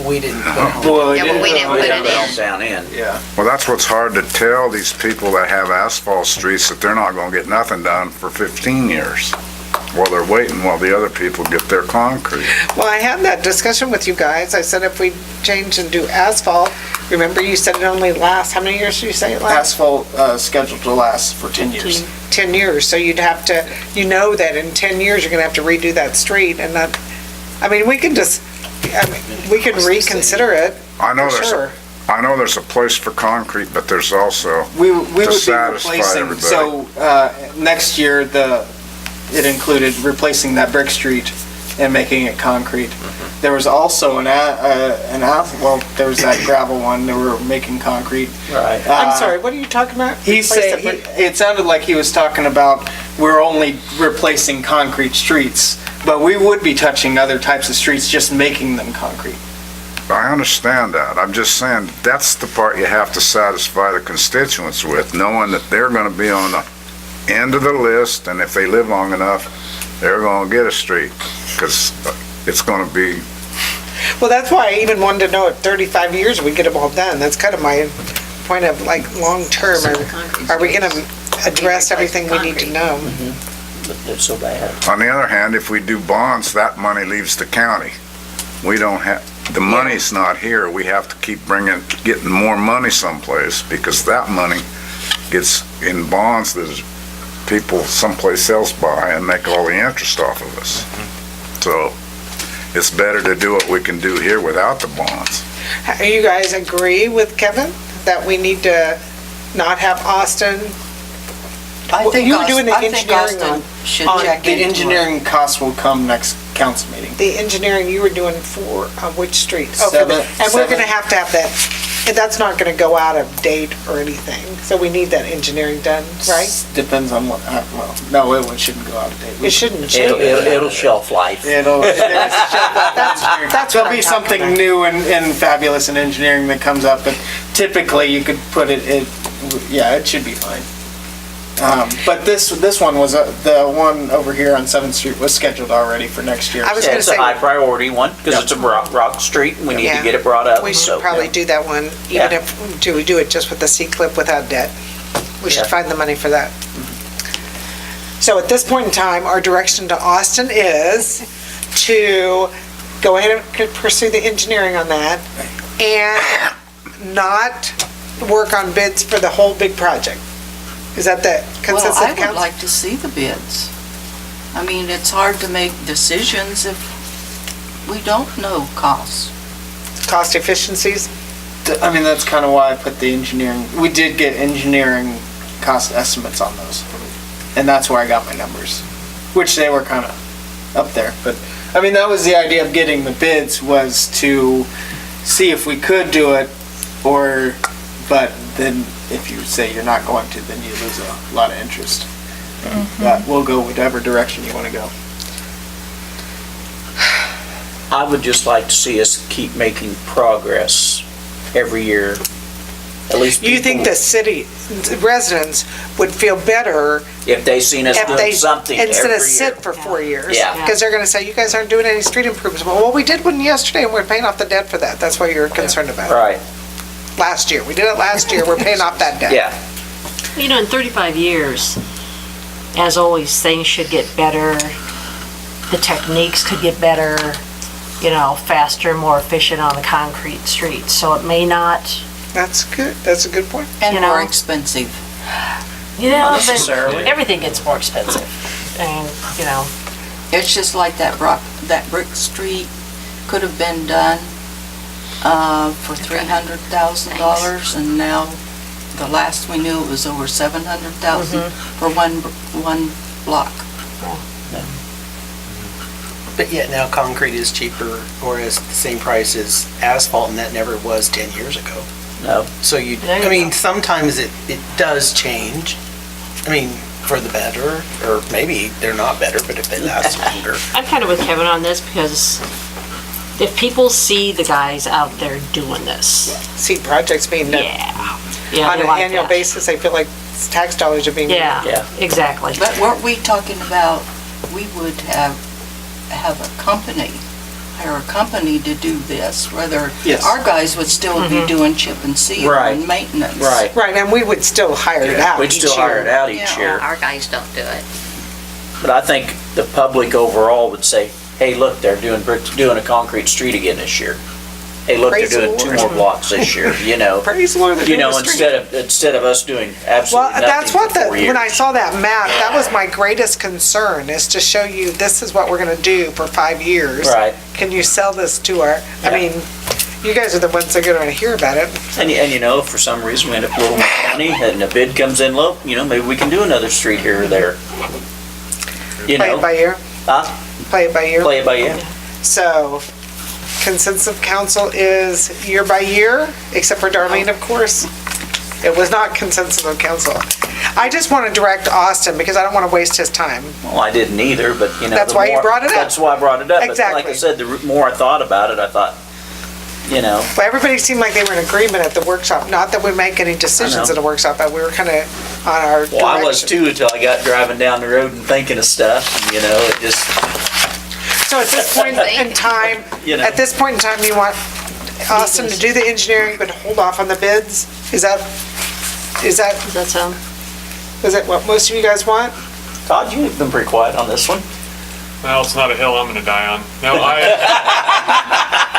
We didn't put it on. Well, Yeah, but we didn't put it in. Down in. Yeah. Well, that's what's hard to tell these people that have asphalt streets, that they're not gonna get nothing done for 15 years. While they're waiting while the other people get their concrete. Well, I had that discussion with you guys. I said if we change and do asphalt, remember you said it only lasts, how many years did you say it lasts? Asphalt scheduled to last for 10 years. 10 years, so you'd have to, that in 10 years, you're gonna have to redo that street and that, we can just, we can reconsider it, I know for there's, sure. I know there's a place for concrete, but there's also, We would be satisfy replacing, everybody. so next year, it included replacing that brick street and making it concrete. There was also there was that gravel one, they were making concrete. Right. I'm sorry, what are you talking about? He said, it sounded like he was talking about, we're only replacing concrete streets, but we would be touching other types of streets, just making them concrete. I understand that. I'm just saying, that's the part you have to satisfy the constituents with, knowing that they're gonna be on the end of the list, and if they live long enough, they're gonna get a street, because it's gonna be, Well, that's why I even wanted to know at 35 years, we get them all done. That's kind of my point of long-term. Are we gonna address everything we need to know? But it's so bad. on the other hand, if we do bonds, that money leaves the county. We don't have, the money's not here, we have to keep getting more money someplace, because that money gets in bonds that is people someplace else buy and make all the interest off of us. So it's better to do what we can do here without the bonds. You guys agree with Kevin that we need to not have Austin? I think You were doing the I think engineering Austin should on check The into it. engineering costs will come next council meeting. The engineering you were doing for, which street? Oh, for the- Seventh- And we're gonna Seventh. have that, and that's not gonna go out of date or anything, so we need that engineering done, right? Depends on what, well, no, it shouldn't go out of date. It shouldn't It'll, change. it'll shelf life. That's There'll what be I'm talking something about. new and fabulous in engineering that comes up, but typically you could put it, yeah, it should be fine. But this one was, the one over here on 7th Street was scheduled already for next year. I was Yeah, gonna it's a say, high priority one, because it's a rock street, and we need Yeah. to get it brought up. we so, should probably yeah. do that one, even Yeah. if, do we do it just with the C-clip without debt? We should Yeah. find the money for that. So at this point in time, our direction to Austin is to go ahead and pursue the engineering on that and not work on bids for the whole big project. Is that the consensus Well, I of would council? like to see the bids. I mean, it's hard to make decisions if we don't know costs. Cost efficiencies? I mean, that's kind of why I put the engineering, we did get engineering cost estimates on those. And that's where I got my numbers, which they were kind of up there. But, I mean, that was the idea of getting the bids, was to see if we could do it, or, but then if you say you're not going to, then you lose a lot of interest. But we'll go whatever direction you want to go. I would just like to see us keep making progress every year. At least You think people- the city residents would feel better if they seen us if doing they, something instead every of year. sit for 4 years? Yeah. Because they're gonna say, you guys aren't doing any street improvements. Well, we did one yesterday and we're paying off the debt for that. That's what you're concerned about. Right, Last year. We did it last year. We're paying off that debt. yeah. You know, in 35 years, as always, things should get better. The techniques could get better, you know, faster, more efficient on the concrete streets. So it may not, That's good. That's a good point. And You know. more expensive. you know, Not necessarily. everything gets more expensive. And, you know, It's just like that brick street could have been done for $300,000, and now, the last we knew, it was over $700,000 for one block. But yet now concrete is cheaper or is the same price as asphalt, and that never was 10 years ago. No. So I mean, sometimes it does change. I mean, for the better, or maybe they're not better, but if they last longer. I'm kind of with Kevin on this because if people see the guys out there doing this, See projects being done yeah, on they an like annual that. basis. I feel like tax dollars are being. Yeah, exactly. But weren't we talking about, we would have a company, hire a company to do this, whether Yes. our guys would still be doing chip and seal Right. and maintenance. Right. Right, and we would still hire it out We'd each still hire it year. out each Yeah. year. Our guys don't do it. But I think the public overall would say, hey, look, they're doing a concrete street again this year. Hey, look, Praise they're the doing 2 Lord. more blocks this year, you know. Praise the Lord, they're You doing know, the street. instead of us doing Well, absolutely that's nothing what for 4 years. when I saw that map, that was my greatest concern, is to show you, this is what we're gonna do for 5 years. Right. Can you sell this to our, I Yeah. mean, you guys are the ones that are gonna hear about it. And you know, if for some reason we end up a little more money and the bid comes in low, you know, maybe we can do another street here or there. You Play it know, by ear, huh? play it by ear. Play it by ear. So, consensus of council is year by year, except for Darlene, of course. It was not consensus of council. I just want to direct Austin because I don't want to waste his time. Well, I didn't either, but you know. That's the why you more- brought it up. That's why I brought it up. But Exactly. like I said, the more I thought about it, I thought, you know, But everybody seemed like they were in agreement at the workshop. Not that we make any decisions I at a workshop, but we were kind of on our direction. well, I was too until I got driving down the road and thinking of stuff, and, you know, it just, So at this point in time, you know. at this point in time, you want Austin to do the engineering, but hold off on the bids? Is that Does that sound? is that what most of you guys want? Todd, you've been pretty quiet on this one. Well, it's not a hill I'm gonna die on. No, I,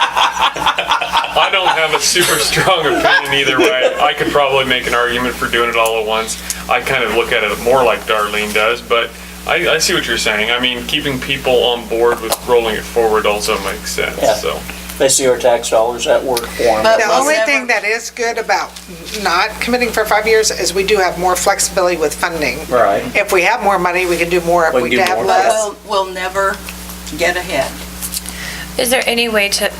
I don't have a super strong opinion either way. I could probably make an argument for doing it all at once. I kind of look at it more like Darlene does, but I see what you're saying. I mean, keeping people on board with rolling it forward also makes sense, Yeah. so. They see our tax dollars at work for them. But The we'll only never- thing that is good about not committing for 5 years is we do have more flexibility with funding. Right. If we have more money, we can do more. If We we can do have more. less, We'll never get ahead. Is there any way to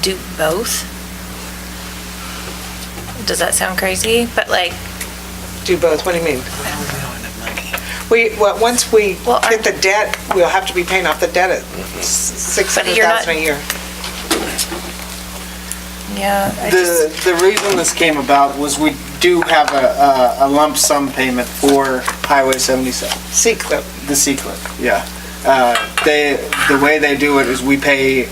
do both? Does that sound crazy? But like, do both. What do you mean? Once we Well, get the debt, we'll have to be paying off the debt at But you're $600,000 a year. yeah, I just, The reason this came about was we do have a lump sum payment for Highway 77, C-CLIP. the C-CLIP, yeah. The way they do it is we pay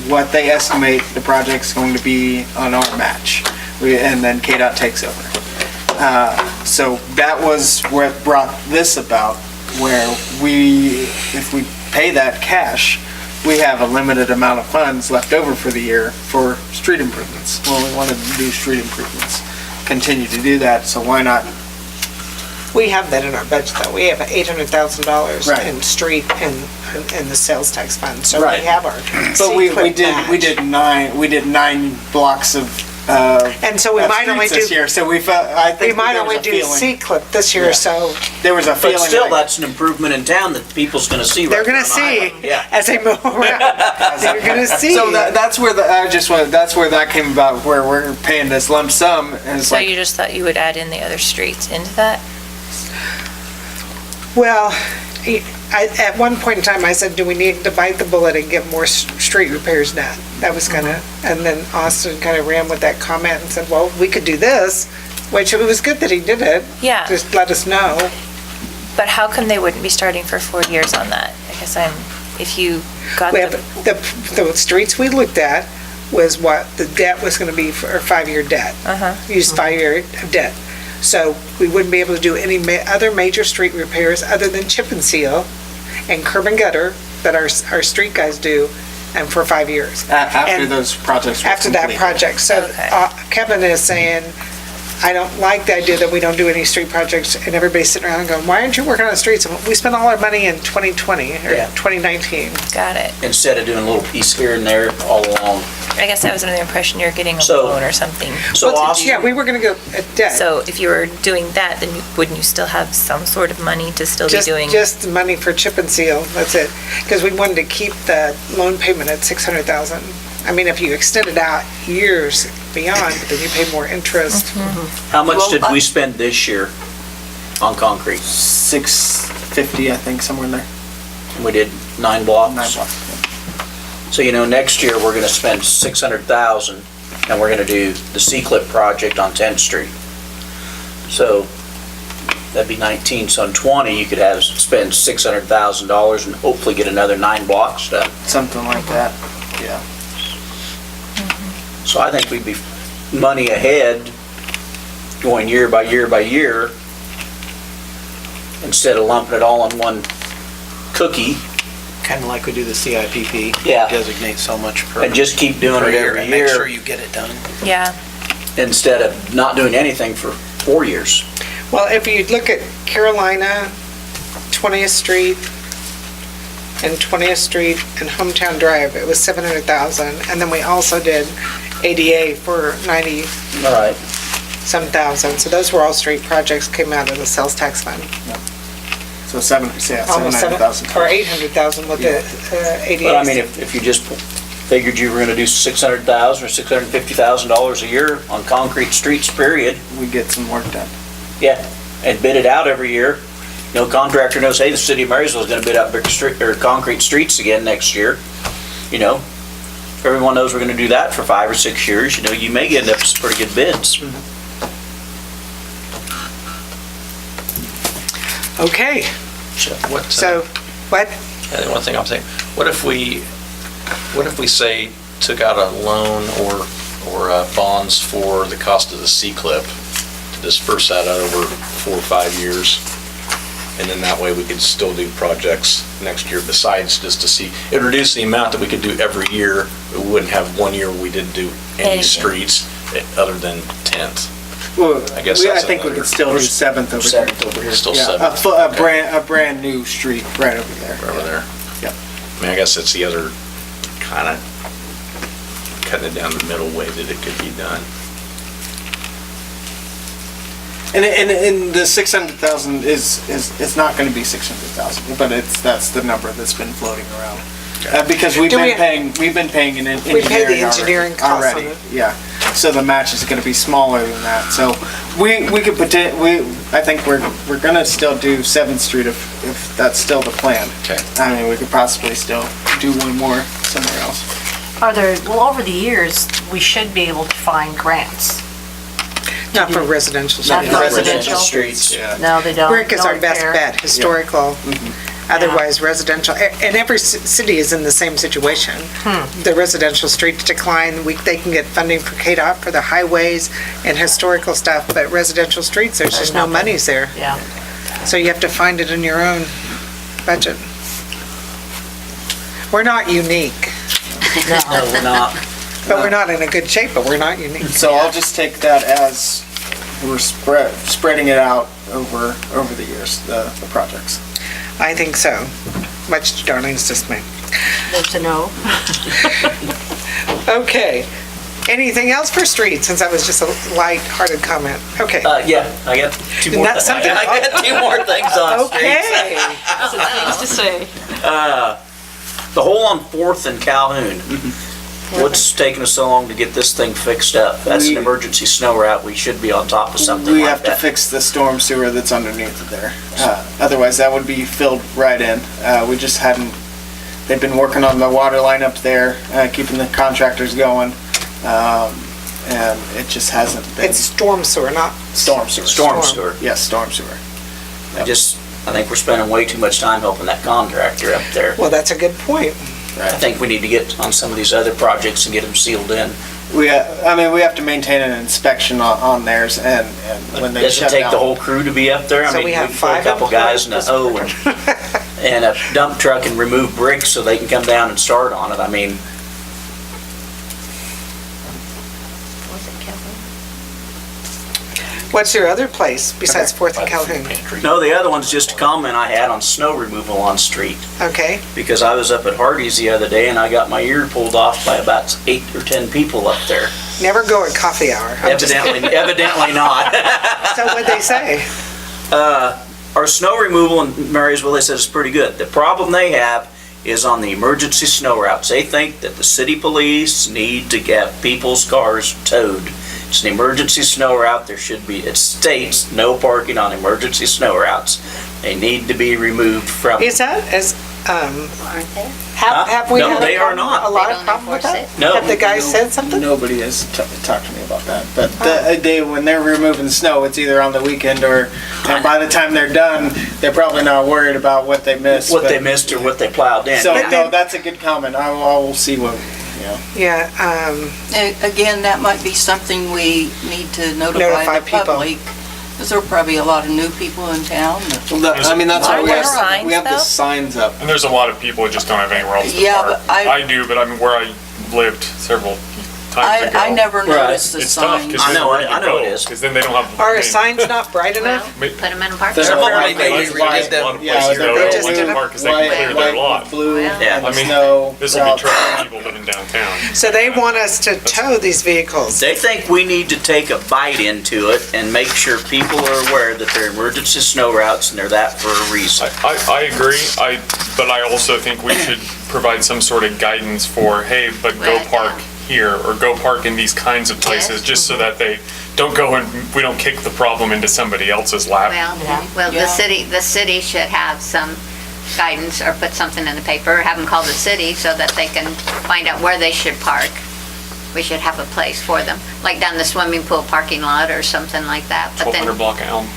what they estimate the project's going to be on our match, and then KDOT takes over. So that was what brought this about, where if we pay that cash, we have a limited amount of funds left over for the year for street improvements. Well, we wanted to do street improvements, continue to do that, so why not? We have that in our budget, though. We have $800,000 Right. in street and the sales tax fund, so we Right. have our But we C-CLIP did match. 9 blocks of And so we of might only streets this do, year, so we felt, I we think might there only was a do feeling. C-CLIP this year, Yeah. so There was a But feeling still, like, that's an improvement in town that people's gonna see right they're there gonna on see Highway. Yeah. as they move around. They're gonna see. so that's where that's where that came about, where we're paying this lump sum, and it's so like, you just thought you would add in the other streets into that? Well, at one point in time, I said, do we need to bite the bullet and get more street repairs done? That was kind of, and then Austin kind of ran with that comment and said, well, we could do this, which it was good that he did it. Yeah. Just let us know. But how come they wouldn't be starting for 4 years on that? I guess if you got We have, the, the streets we looked at was what the debt was going to be for a 5-year debt. Used 5-year debt. So we wouldn't be able to do any other major street repairs other than chip and seal and curb and gutter that our street guys do, and for 5 years. after And those projects were After that completed. project. So Okay. Kevin is saying, I don't like the idea that we don't do any street projects, and everybody's sitting around going, why aren't you working on the streets? And we spent all our money in 2020 or Yeah. 2019. got it. Instead of doing a little piece here and there all along. I guess I was under the impression you're getting a So- loan or something. So Well, Austin, yeah, we were gonna go at debt. So if you were doing that, then wouldn't you still have some sort of money to still be doing? Just the money for chip and seal, that's it. Because we wanted to keep the loan payment at 600,000. I mean, if you extend it out years beyond, then you pay more interest. how much Well, did we spend this year on concrete? 650, I think, somewhere in there. We did 9 blocks. 9 blocks. So, next year, we're gonna spend 600,000, and we're gonna do the C-CLIP project on 10th Street. So, that'd be 19, so in 20, you could spend $600,000 and hopefully get another 9 blocks done. Something like that, yeah. So I think we'd be money ahead, going year by year by year, instead of lumping it all in one cookie, Kind of like we do the CIPP. Yeah. Designate so much per. and just keep doing per it year every and make sure year, you get it done. Yeah, instead of not doing anything for 4 years. Well, if you look at Carolina, 20th Street, and 20th Street and Hometown Drive, it was 700,000. And then we also did ADA for 90-some All right. thousand. So those were all street projects, came out of the sales tax fund. So Almost 700,000. Or 800,000 with the ADA. But I mean, if you just figured you were gonna do $600,000 or $650,000 a year on concrete streets, period, We get some work done. yeah, and bid it out every year. Contractor knows, hey, the city of Marysville is gonna bid out brick street, or concrete streets again next year. Everyone knows we're gonna do that for 5 or 6 years, you may end up with some pretty good bids. Okay, What, so, what? one thing I'm saying, what if we say took out a loan or bonds for the cost of the C-CLIP to disperse that out over 4 or 5 years? And then that way we could still do projects next year besides just to see, it would reduce the amount that we could do every year. We wouldn't have one year we didn't do any Anything. streets other than 10th. Well, I guess I that's think we another- could still do 7th over here. 7th over here. Still Yeah, 7th a brand new street right over there. over there. Yep. I mean, I guess it's the other kind of cutting it down the middle way that it could be done. And the 600,000 it's not gonna be 600,000, but that's the number that's been floating around. Because we've Do we- been paying an engineering We paid the already- engineering costs on already. it. Yeah, so the match is gonna be smaller than that, so we could I think we're gonna still do 7th Street if that's still the plan. Okay. I mean, we could possibly still do one more somewhere else. Well, over the years, we should be able to find grants. Not for residential Not streets. for Residential residential. streets. Yeah. No, they don't. Brick is our No best repair. bet, historical. Otherwise, residential, and every city is in the same situation. The residential streets decline, they can get funding for KDOT for the highways and historical stuff, but residential streets, there's just no monies there. Yeah. So you have to find it in your own budget. We're not unique, No, we're not. but we're not in a good shape, but we're not unique. So I'll just take that as we're spreading it out over the years, the projects. I think so, much to Darlene's dismay. There's a no. Okay, anything else for streets, since that was just a light-hearted comment? Okay. Yeah, I got two more. Not something- I got two more things on streets. Okay. Things to say. The hole on 4th and Calhoun. What's taking us so long to get this thing fixed up? That's an We- emergency snow route. We should be on top of something We like have to that. fix the storm sewer that's underneath it there. Otherwise, that would be filled right in. We just hadn't, they've been working on the water line up there, keeping the contractors going. And it just hasn't been. It's storm sewer, not Storm sewer. Storm sewer. Yes, storm sewer. I think we're spending way too much time helping that contractor up there. Well, that's a good point. I think we need to get on some of these other projects and get them sealed in. We have to maintain an inspection on theirs and when they Does it shut take down. the whole crew to be up there? I So mean, we have can put a 5 couple guys in a employees. hoe and a dump truck and remove bricks so they can come down and start on it. I mean, Was it Calhoun? What's your other place besides 4th and Calhoun? no, the other one's just a comment I had on snow removal on street. Okay, Because I was up at Hardee's the other day and I got my ear pulled off by about 8 or 10 people up there. never go at coffee hour. I'm just- Evidently not. So what'd they say? Our snow removal in Marysville, they said is pretty good. The problem they have is on the emergency snow routes. They think that the city police need to get people's cars towed. It's an emergency snow route. There should be, it states no parking on emergency snow routes. They need to be removed from. Is that, Aren't they? have we No, had they a are problem, not. a lot They of don't problem with enforce that? it. No. Have the guy said something? Nobody has talked to me about that, but when they're removing snow, it's either on the weekend or, and by the time they're done, they're probably not worried about what they missed. What they but- missed or what they plowed in. So, But no, then- that's a good comment. I will see what, Yeah, Again, that might be something we need to Notify notify the people. public, because there are probably a lot of new people in town. I mean, that's why Aren't we there have, signs, we have the though? signs up. And there's a lot of people who just don't have anywhere else to Yeah, park. but I- do, but I mean, where I lived several times ago. I never noticed the It's tough, signs. because I know, where do I you know go? it is. Because then they don't have. are I mean, signs not bright Well, enough? put them in a parking They're- lot. Somebody maybe There's redid a them. lot of Yeah, places they're that just don't like to did park because they can clear their lot. with blue Well, Yeah. and I mean, snow. This will be route. trouble for people living downtown. So they want us to tow these vehicles. They think we need to take a bite into it and make sure people are aware that they're emergency snow routes and they're that for a reason. I agree, but I also think we should provide some sort of guidance for, hey, but go Right, park here, or go park in these kinds of places, Yes. just so that they don't go and, we don't kick the problem into somebody else's lap. Well, Yeah. the city should have some guidance or put something in the paper, or have them call the city so that they can find out where they should park. We should have a place for them, like down the swimming pool parking lot or something like that. But 1200 then, block of Elm.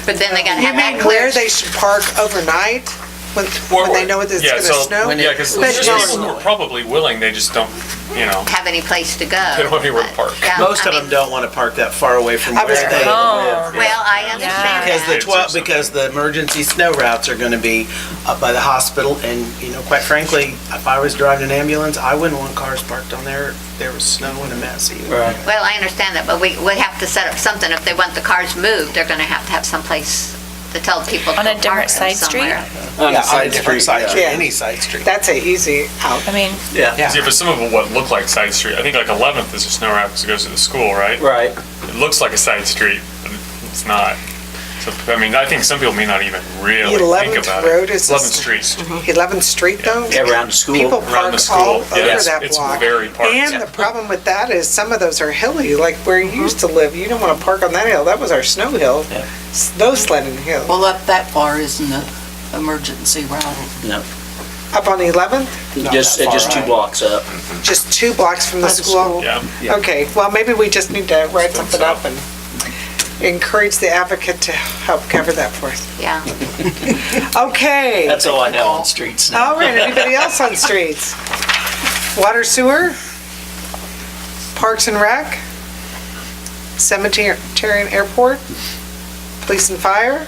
but then they gotta You have that mean clear. where they should park overnight? when they know it's gonna snow? Yeah, because But there's just- people who are probably willing, they just don't, Have any place to go. they don't have anywhere to park. Yeah, Most I of them mean, don't want to park that far away from I where was- they live. Well, I understand Because the that. because the emergency snow routes are going to be up by the hospital, and, quite frankly, if I was driving an ambulance, I wouldn't want cars parked on there if there was snow and a mess either. Right. Well, I understand that, but we have to set up something. If they want the cars moved, they're gonna have some place to tell people to On a go different park them side street? somewhere. On Yeah, a side street, side street, yeah. any side street. That's a easy out. I mean, Yeah. See, but some of them what look like side street, I think like 11th is a snow route because it goes to the school, right? Right. It looks like a side street, but it's not. So, I mean, I think some people may not even really think 11th about Road it. is 11th Street. 11th Street though? Yeah, around the school. People Around park the school. all over Yeah, that it's block. very parked. And the problem with that is some of those are hilly, like where you used to live. You don't want to park on that hill. That was our snow hill. Yeah. Snow sledding hill. Well, up that far isn't an emergency route. No, Up on 11th? just 2 blocks up. Just 2 blocks from the By the school? Yeah. Okay, well, maybe we just need to write something up and encourage the advocate to help cover that for us. Yeah. Okay. That's all I know on streets now. All right, anybody else on streets? Water sewer? Parks and Rec? Cemetery and Airport? Police and Fire?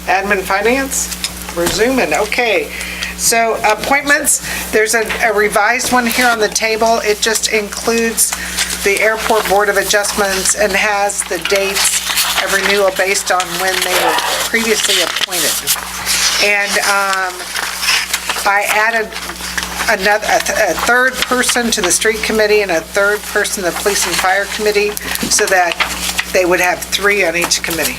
Admin Finance? We're zooming, okay. So appointments, there's a revised one here on the table. It just includes the Airport Board of Adjustments and has the dates of renewal based on when they were previously appointed. And I added a third person to the street committee and a third person to the police and fire committee so that they would have 3 on each committee.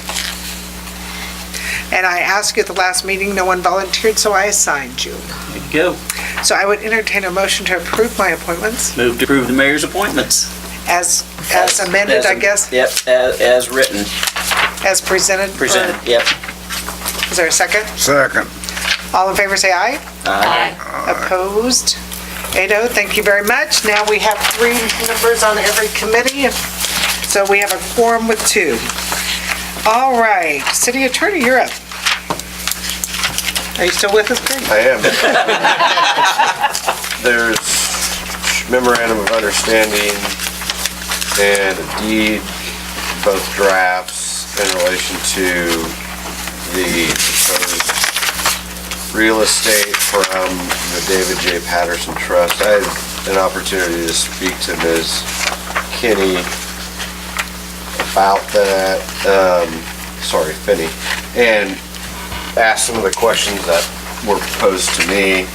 And I asked you at the last meeting, no one volunteered, so I assigned you. Good to go. So I would entertain a motion to approve my appointments Move to approve the mayor's appointments. as amended, I guess, Yep, as written, as presented. presented, yep. Is there a second? Second. All in favor, say aye. Aye. Opposed? 8-0, thank you very much. Now we have 3 members on every committee, so we have a quorum with 2. All right, city attorney, you're up. Are you still with us, Craig? I am. There's memorandum of understanding and a deed, both drafts in relation to the proposed real estate from the David J. Patterson Trust. I had an opportunity to speak to Ms. Kinney about that, Finney, and asked some of the questions that were posed to me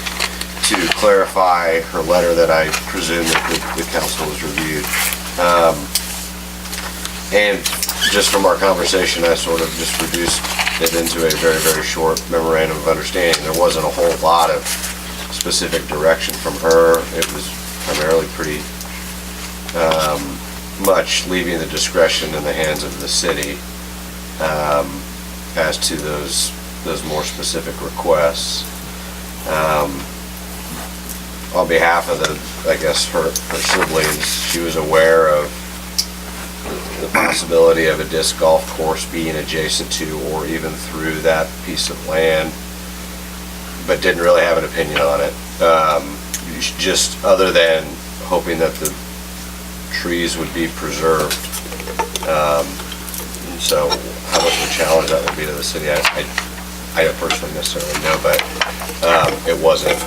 to clarify her letter that I presume that the council has reviewed. And just from our conversation, I sort of just reduced it into a very, very short memorandum of understanding. There wasn't a whole lot of specific direction from her. It was primarily pretty much leaving the discretion in the hands of the city as to those more specific requests. On behalf of her siblings, she was aware of the possibility of a disc golf course being adjacent to or even through that piece of land, but didn't really have an opinion on it. Just other than hoping that the trees would be preserved. So how much of a challenge that would be to the city, I don't personally necessarily know, but it wasn't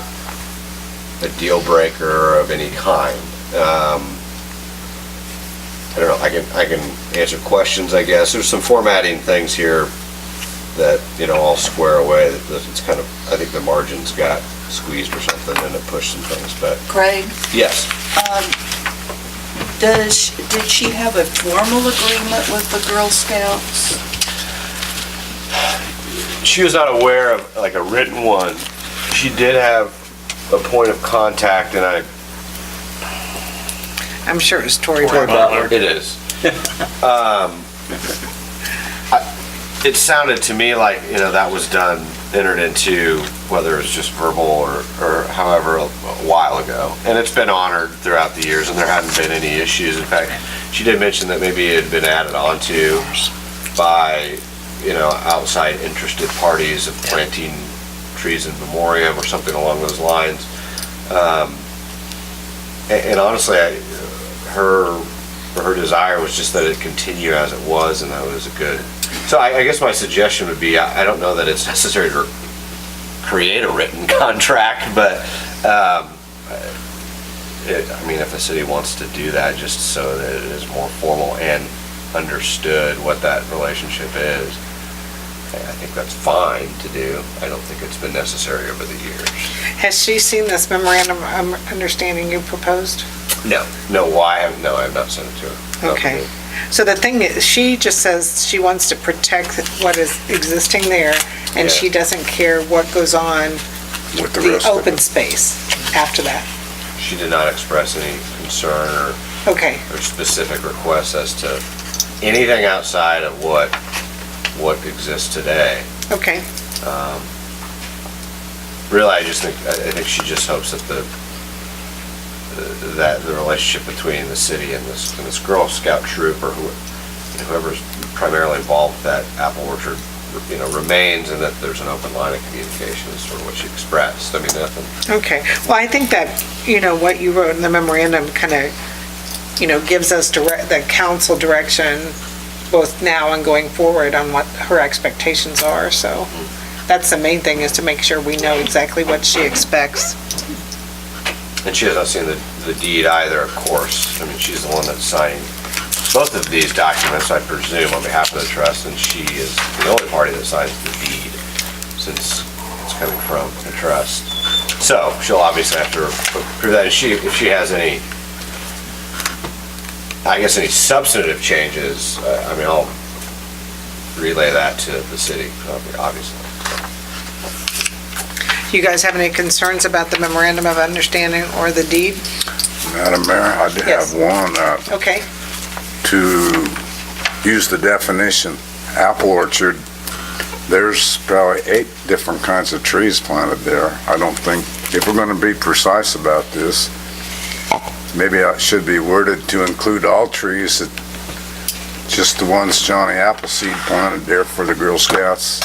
a deal breaker of any kind. I don't know, I can answer questions, I guess. There's some formatting things here that, I'll square away. It's kind of, I think the margins got squeezed or something and it pushed some things, but Craig, yes. did she have a formal agreement with the Girl Scouts? She was not aware of like a written one. She did have a point of contact, and I'm sure it was Tory Tory Butler. Butler. It is. It sounded to me like, that was done, entered into, whether it's just verbal or however, a while ago. And it's been honored throughout the years, and there hadn't been any issues. In fact, she did mention that maybe it had been added onto by, outside interested parties of planting trees in memoriam or something along those lines. And honestly, her desire was just that it continue as it was, and that was a good. So I guess my suggestion would be, I don't know that it's necessary to create a written contract, but I mean, if the city wants to do that, just so that it is more formal and understood what that relationship is, I think that's fine to do. I don't think it's been necessary over the years. Has she seen this memorandum of understanding you proposed? No, I have not sent it to her. Okay. So the thing is, she just says she wants to protect what is existing there, and she doesn't care what goes on With the the rest of open it. space after that. She did not express any concern Okay, or specific requests as to anything outside of what exists today. okay. Really, I think she just hopes that the relationship between the city and this Girl Scout troop, or whoever's primarily involved with that apple orchard, remains, and that there's an open line of communication is sort of what she expressed. I mean, nothing. Okay, well, I think that, what you wrote in the memorandum kind of, gives us the council direction, both now and going forward, on what her expectations are, so that's the main thing, is to make sure we know exactly what she expects. And she has not seen the deed either, of course. I mean, she's the one that signed both of these documents, I presume, on behalf of the trust, and she is the only party that signs the deed, since it's coming from the trust. So she'll obviously have to approve that. If she has any substantive changes, I'll relay that to the city, obviously. You guys have any concerns about the memorandum of understanding or the deed? Madam Mayor, I do Yes. have one, Okay, to use the definition, apple orchard, there's probably 8 different kinds of trees planted there. I don't think, if we're gonna be precise about this, maybe it should be worded to include all trees, that just the ones Johnny Appleseed planted there for the Girl Scouts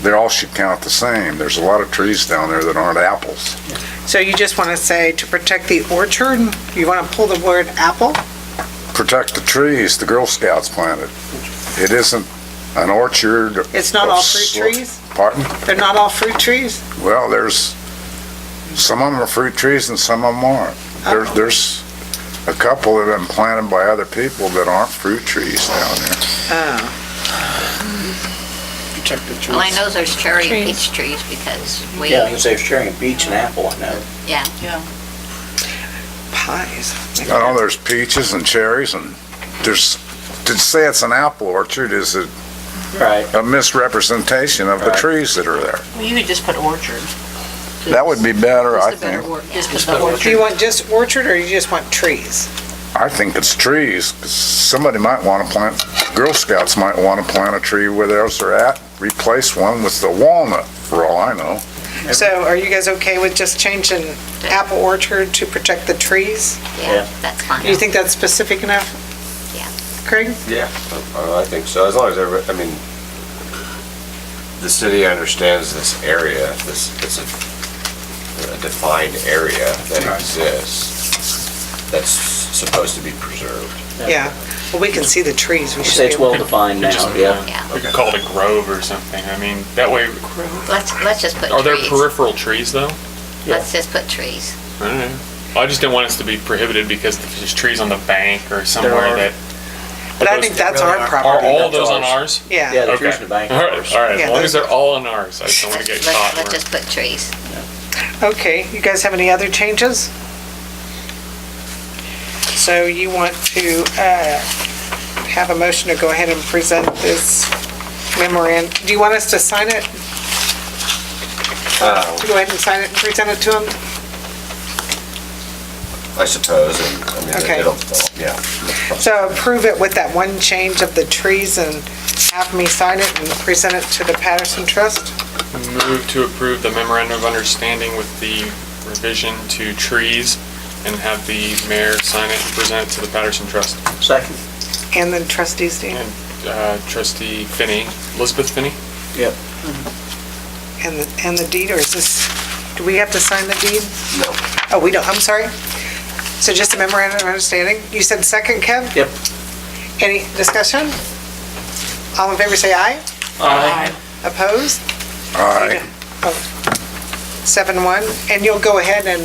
they all should count the same. There's a lot of trees down there that aren't apples. so you just want to say to protect the orchard, you want to pull the word apple? Protect the trees the Girl Scouts planted. It isn't an orchard. It's not all fruit trees? Pardon? They're not all fruit trees? Well, some of them are fruit trees and some of them aren't. There's a couple that have been planted by other people that aren't fruit trees down there. Oh. Protect the trees. Well, I know there's cherry and peach trees because we, Yeah, I was gonna say, if sharing a beech and apple, I know. yeah. Pies. I know there's peaches and cherries, and to say it's an apple orchard is Right. a misrepresentation of the trees that are there. Well, you could just put orchard. That would be better, I Just a better think. word. Just put Just the put orchard. Do you want just orchard, or you just want trees? I think it's trees, 'cause somebody might want to plant, Girl Scouts might want to plant a tree where theirs are at, replace one with the walnut, for all I know. So are you guys okay with just changing apple orchard to protect the trees? Yeah, that's fine. Do you think that's specific enough? Yeah. Craig? Yeah, I think so. As long as the city understands this area, it's a defined area that exists that's supposed to be preserved. Yeah. Well, we can see the trees. We should Say be it's able well defined now, yeah. Yeah. We could call it a grove or something. I mean, that way, Let's just put are there trees. peripheral trees though? Let's just put trees. I don't know. I just didn't want us to be prohibited because there's trees on the bank or somewhere that. But I think that's our Are property. all of those on ours? Yeah. Yeah, the Okay. trees in the bank. All right, all right. Yeah, As long those- as they're all on ours, I just don't want to get caught. Let's just put trees. Okay, you guys have any other changes? So you want to have a motion to go ahead and present this memorandum? Do you want us to sign it? To go ahead and sign it and present it to them? I suppose, Okay. yeah. So approve it with that one change of the trees and have me sign it and present it to the Patterson Trust? Move to approve the memorandum of understanding with the revision to trees and have the mayor sign it and present it to the Patterson Trust. Second. And then trustees, Dan? And trustee Finney, Elizabeth Finney? Yep. and the deed, or is this, do we have to sign the deed? No. Oh, we don't, I'm sorry. So just a memorandum of understanding? You said second, Kev? Yep. Any discussion? All in favor say aye. Aye. Opposed? Aye. 7-1, and you'll go ahead and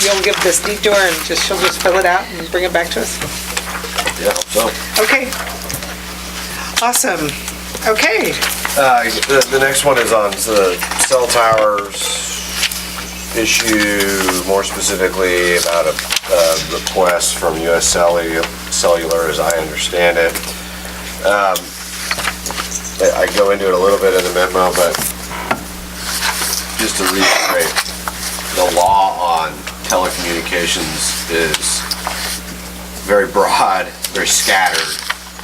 you'll give this deed to her and she'll just fill it out and bring it back to us? Yeah, so. Okay. Awesome. Okay. The next one is on the cell towers issue, more specifically about a request from US Cellular, as I understand it. I go into it a little bit in the memo, but just to reiterate, the law on telecommunications is very broad, very scattered.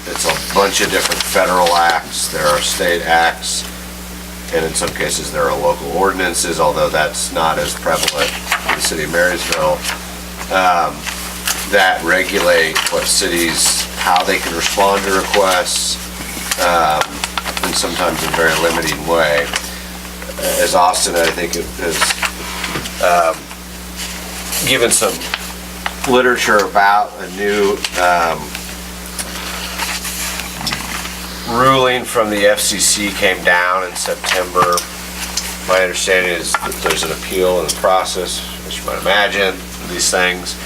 It's a bunch of different federal acts, there are state acts, and in some cases there are local ordinances, although that's not as prevalent in the city of Marysville, that regulate what cities, how they can respond to requests, and sometimes in a very limiting way. As Austin, I think, has given some literature about a new ruling from the FCC came down in September. My understanding is that there's an appeal in the process, as you might imagine, these things,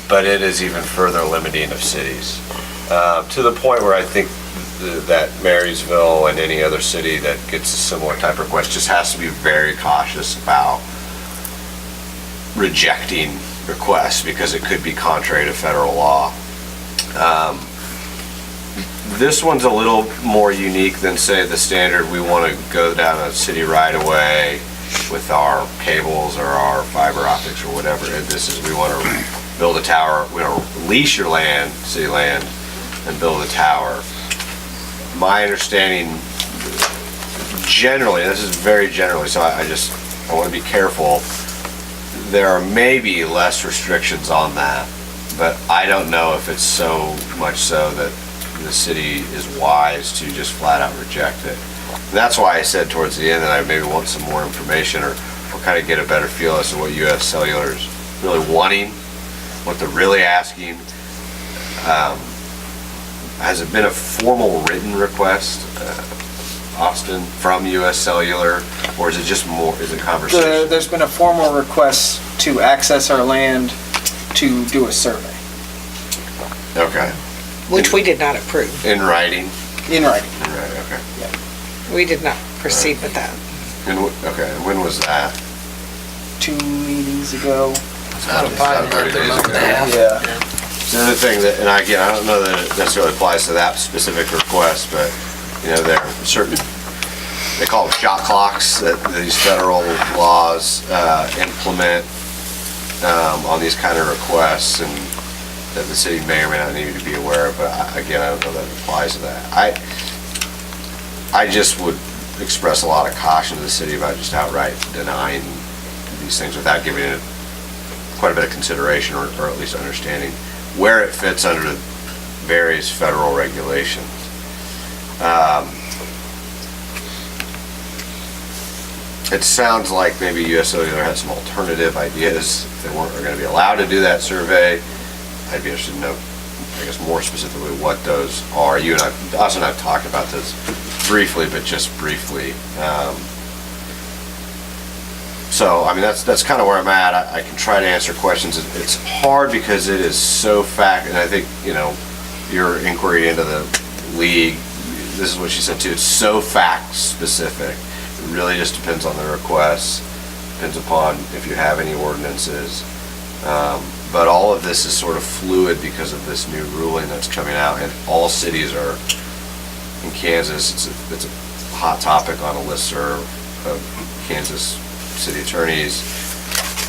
but it is even further limiting of cities, to the point where I think that Marysville and any other city that gets a similar type of request just has to be very cautious about rejecting requests because it could be contrary to federal law. This one's a little more unique than, say, the standard we want to go down a city right-of-way with our cables or our fiber optics or whatever. This is, we want to build a tower, we want to lease your land, city land, and build a tower. My understanding, generally, this is very generally, so I want to be careful. There are maybe less restrictions on that, but I don't know if it's so much so that the city is wise to just flat out reject it. And that's why I said towards the end that I maybe want some more information or kind of get a better feel as to what US Cellular is really wanting, what they're really asking. Has it been a formal written request, Austin, from US Cellular, or is it just more, is it conversation? There's been a formal request to access our land to do a survey. Okay. Which we did not approve. In writing? In writing. In writing, okay. We did not proceed with that. Okay, and when was that? 2 meetings ago. About 30 days ago. Yeah. The other thing that, and again, I don't know that it necessarily applies to that specific request, but, you know, there are certain, they call them shot clocks that these federal laws implement on these kind of requests, and that the city may or may not need to be aware of, but again, I don't know that it applies to that. I just would express a lot of caution to the city about just outright denying these things without giving it quite a bit of consideration or at least understanding where it fits under the various federal regulations. It sounds like maybe US Cellular had some alternative ideas. If they weren't going to be allowed to do that survey, I'd be interested to know, I guess, more specifically what those are. You and Austin and I have talked about this briefly, but just briefly. So, I mean, that's kind of where I'm at. I can try to answer questions. It's hard because it is so and I think, you know, your inquiry into the league, this is what she said too, it's so fact specific. It really just depends on the requests, depends upon if you have any ordinances. But all of this is sort of fluid because of this new ruling that's coming out, and all cities are, in Kansas, it's a hot topic on a listserv of Kansas city attorneys,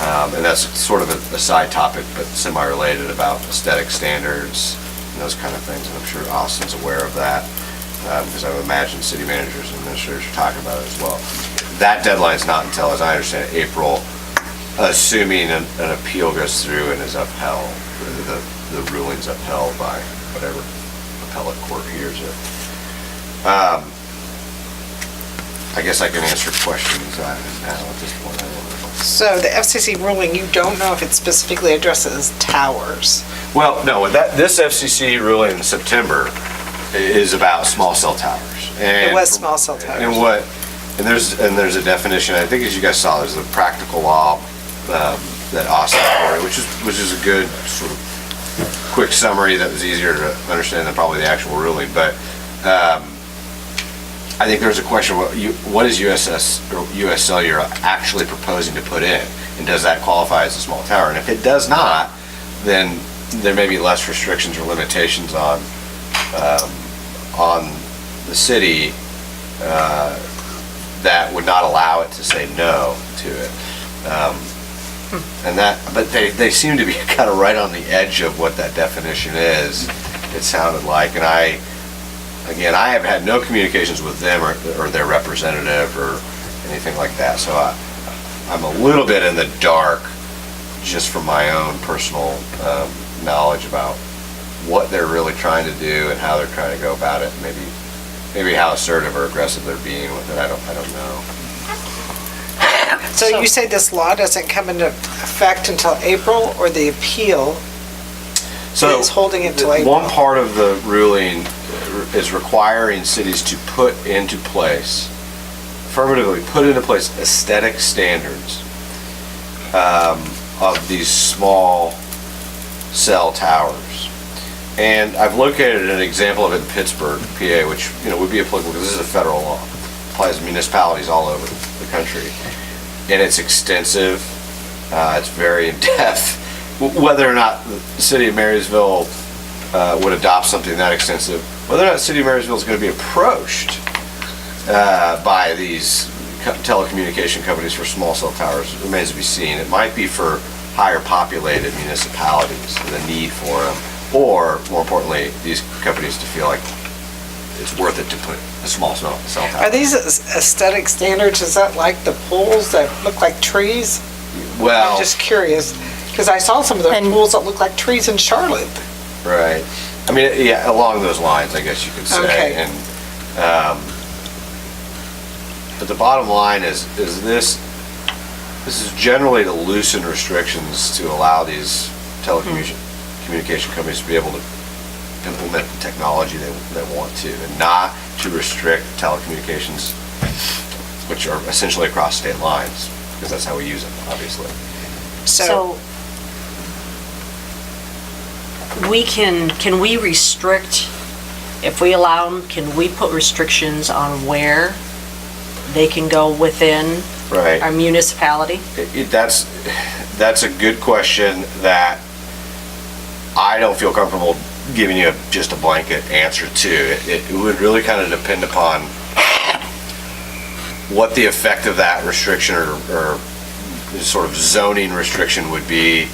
and that's sort of a side topic, but semi-related, about aesthetic standards and those kind of things, and I'm sure Austin's aware of that, because I would imagine city managers and administrators are talking about it as well. That deadline's not until, as I understand it, April, assuming an appeal goes through and is upheld, the ruling's upheld by whatever appellate court hears it. I guess I can answer questions now at this point. I don't know. So the FCC ruling, you don't know if it specifically addresses towers? Well, no, this FCC ruling in September is about small cell towers. It was small cell towers. And there's a definition, I think as you guys saw, there's a practical law that Austin quoted, which is a good sort of quick summary that was easier to understand than probably the actual ruling. But I think there's a question, what is US Cellular actually proposing to put in? And does that qualify as a small tower? And if it does not, then there may be less restrictions or limitations on the city that would not allow it to say no to it. But they seem to be kind of right on the edge of what that definition is, it sounded like. And I have had no communications with them or their representative or anything like that. So I'm a little bit in the dark just from my own personal knowledge about what they're really trying to do and how they're trying to go about it. Maybe how assertive or aggressive they're being with it. I don't know. So you say this law doesn't come into effect until April, or the appeal is holding it till April? One part of the ruling is requiring cities to affirmatively put into place aesthetic standards of these small cell towers. And I've located an example of it in Pittsburgh, PA, which would be applicable because this is a federal law. It applies to municipalities all over the country. And it's extensive, it's very in-depth. Whether or not the city of Marysville would adopt something that extensive, whether or not the city of Marysville is going to be approached by these telecommunication companies for small cell towers remains to be seen. It might be for higher populated municipalities, the need for them, or more importantly, these companies to feel like it's worth it to put a small cell tower. Are these aesthetic standards, is that like the pools that look like trees? Well, I'm just curious, because I saw some of the pools that look like trees in Charlotte. Right. I mean, yeah, along those lines, I guess you could say. Okay. And, but the bottom line is this is generally to loosen restrictions to allow these telecommunication companies to be able to implement the technology they want to, and not to restrict telecommunications, which are essentially across state lines, because that's how we use them, obviously. So can we restrict, if we allow them, can we put restrictions on where they can go within Right. our municipality? That's a good question that I don't feel comfortable giving you just a blanket answer to. It would really kind of depend upon what the effect of that restriction or sort of zoning restriction would be.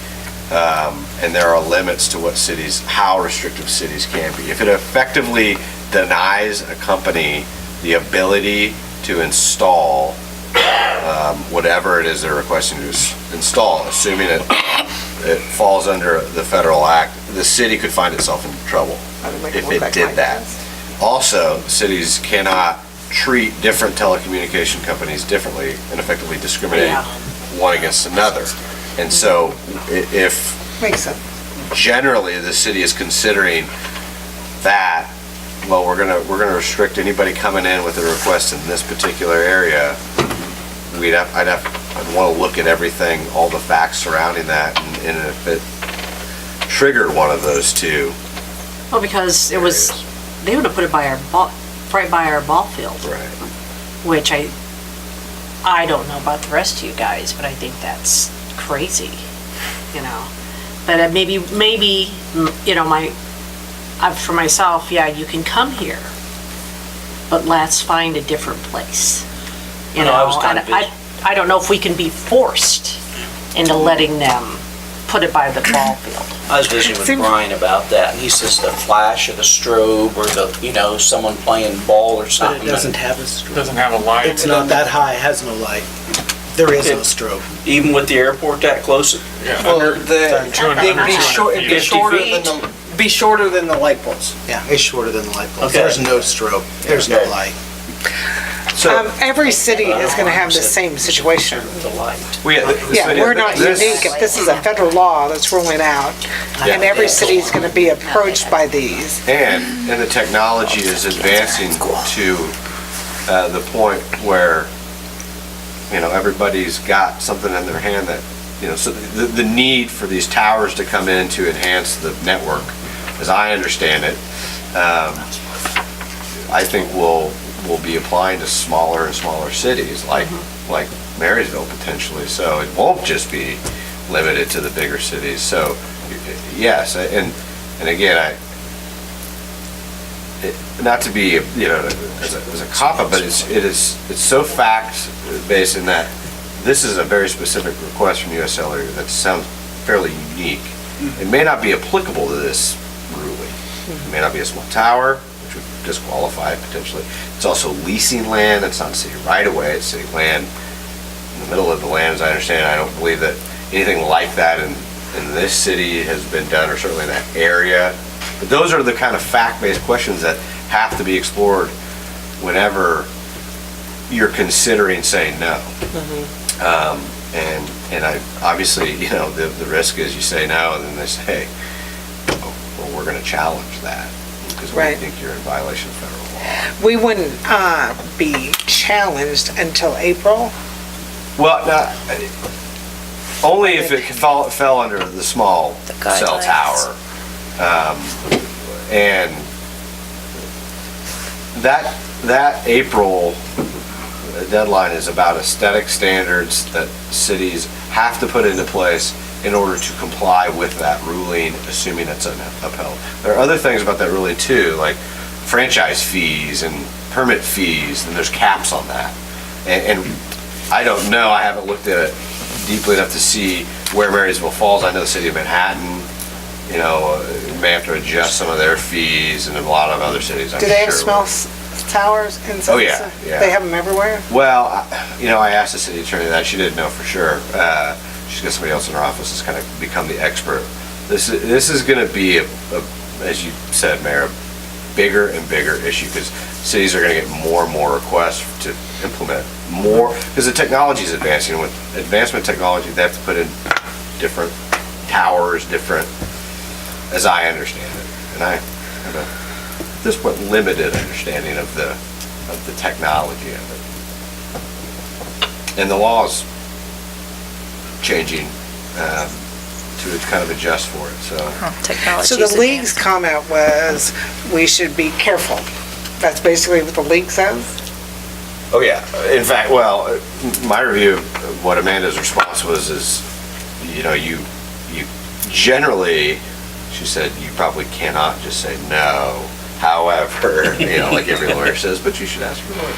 And there are limits to how restrictive cities can be. If it effectively denies a company the ability to install whatever it is they're requesting to install, assuming it falls under the federal act, the city could find itself in trouble if it did that. Also, cities cannot treat different telecommunication companies differently and effectively discriminate one against another. And so if Makes sense. generally the city is considering that, well, we're gonna restrict anybody coming in with a request in this particular area, I'd want to look at everything, all the facts surrounding that, and if it triggered one of those two. Well, because they would have put it right by our ball field. Right. Which I don't know about the rest of you guys, but I think that's crazy, But maybe, for myself, you can come here, but let's find a different place. I don't know if we can be forced into letting them put it by the ball field. I was visiting with Brian about that, and he says the flash of the strobe or someone playing ball or But something. it doesn't have a strobe. Doesn't have a light. It's not that high, it has no light. There is no strobe. Even with the airport that close? Well, it'd be shorter than the light poles. Yeah, it's shorter than the light poles. Okay. There's no strobe, there's no light. Every city is gonna have the same situation. Yeah, we're not unique. If this is a federal law that's rolling out, and every city is gonna be approached by these. And the technology is advancing to the point where, everybody's got something in their hand that, so the need for these towers to come in to enhance the network, as I understand it, I think will be applying to smaller and smaller cities like Marysville potentially. So it won't just be limited to the bigger cities. So yes, and again, not to be as a cop-out, but it's so fact-based in that this is a very specific request from US Cellular that sounds fairly unique. It may not be applicable to this ruling. It may not be a small tower, which would disqualify it potentially. It's also leasing land. It's not city right-of-way. It's city land in the middle of the land, as I understand. I don't believe that anything like that in this city has been done, or certainly in that area. But those are the kind of fact-based questions that have to be explored whenever you're considering saying no. And I obviously, the risk is you say no, and then they say, well, we're going to challenge that because we Right. think you're in violation of federal law. We wouldn't be challenged until April. Well, only if it fell under the small cell tower. And that April deadline is about aesthetic standards that cities have to put into place in order to comply with that ruling, assuming it's upheld. There are other things about that ruling too, like franchise fees and permit fees, and there's caps on that. And I don't know, I haven't looked at it deeply enough to see where Marysville falls. I know the city of Manhattan, may have to adjust some of their fees, and in a lot of other cities, I'm Do sure. they have small towers in Oh, yeah, yeah. They have them everywhere? Well, I asked the city attorney that. She didn't know for sure. She's got somebody else in her office that's kind of become the expert. This is going to be, as you said, Mayor, a bigger and bigger issue because cities are going to get more and more requests to implement more, because the technology is advancing. With advancement technology, they have to put in different towers, as I understand it. And I have at this point limited understanding of the technology of it. And the law's changing to kind of adjust for it, so. Technology. So the league's comment was, we should be careful. That's basically what the league says? Oh, yeah. In fact, well, my review of what Amanda's response was is, you generally, she said, you probably cannot just say no. However, like every lawyer says, but you should ask your lawyer.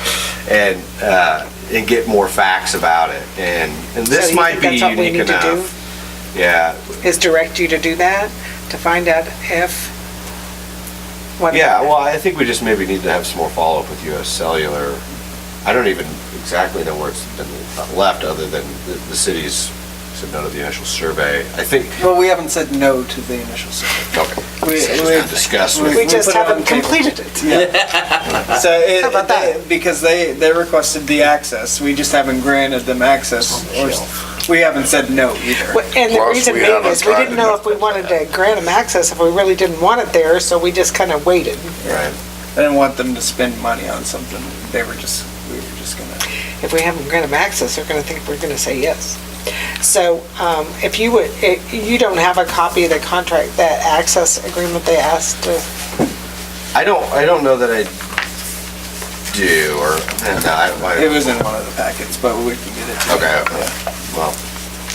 And get more facts about it. And this So you might think be that's what we unique need to do? enough. Yeah. Is direct you to do that, to find out if? Yeah, well, I think we just maybe need to have some more follow-up with US Cellular. I don't even exactly know where it's been left, other than the city's said no to the initial survey. I think. Well, we haven't said no to the initial survey. Okay. We discussed. We just put it on haven't the table. completed it. Yeah. So How about that? Because they requested the access, we just haven't granted them access, or we haven't said no either. And the Plus, reason we being haven't is we tried didn't to know get- if we wanted to grant them access, if we really didn't want it there, so we just kind of waited. Right. I didn't want them to spend money on something, we were just gonna. If we haven't granted them access, they're going to think we're going to say yes. So if you don't have a copy of the contract, that access agreement they asked to. I don't know that I do, or, It was in one of the packets, but we can get it to you. Okay. Well,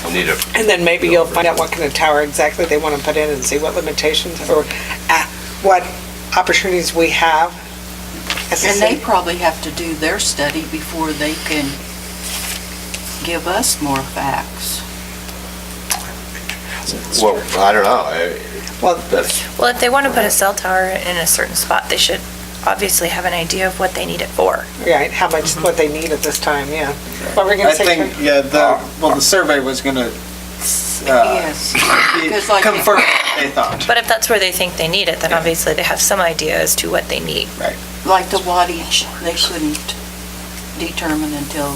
I'll need to. And then maybe you'll find out what kind of tower exactly they want to put in and see what limitations or what opportunities we have. as a And they city. probably have to do their study before they can give us more facts. Well, I don't know. Well, Well, if they want to put a cell tower in a certain spot, they should obviously have an idea of what they need it for. Right, how much, what they need at this time, yeah. What were we going I to say? think, Karen? yeah, the survey was gonna Yes. Because like- confirm what they thought. But if that's where they think they need it, then obviously they have some idea as to what they need. Right. Like the wattage, they couldn't determine until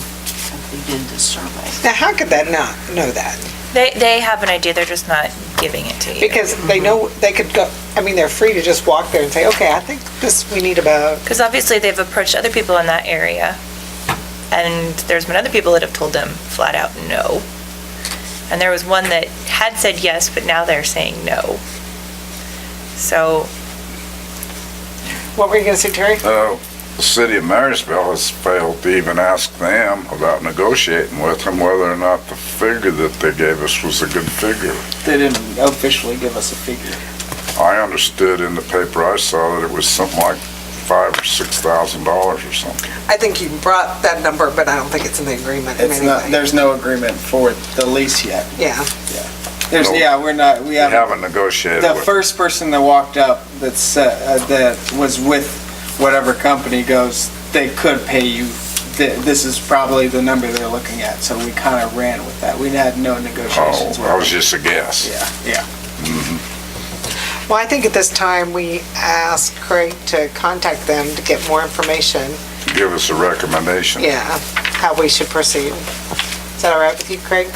they did the survey. Now, how could that not know that? They have an idea, they're just not giving it to you. Because they know, they could go, I mean, they're free to just walk there and say, okay, I think this, we need about, Because obviously they've approached other people in that area, and there's been other people that have told them flat out no. And there was one that had said yes, but now they're saying no. So, what were you gonna say, Terry? The city of Marysville has failed to even ask them about negotiating with them whether or not the figure that they gave us was a good figure. They didn't officially give us a figure. I understood in the paper I saw that it was something like $5,000 or $6,000 or something. I think you brought that number, but I don't think it's in the agreement in It's any not, way. there's no agreement for the lease yet. Yeah. There's, No. yeah, we We haven't. haven't negotiated The with first person that walked up that was with whatever company goes, they could pay you, this is probably the number they're looking at, so we kind of ran with that. We had no negotiations with that was them. just a guess. Yeah. Well, I think at this time, we ask Craig to contact them to get more information. Give us a recommendation. Yeah, how we should proceed. Is that all right with you, Craig?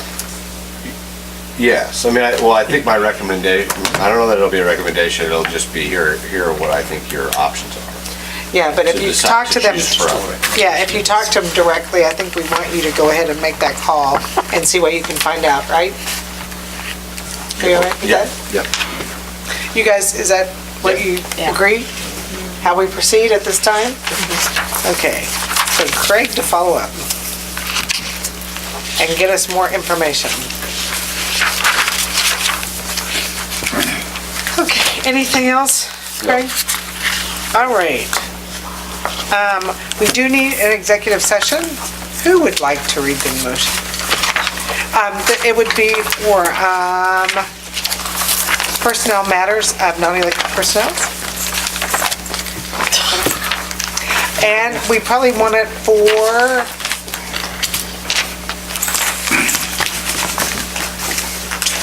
Yes, I mean, I think my recommendation, I don't know that it'll be a recommendation, it'll just be here are what I think your options are. Yeah, but if To you decide talk to to them, choose from. yeah, if you talk to them directly, I think we want you to go ahead and make that call and see what you can find out, right? Are you all right with that? Yep. You guys, is that what you agree? How we proceed at this time? Okay, so Craig to follow up and get us more information. Okay, anything else, Craig? All right. We do need an executive session. Who would like to read the motion? It would be for personnel matters of non-elected personnel. And we probably want it for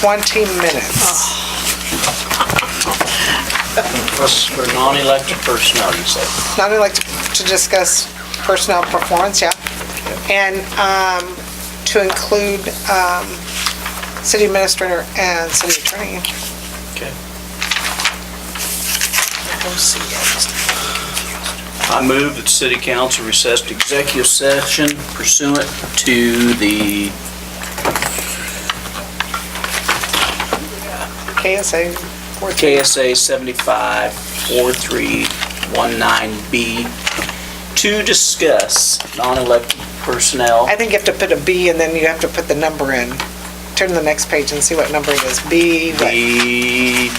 20 minutes. For non-elected personnel, you said. Non-elected to discuss personnel performance, yeah. And to include city administrator and city attorney. Okay. I move that city council recess to executive session pursuant to the KSA 43. KSA 754319B to discuss non-elected personnel. I think you have to put a B and then you have to put the number in. Turn to the next page and see what number it is. B, what? B,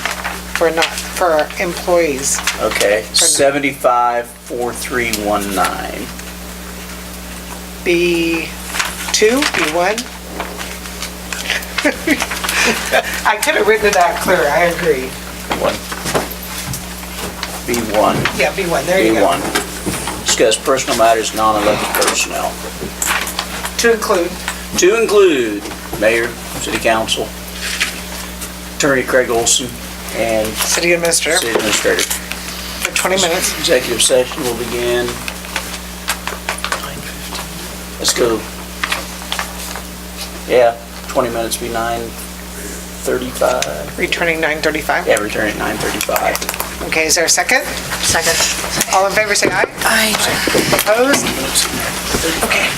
for employees. okay, 754319. B2, B1. I could have written it out clearer, I agree. B1. Yeah, B1, there you go. B1. Discuss personal matters, non-elected personnel. To include. To include mayor, city council, attorney Craig Olson, and City administrator. city administrator. For 20 minutes. Executive session will begin. Let's go. Yeah, 20 minutes be 9:35. Returning 9:35. Yeah, return at 9:35. Okay, is there a second? Second. All in favor, say aye. Aye. Opposed? Okay.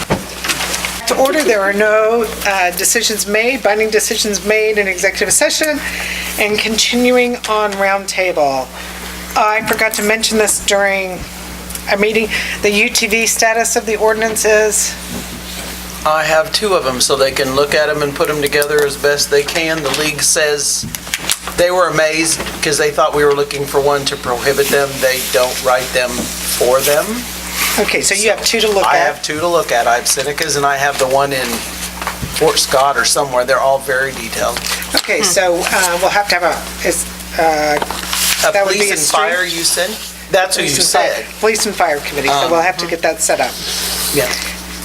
To order, there are no decisions made, binding decisions made in executive session, and continuing on roundtable. I forgot to mention this during a meeting. The UTV status of the ordinance is? I have two of them, so they can look at them and put them together as best they can. The league says they were amazed because they thought we were looking for one to prohibit them. They don't write them for them. Okay, so you have two to look at. I have two to look at. I have Seneca's and I have the one in Fort Scott or somewhere. They're all very detailed. Okay, so we'll have to have that would be Police a and street- fire, you said? That's who you Police and fire- said. Police and Fire Committee, so we'll have to get that set up Yeah.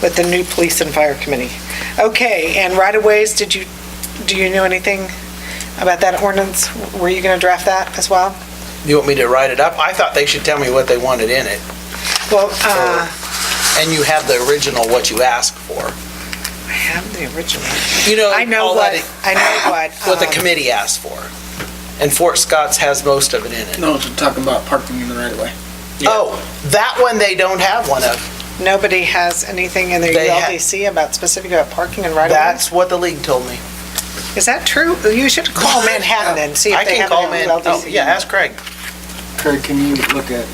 with the new Police and Fire Committee. Okay, and right-of-ways, do you know anything about that ordinance? Were you gonna draft that as well? You want me to write it up? I thought they should tell me what they wanted in it. Well, and you have the original, what you asked for. I have the original. You know, I know all what, that I know what the committee asked for. And Fort Scott's has most of it in it. No, we're talking about parking in the right of way. Oh, that one they don't have one of. Nobody has anything in their They ha- ULDC about specific about parking and right of way? That's what the league told me. Is that true? You should call Manhattan and see I if they can have call it in Man, ULDC. oh, yeah, ask Craig. Craig, can you look at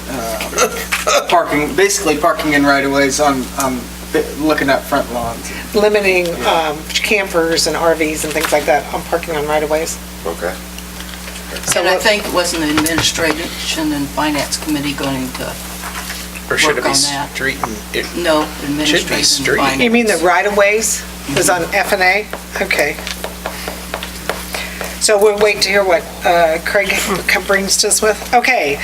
parking, basically parking in right of ways on looking at front lawns? Limiting campers and RVs and things like that on parking on right of ways. Okay. And I think it wasn't the Administration and Finance Committee going to Or should it work be on that. street and, it No, should be Administration street. and Finance. You mean the right of ways is on F and A? Okay. So we'll wait to hear what Craig brings to us with. Okay,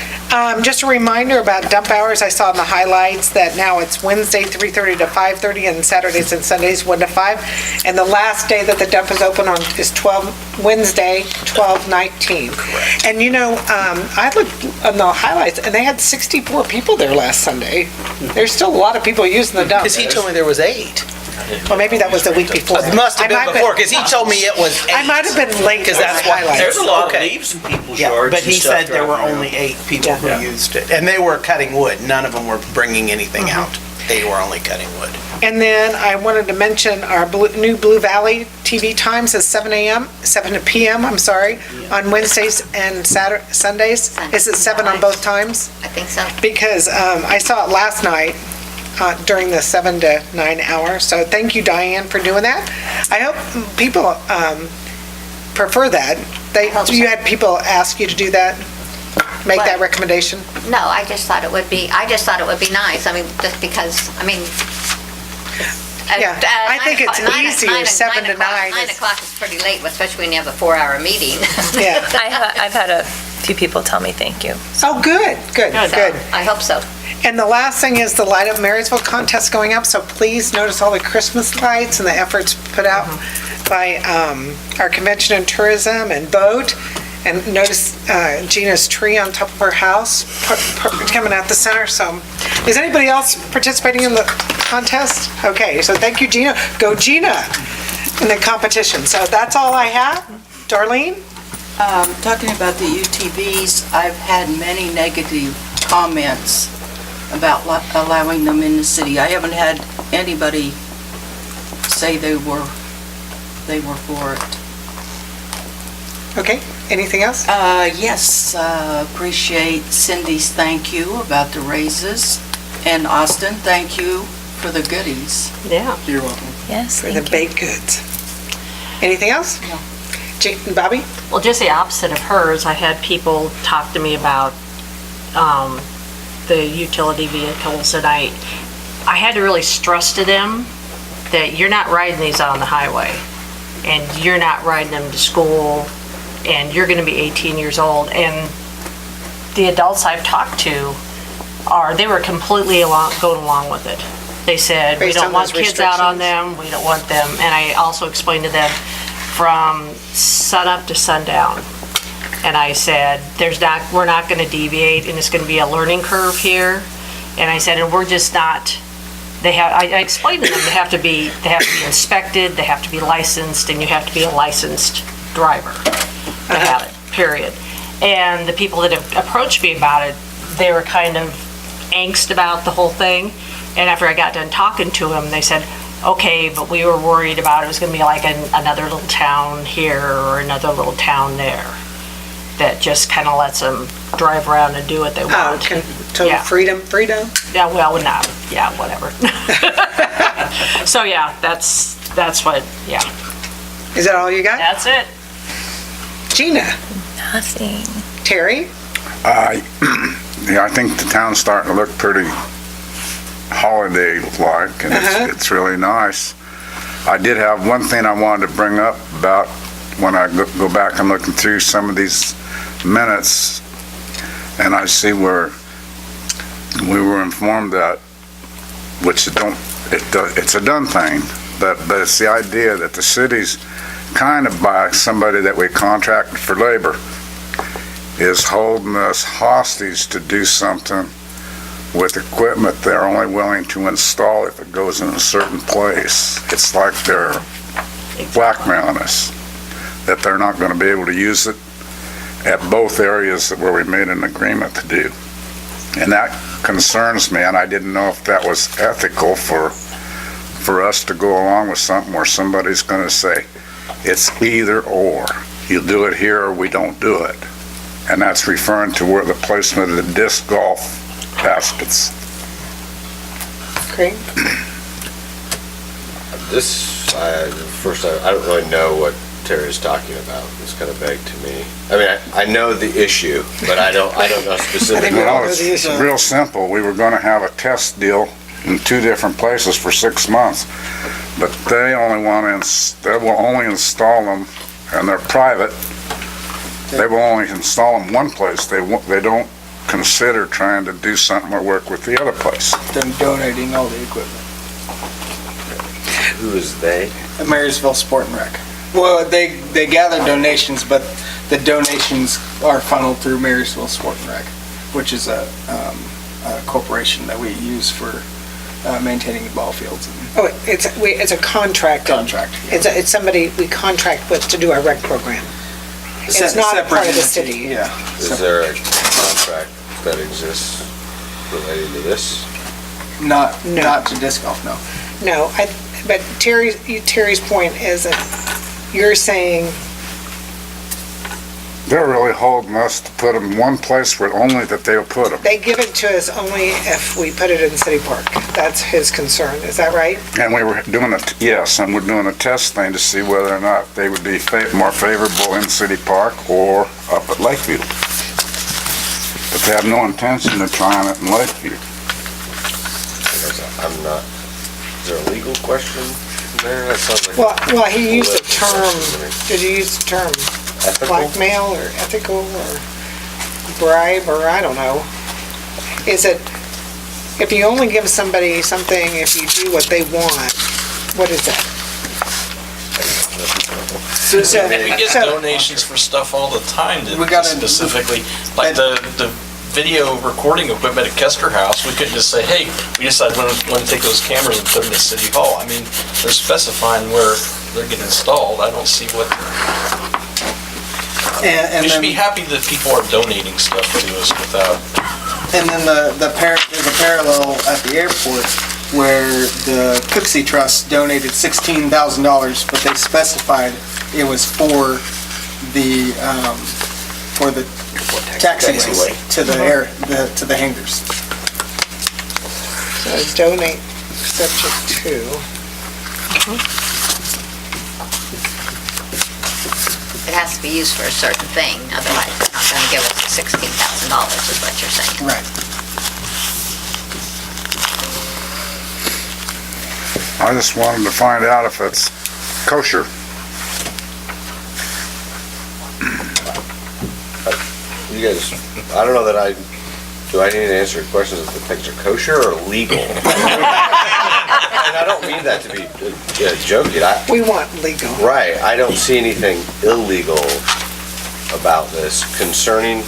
just a reminder about dump hours. I saw in the highlights that now it's Wednesday, 3:30 to 5:30, and Saturdays and Sundays, 1 to 5. And the last day that the dump is open on is Wednesday, 12/19. Correct. And you know, I looked on the highlights, and they had 64 people there last Sunday. There's still a lot of people using the dump. Because he told me there was 8. Well, maybe that was the week before. It must have I might been before, because he told me it was 8. I might have been late. Because on that's the why. highlights. There's a lot of Okay. leaves in people's Yeah, yards but and he stuff said there were driving around. only 8 people who Yeah. used it. And they were cutting wood. None of them were bringing anything out. They were only cutting wood. And then I wanted to mention our new Blue Valley TV times is 7 p.m., I'm sorry, on Wednesdays and Sundays. Is it 7 on both times? I think so. Because I saw it last night during the 7 to 9 hour. So thank you, Diane, for doing that. I hope people prefer that. You had people ask you to do that? Make that recommendation? No, I just thought it would be nice. I mean, just because, I mean. Yeah, I think it's easier, 7 to 9. 9 o'clock is pretty late, especially when you have a 4-hour meeting. Yeah. I've had a few people tell me thank you. Oh, good. So, I hope so. And the last thing is the Light Up Marysville contest going up, so please notice all the Christmas lights and the efforts put out by our Convention and Tourism and Boat. And notice Gina's tree on top of her house coming out the center. So is anybody else participating in the contest? Okay, so thank you, Gina. Go Gina in the competition. So that's all I have. Darlene? Talking about the UTVs, I've had many negative comments about allowing them in the city. I haven't had anybody say they were for it. Okay, anything else? Yes, appreciate Cindy's thank you about the raises. And Austin, thank you for the goodies. Yeah. You're welcome. Yes, For the thank you. baked goods. Anything else? No. Jake and Bobby? Well, just the opposite of hers. I had people talk to me about the utility vehicles, and I had to really stress to them that you're not riding these out on the highway, and you're not riding them to school, and you're gonna be 18 years old. And the adults I've talked to they were completely going along with it. They said, we Based don't on want those kids out on restrictions? them, we don't want them. And I also explained to them from sunup to sundown. And I said, we're not gonna deviate, and it's gonna be a learning curve here. And I said, and we're just not, I explained to them, they have to be inspected, they have to be licensed, and you have to be a licensed driver to have it, period. And the people that have approached me about it, they were kind of angst about the whole thing. And after I got done talking to them, they said, okay, but we were worried about it was gonna be like another little town here or another little town there that just kind of lets them drive around and do what they want. Total Yeah. freedom? Yeah, well, no, yeah, whatever. So, yeah, that's what, yeah. Is that all you got? That's it. Gina? Nothing. Terry? Yeah, I think the town's starting to look pretty holiday-like, and it's really nice. I did have one thing I wanted to bring up about when I go back and looking through some of these minutes, and I see where we were informed that, which it's a done thing, but it's the idea that the city's kind of by somebody that we contracted for labor is holding us hostage to do something with equipment they're only willing to install if it goes in a certain place. It's like they're blackmailing us, that they're not going to be able to use it at both areas where we made an agreement to do. And that concerns me, and I didn't know if that was ethical for us to go along with something where somebody's going to say, it's either or. You do it here or we don't do it. And that's referring to where the placement of the disc golf baskets. Craig? I don't really know what Terry's talking about. It's kind of vague to me. I mean, I know the issue, but I don't know specifically. Well, it's real simple. We were going to have a test deal in 2 different places for 6 months, but they will only install them, and they're private. They will only install them one place. They don't consider trying to do something or work with the other place. Them donating all the equipment. Who is they? Marysville Sport and Rec. Well, they gather donations, but the donations are funneled through Marysville Sport and Rec, which is a corporation that we use for maintaining the ball fields. Oh, it's a contract. Contract. It's somebody we contract with to do our rec program. It's not part of the city. Yeah. Is there a contract that exists relating to this? Not to disc golf, no. No, but Terry's point is that you're saying They're really holding us to put them in one place where only that they'll put them. they give it to us only if we put it in City Park. That's his concern, is that right? And we were doing yes, and we're doing a test thing to see whether or not they would be more favorable in City Park or up at Lakeview. But they have no intention of trying it in Lakeview. I'm not, is there a legal question there? That sounds like. Well, he used the term, did you use the term Ethical? blackmail or ethical or bribe or I don't know. Is it, if you only give somebody something if you do what they want, what is that? We get donations for stuff all the time, specifically, like the video recording equipment at Kester House. We couldn't just say, hey, we decided we want to take those cameras and put them at City Hall. I mean, they're specifying where they're getting installed. I don't see what. And we should be happy that people are donating stuff to us without. And then there's a parallel at the airport where the Cooksey Trust donated $16,000, but they specified it was for the taxiways to the hangars. So donate subject to. It has to be used for a certain thing, otherwise they're not gonna give us $16,000 is what you're saying. Right. I just wanted to find out if it's kosher. You guys, I don't know that do I need to answer your questions if the things are kosher or legal? And I don't mean that to be joking. We want legal. Right, I don't see anything illegal about this concerning,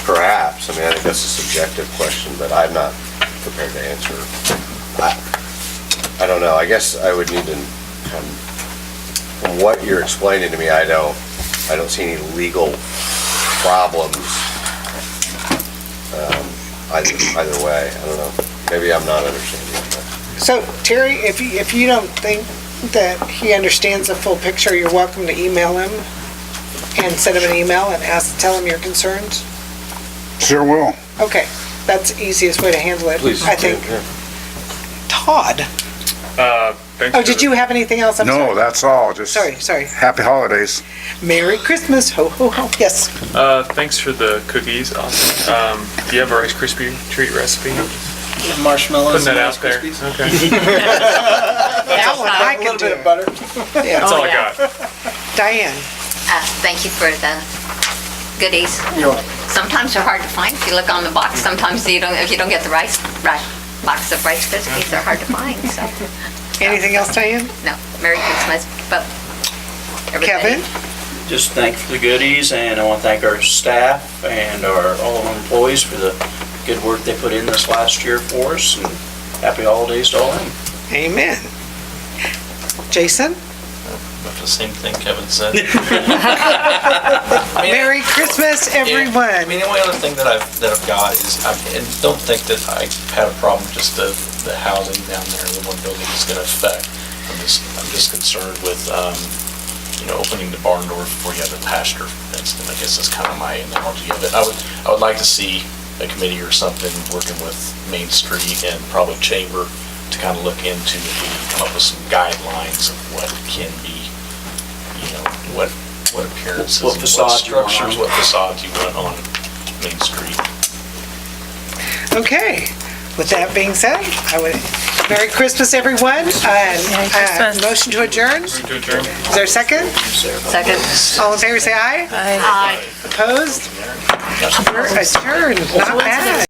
perhaps, I mean, I think that's a subjective question, but I'm not prepared to answer. I don't know, I guess I would need to, from what you're explaining to me, I don't see any legal problems either way. I don't know, maybe I'm not understanding that. So Terry, if you don't think that he understands the full picture, you're welcome to email him and send him an email and tell him your concerns. Sure will. Okay, that's the easiest way to handle it, Please. I think. Yeah. Todd, Thanks oh, did you have anything else? I'm No, sorry. that's all. Just Sorry. happy holidays. Merry Christmas, ho, ho, ho. Yes. Thanks for the cookies, awesome. Do you have a Rice Krispie treat recipe? Marshmallows. Putting that and out there, Rice Krispies. okay. That one I A can little do. bit of butter. That's all I got. Diane, Thank you for the goodies. You're welcome. Sometimes they're hard to find if you look on the box. Sometimes if you don't get the box of Rice Krispies, they're hard to find, so. anything else, Diane? No, Merry Christmas, but everybody. Kevin? Just thank you for the goodies, and I want to thank our staff and all our employees for the good work they put in this last year for us, and happy holidays to all of them. Amen. Jason? About the same thing Kevin said. Merry Christmas, everyone. I mean, the only other thing that I've got is, and don't think that I had a problem just the housing down there, the one building is gonna affect. I'm just concerned with, opening the barn door before you have the pasture fenced, and I guess that's kind of my analogy of it. I would like to see a committee or something working with Main Street and probably Chamber to kind of look into, if we can come up with some guidelines of what can be, what appearances, What and facade you want on. structures, what facades you want on Main Street. Okay, with that being said, Merry Christmas, everyone. And motion to adjourn? Is there a second? Second. All in favor, say aye. Aye. Opposed? We're adjourned. Not bad.